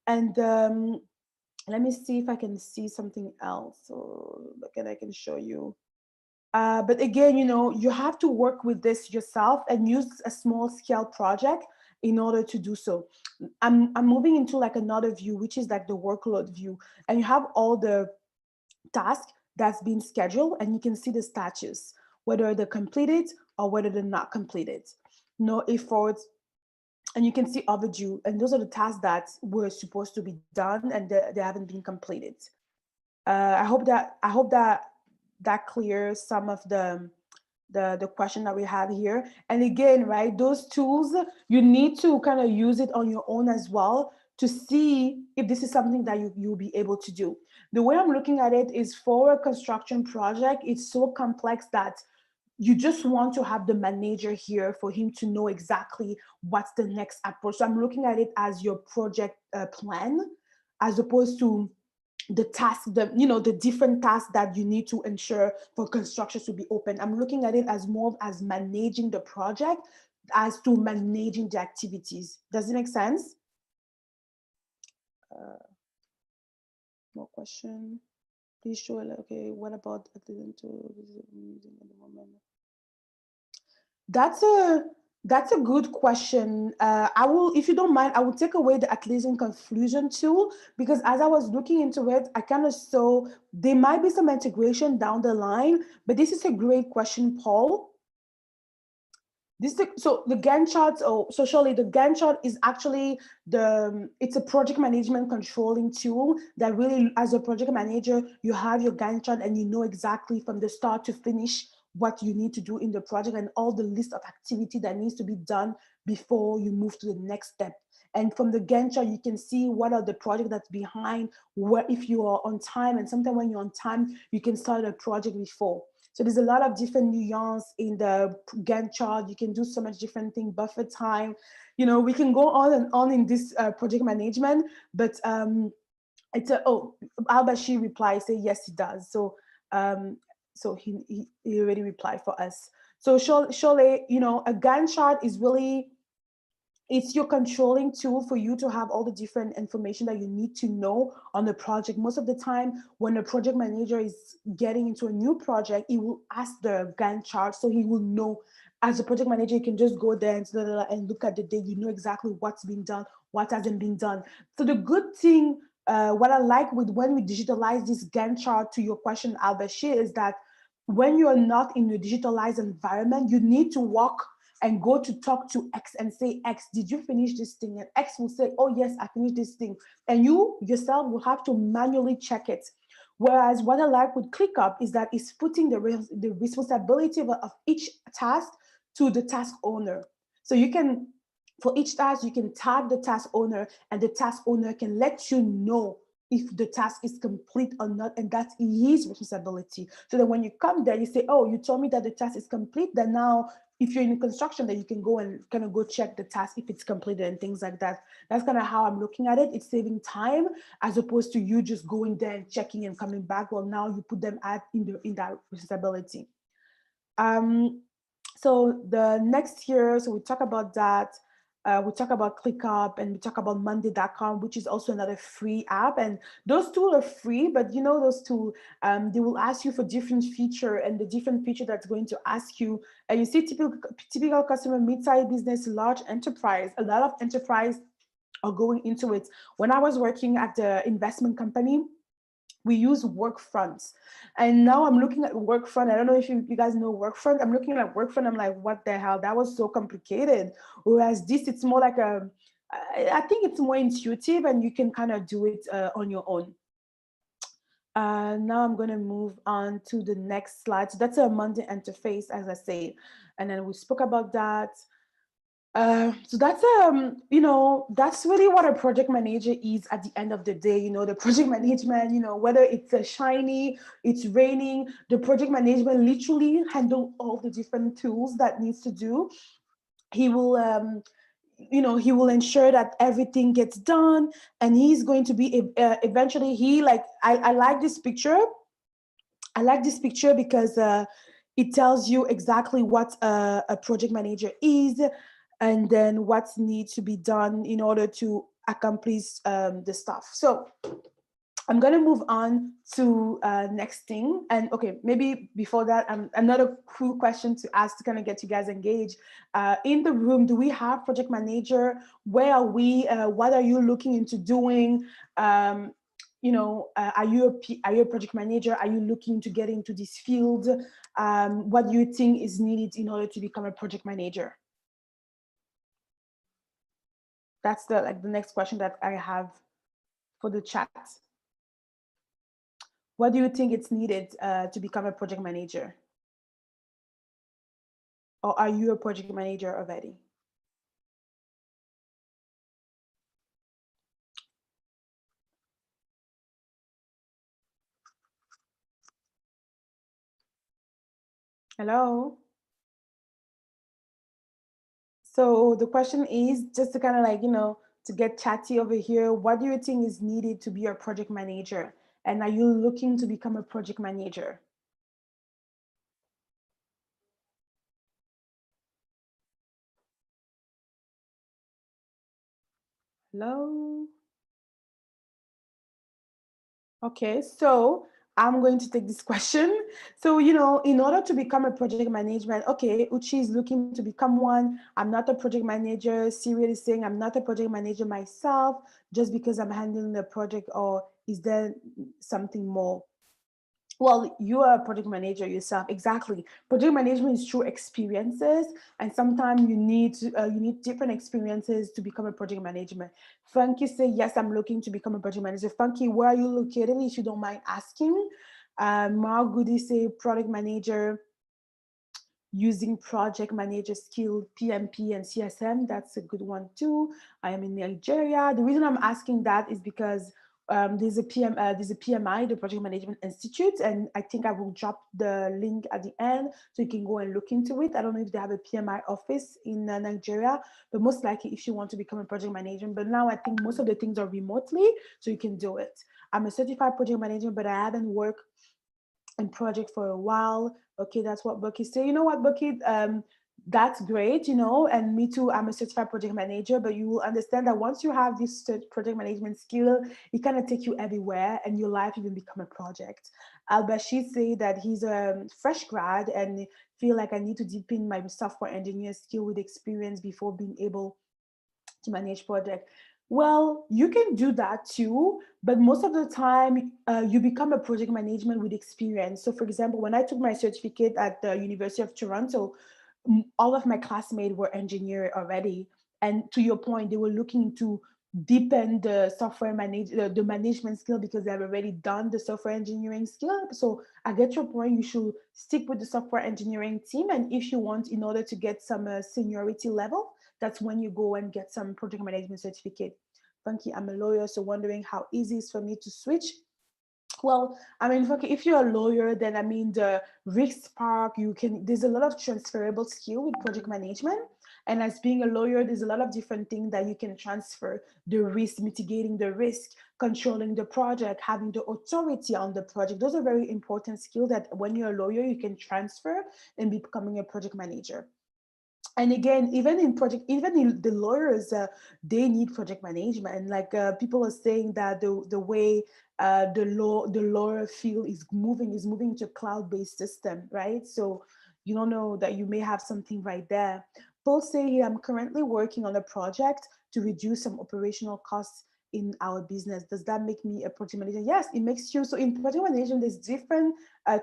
And let me see if I can see something else. So again, I can show you. But again, you know, you have to work with this yourself and use a small scale project in order to do so. I'm moving into like another view, which is like the workload view. And you have all the tasks that's been scheduled, and you can see the status, whether they're completed or whether they're not completed. No efforts, and you can see overdue, and those are the tasks that were supposed to be done and they haven't been completed. I hope that clears some of the question that we have here. And again, right, those tools, you need to kind of use it on your own as well to see if this is something that you'll be able to do. The way I'm looking at it is, for a construction project, it's so complex that you just want to have the manager here for him to know exactly what's the next approach. So I'm looking at it as your project plan, as opposed to the task, the different tasks that you need to ensure for construction to be open. I'm looking at it as more as managing the project as to managing the activities. Does it make sense? More question. Please show. Okay, what about at the moment? That's a good question. I will, if you don't mind, I will take away the Atlassian Confusion tool, because as I was looking into it, I kind of saw there might be some integration down the line, but this is a great question, Paul. So the Gantt chart, so surely the Gantt chart is actually it's a project management controlling tool that really, as a project manager, you have your Gantt chart and you know exactly from the start to finish what you need to do in the project and all the list of activity that needs to be done before you move to the next step. And from the Gantt chart, you can see what are the projects that's behind, where if you are on time, and sometimes when you're on time, you can start a project before. So there's a lot of different nuance in the Gantt chart. You can do so much different thing, buffer time. You know, we can go on and on in this project management, but it's Al-Bashir replies, say yes, he does. So so he already replied for us. So surely, you know, a Gantt chart is really, it's your controlling tool for you to have all the different information that you need to know on the project. Most of the time, when a project manager is getting into a new project, he will ask the Gantt chart, so he will know. As a project manager, you can just go there and look at the date. You know exactly what's been done, what hasn't been done. So the good thing, what I like with when we digitalize this Gantt chart, to your question, Al-Bashir, is that when you're not in a digitalized environment, you need to walk and go to talk to X and say, X, did you finish this thing? And X will say, oh yes, I finished this thing. And you yourself will have to manually check it. Whereas what I like with ClickUp is that it's putting the responsibility of each task to the task owner. So you can, for each task, you can tag the task owner, and the task owner can let you know if the task is complete or not, and that's his responsibility. So that when you come there, you say, oh, you told me that the task is complete, then now if you're in construction, then you can go and kind of go check the task if it's completed and things like that. That's kind of how I'm looking at it. It's saving time as opposed to you just going there and checking and coming back. Well, now you put them in that responsibility. So the next year, so we talk about that. We talk about ClickUp, and we talk about Monday.com, which is also another free app. And those tools are free, but you know, those tools, they will ask you for different feature, and the different feature that's going to ask you. And you see typical customer, mid-sized business, large enterprise. A lot of enterprise are going into it. When I was working at the investment company, we use Workfront. And now I'm looking at Workfront. I don't know if you guys know Workfront. I'm looking at Workfront. I'm like, what the hell? That was so complicated. Whereas this, it's more like I think it's more intuitive, and you can kind of do it on your own. Now I'm going to move on to the next slide. So that's a Monday interface, as I said. And then we spoke about that. So that's you know, that's really what a project manager is at the end of the day. You know, the project management, you know, whether it's shiny, it's raining, the project management literally handle all the different tools that needs to do. He will you know, he will ensure that everything gets done, and he's going to be eventually, I like this picture. I like this picture because it tells you exactly what a project manager is, and then what needs to be done in order to accomplish the stuff. So I'm going to move on to next thing. And okay, maybe before that, another cool question to ask to kind of get you guys engaged. In the room, do we have project manager? Where are we? What are you looking into doing? You know, are you a project manager? Are you looking to get into this field? What do you think is needed in order to become a project manager? That's the next question that I have for the chat. What do you think it's needed to become a project manager? Or are you a project manager already? Hello? So the question is, just to kind of like, you know, to get chatty over here, what do you think is needed to be a project manager? And are you looking to become a project manager? Hello? Okay, so I'm going to take this question. So, you know, in order to become a project management, okay, Uchi is looking to become one. I'm not a project manager. Siri is saying I'm not a project manager myself just because I'm handling the project, or is there something more? Well, you are a project manager yourself. Exactly. Project management is through experiences, and sometimes you need different experiences to become a project manager. Funky say, yes, I'm looking to become a project manager. Funky, where are you located, if you don't mind asking? Mark Goody say, product manager using project manager skill, PMP and CSM. That's a good one too. I am in Nigeria. The reason I'm asking that is because there's a PMI, the Project Management Institute, and I think I will drop the link at the end so you can go and look into it. I don't know if they have a PMI office in Nigeria, but most likely if you want to become a project manager. But now I think most of the things are remotely, so you can do it. I'm a certified project manager, but I haven't worked in project for a while. Okay, that's what Bucky said. You know what, Bucky? That's great, you know, and me too, I'm a certified project manager, but you will understand that once you have this project management skill, it kind of take you everywhere, and your life even become a project. Al-Bashir say that he's a fresh grad and feel like I need to deepen my software engineer skill with experience before being able to manage project. Well, you can do that too, but most of the time you become a project management with experience. So for example, when I took my certificate at the University of Toronto, all of my classmates were engineers already. And to your point, they were looking to deepen the the management skill because they have already done the software engineering skill. So I get your point. You should stick with the software engineering team. And if you want, in order to get some seniority level, that's when you go and get some project management certificate. Funky, I'm a lawyer, so wondering how easy it is for me to switch Well, I mean, if you're a lawyer, then I mean the risk part, there's a lot of transferable skill with project management. And as being a lawyer, there's a lot of different things that you can transfer: the risk, mitigating the risk, controlling the project, having the authority on the project. Those are very important skills that when you're a lawyer, you can transfer and becoming a project manager. And again, even in the lawyers, they need project management. Like people are saying that the way the lawyer field is moving to cloud-based system, right? So you don't know that you may have something right there. Paul say here, I'm currently working on a project to reduce some operational costs in our business. Does that make me a project manager? Yes, it makes you. So in project management, there's different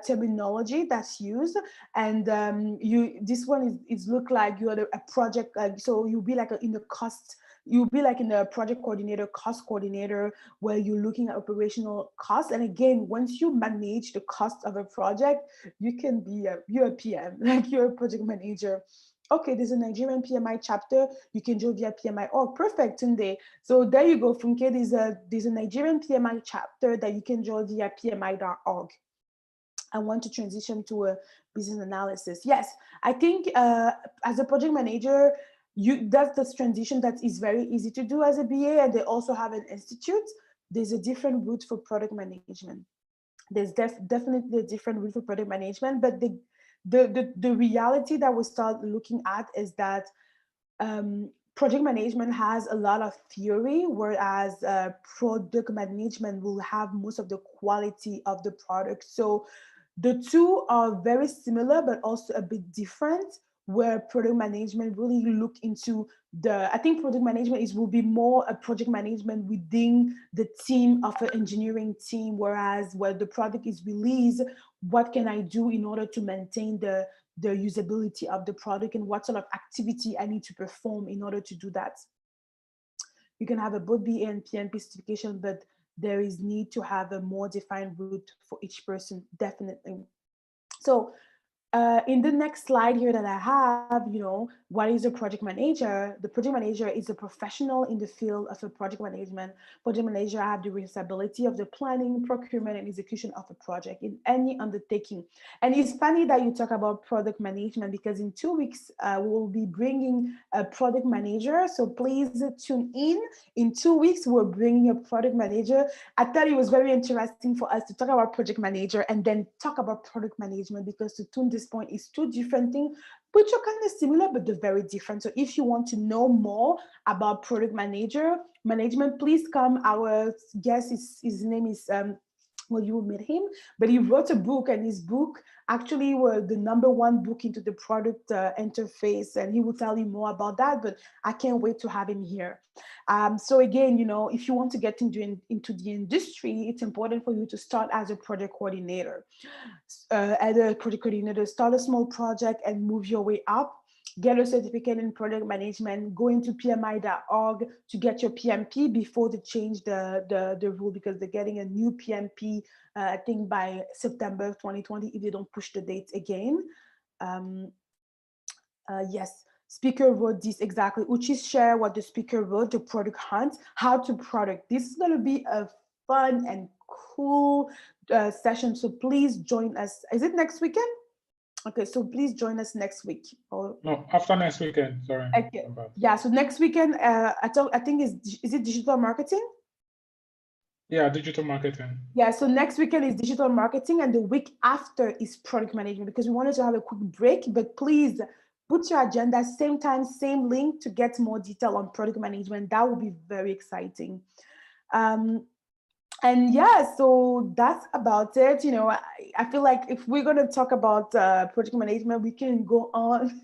terminology that's used, and this one is look like you're a project. So you'll be like in the cost. You'll be like in the project coordinator, cost coordinator, where you're looking at operational costs. And again, once you manage the cost of a project, you can be you're a PM, like you're a project manager. Okay, there's a Nigerian PMI chapter. You can join via PMI. Oh, perfect, Tunde. So there you go, Funke. There's a Nigerian PMI chapter that you can join via PMI.org. I want to transition to a business analysis. Yes, I think as a project manager, that's the transition that is very easy to do as a BA, and they also have an institute. There's a different route for product management. There's definitely a different route for product management, but the reality that we start looking at is that project management has a lot of theory, whereas product management will have most of the quality of the product. So the two are very similar, but also a bit different, where product management really look into I think project management will be more a project management within the team of an engineering team, whereas where the product is released, what can I do in order to maintain the usability of the product, and what sort of activity I need to perform in order to do that. You can have a both BA and PMP certification, but there is need to have a more defined route for each person, definitely. So in the next slide here that I have, what is a project manager? The project manager is a professional in the field of a project management. Project manager have the responsibility of the planning, procurement, and execution of a project in any undertaking. And it's funny that you talk about product management, because in 2 weeks, we will be bringing a product manager. So please tune in. In 2 weeks, we're bringing a product manager. I thought it was very interesting for us to talk about project manager and then talk about product management, because to tune this point is two different things, which are kind of similar, but they're very different. So if you want to know more about product management, please come. Our guest, his name is, well, you will meet him, but he wrote a book, and his book actually was the #1 book into the product interface, and he will tell you more about that, but I can't wait to have him here. So again, if you want to get into the industry, it's important for you to start as a project coordinator. As a project coordinator, start a small project and move your way up. Get a certificate in product management, go into PMI.org to get your PMP before they change the rule, because they're getting a new PMP, I think by September 2020, if they don't push the date again. Yes, speaker wrote this exactly. Uchi share what the speaker wrote, the product hunt, how to product. This is going to be a fun and cool session. So please join us. Is it next weekend? Okay, so please join us next week.
No, after next weekend, sorry.
Okay. Yeah, so next weekend, I think is it digital marketing?
Yeah, digital marketing.
Yeah, so next weekend is digital marketing, and the week after is product management, because we wanted to have a quick break. But please put your agenda, same time, same link, to get more detail on product management. That would be very exciting. And yeah, so that's about it. I feel like if we're going to talk about project management, we can go on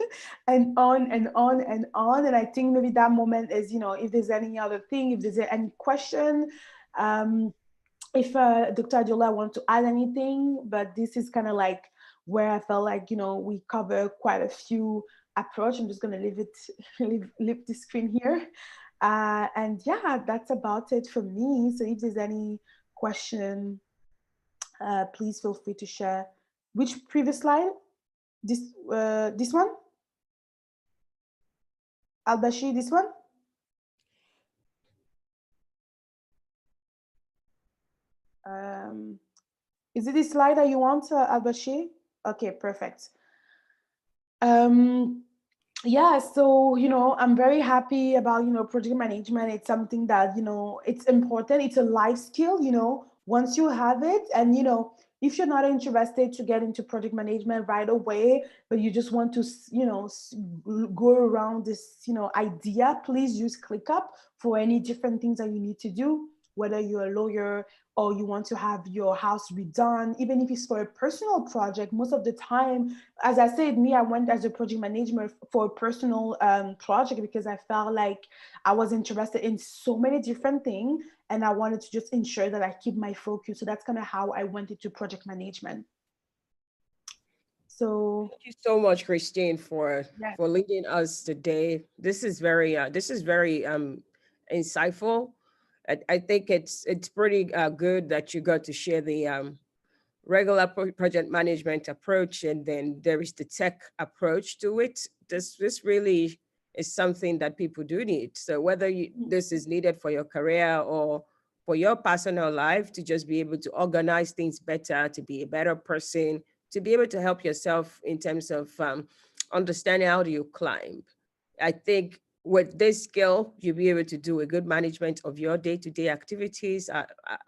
and on and on and on. And I think maybe that moment is, if there's any other thing, if there's any question, if Dr. Adiola wants to add anything, but this is kind of like where I felt like, we cover quite a few approach. I'm just going to leave the screen here. And yeah, that's about it for me. So if there's any question, please feel free to share. Which previous slide? This one? Al-Bashir, this one? Is it this slide that you want, Albashi? Okay, perfect. Yeah, so, I'm very happy about, project management. It's something that, it's important. It's a life skill, once you have it. And, if you're not interested to get into project management right away, but you just want to, go around this, idea, please use ClickUp for any different things that you need to do, whether you're a lawyer or you want to have your house redone, even if it's for a personal project. Most of the time, as I said, I went as a project manager for a personal project because I felt like I was interested in so many different things and I wanted to just ensure that I keep my focus. So that's kind of how I went into project management. So
thank you so much, Christine, for leading us today. This is very insightful. I think it's pretty good that you got to share the regular project management approach, and then there is the tech approach to it. This really is something that people do need. So whether this is needed for your career or for your personal life, to just be able to organize things better, to be a better person, to be able to help yourself in terms of understanding how do you climb. I think with this skill, you'll be able to do a good management of your day-to-day activities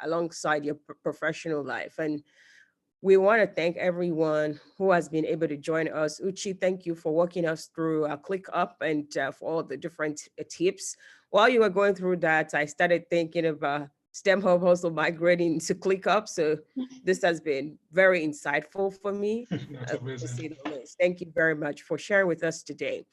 alongside your professional life. And we want to thank everyone who has been able to join us. Uchi, thank you for walking us through ClickUp and for all the different tips. While you were going through that, I started thinking about STEM Hub also migrating to ClickUp. So this has been very insightful for me, to say the least. Thank you very much for sharing with us today.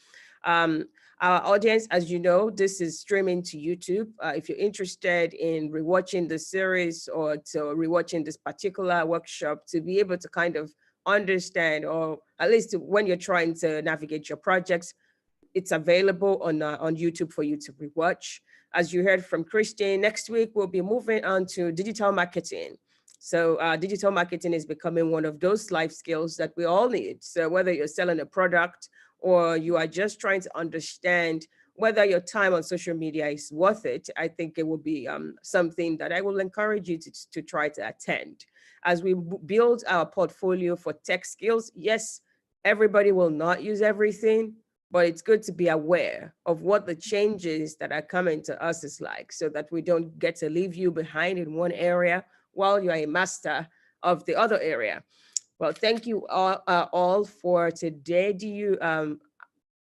Our audience, as you know, this is streaming to YouTube. If you're interested in rewatching the series or to rewatching this particular workshop to be able to kind of understand, or at least when you're trying to navigate your projects, it's available on YouTube for you to rewatch. As you heard from Christine, next week we'll be moving on to digital marketing. So digital marketing is becoming one of those life skills that we all need. So whether you're selling a product or you are just trying to understand whether your time on social media is worth it, I think it will be something that I will encourage you to try to attend. As we build our portfolio for tech skills, yes, everybody will not use everything, but it's good to be aware of what the changes that are coming to us is like, so that we don't get to leave you behind in one area while you're a master of the other area. Well, thank you all for today. Do you,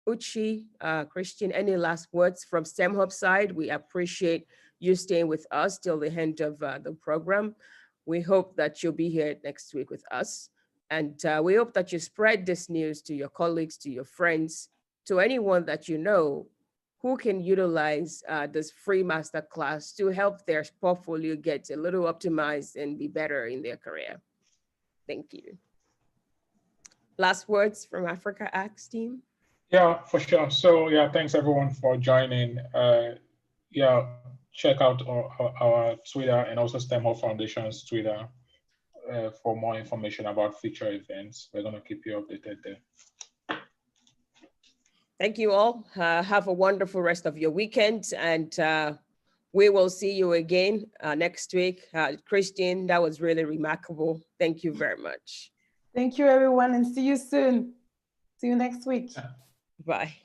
Uchi, Christian, any last words from STEM Hub side? We appreciate you staying with us till the end of the program. We hope that you'll be here next week with us. And we hope that you spread this news to your colleagues, to your friends, to anyone that you know who can utilize this free masterclass to help their portfolio get a little optimized and be better in their career. Thank you. Last words from Africa Acts team?
Yeah, for sure. So yeah, thanks everyone for joining. Yeah, check out our Twitter and also STEM Hub Foundation's Twitter for more information about future events. We're going to keep you updated there.
Thank you all. Have a wonderful rest of your weekend, and we will see you again next week. Christine, that was really remarkable. Thank you very much.
Thank you, everyone, and see you soon. See you next week.
Bye.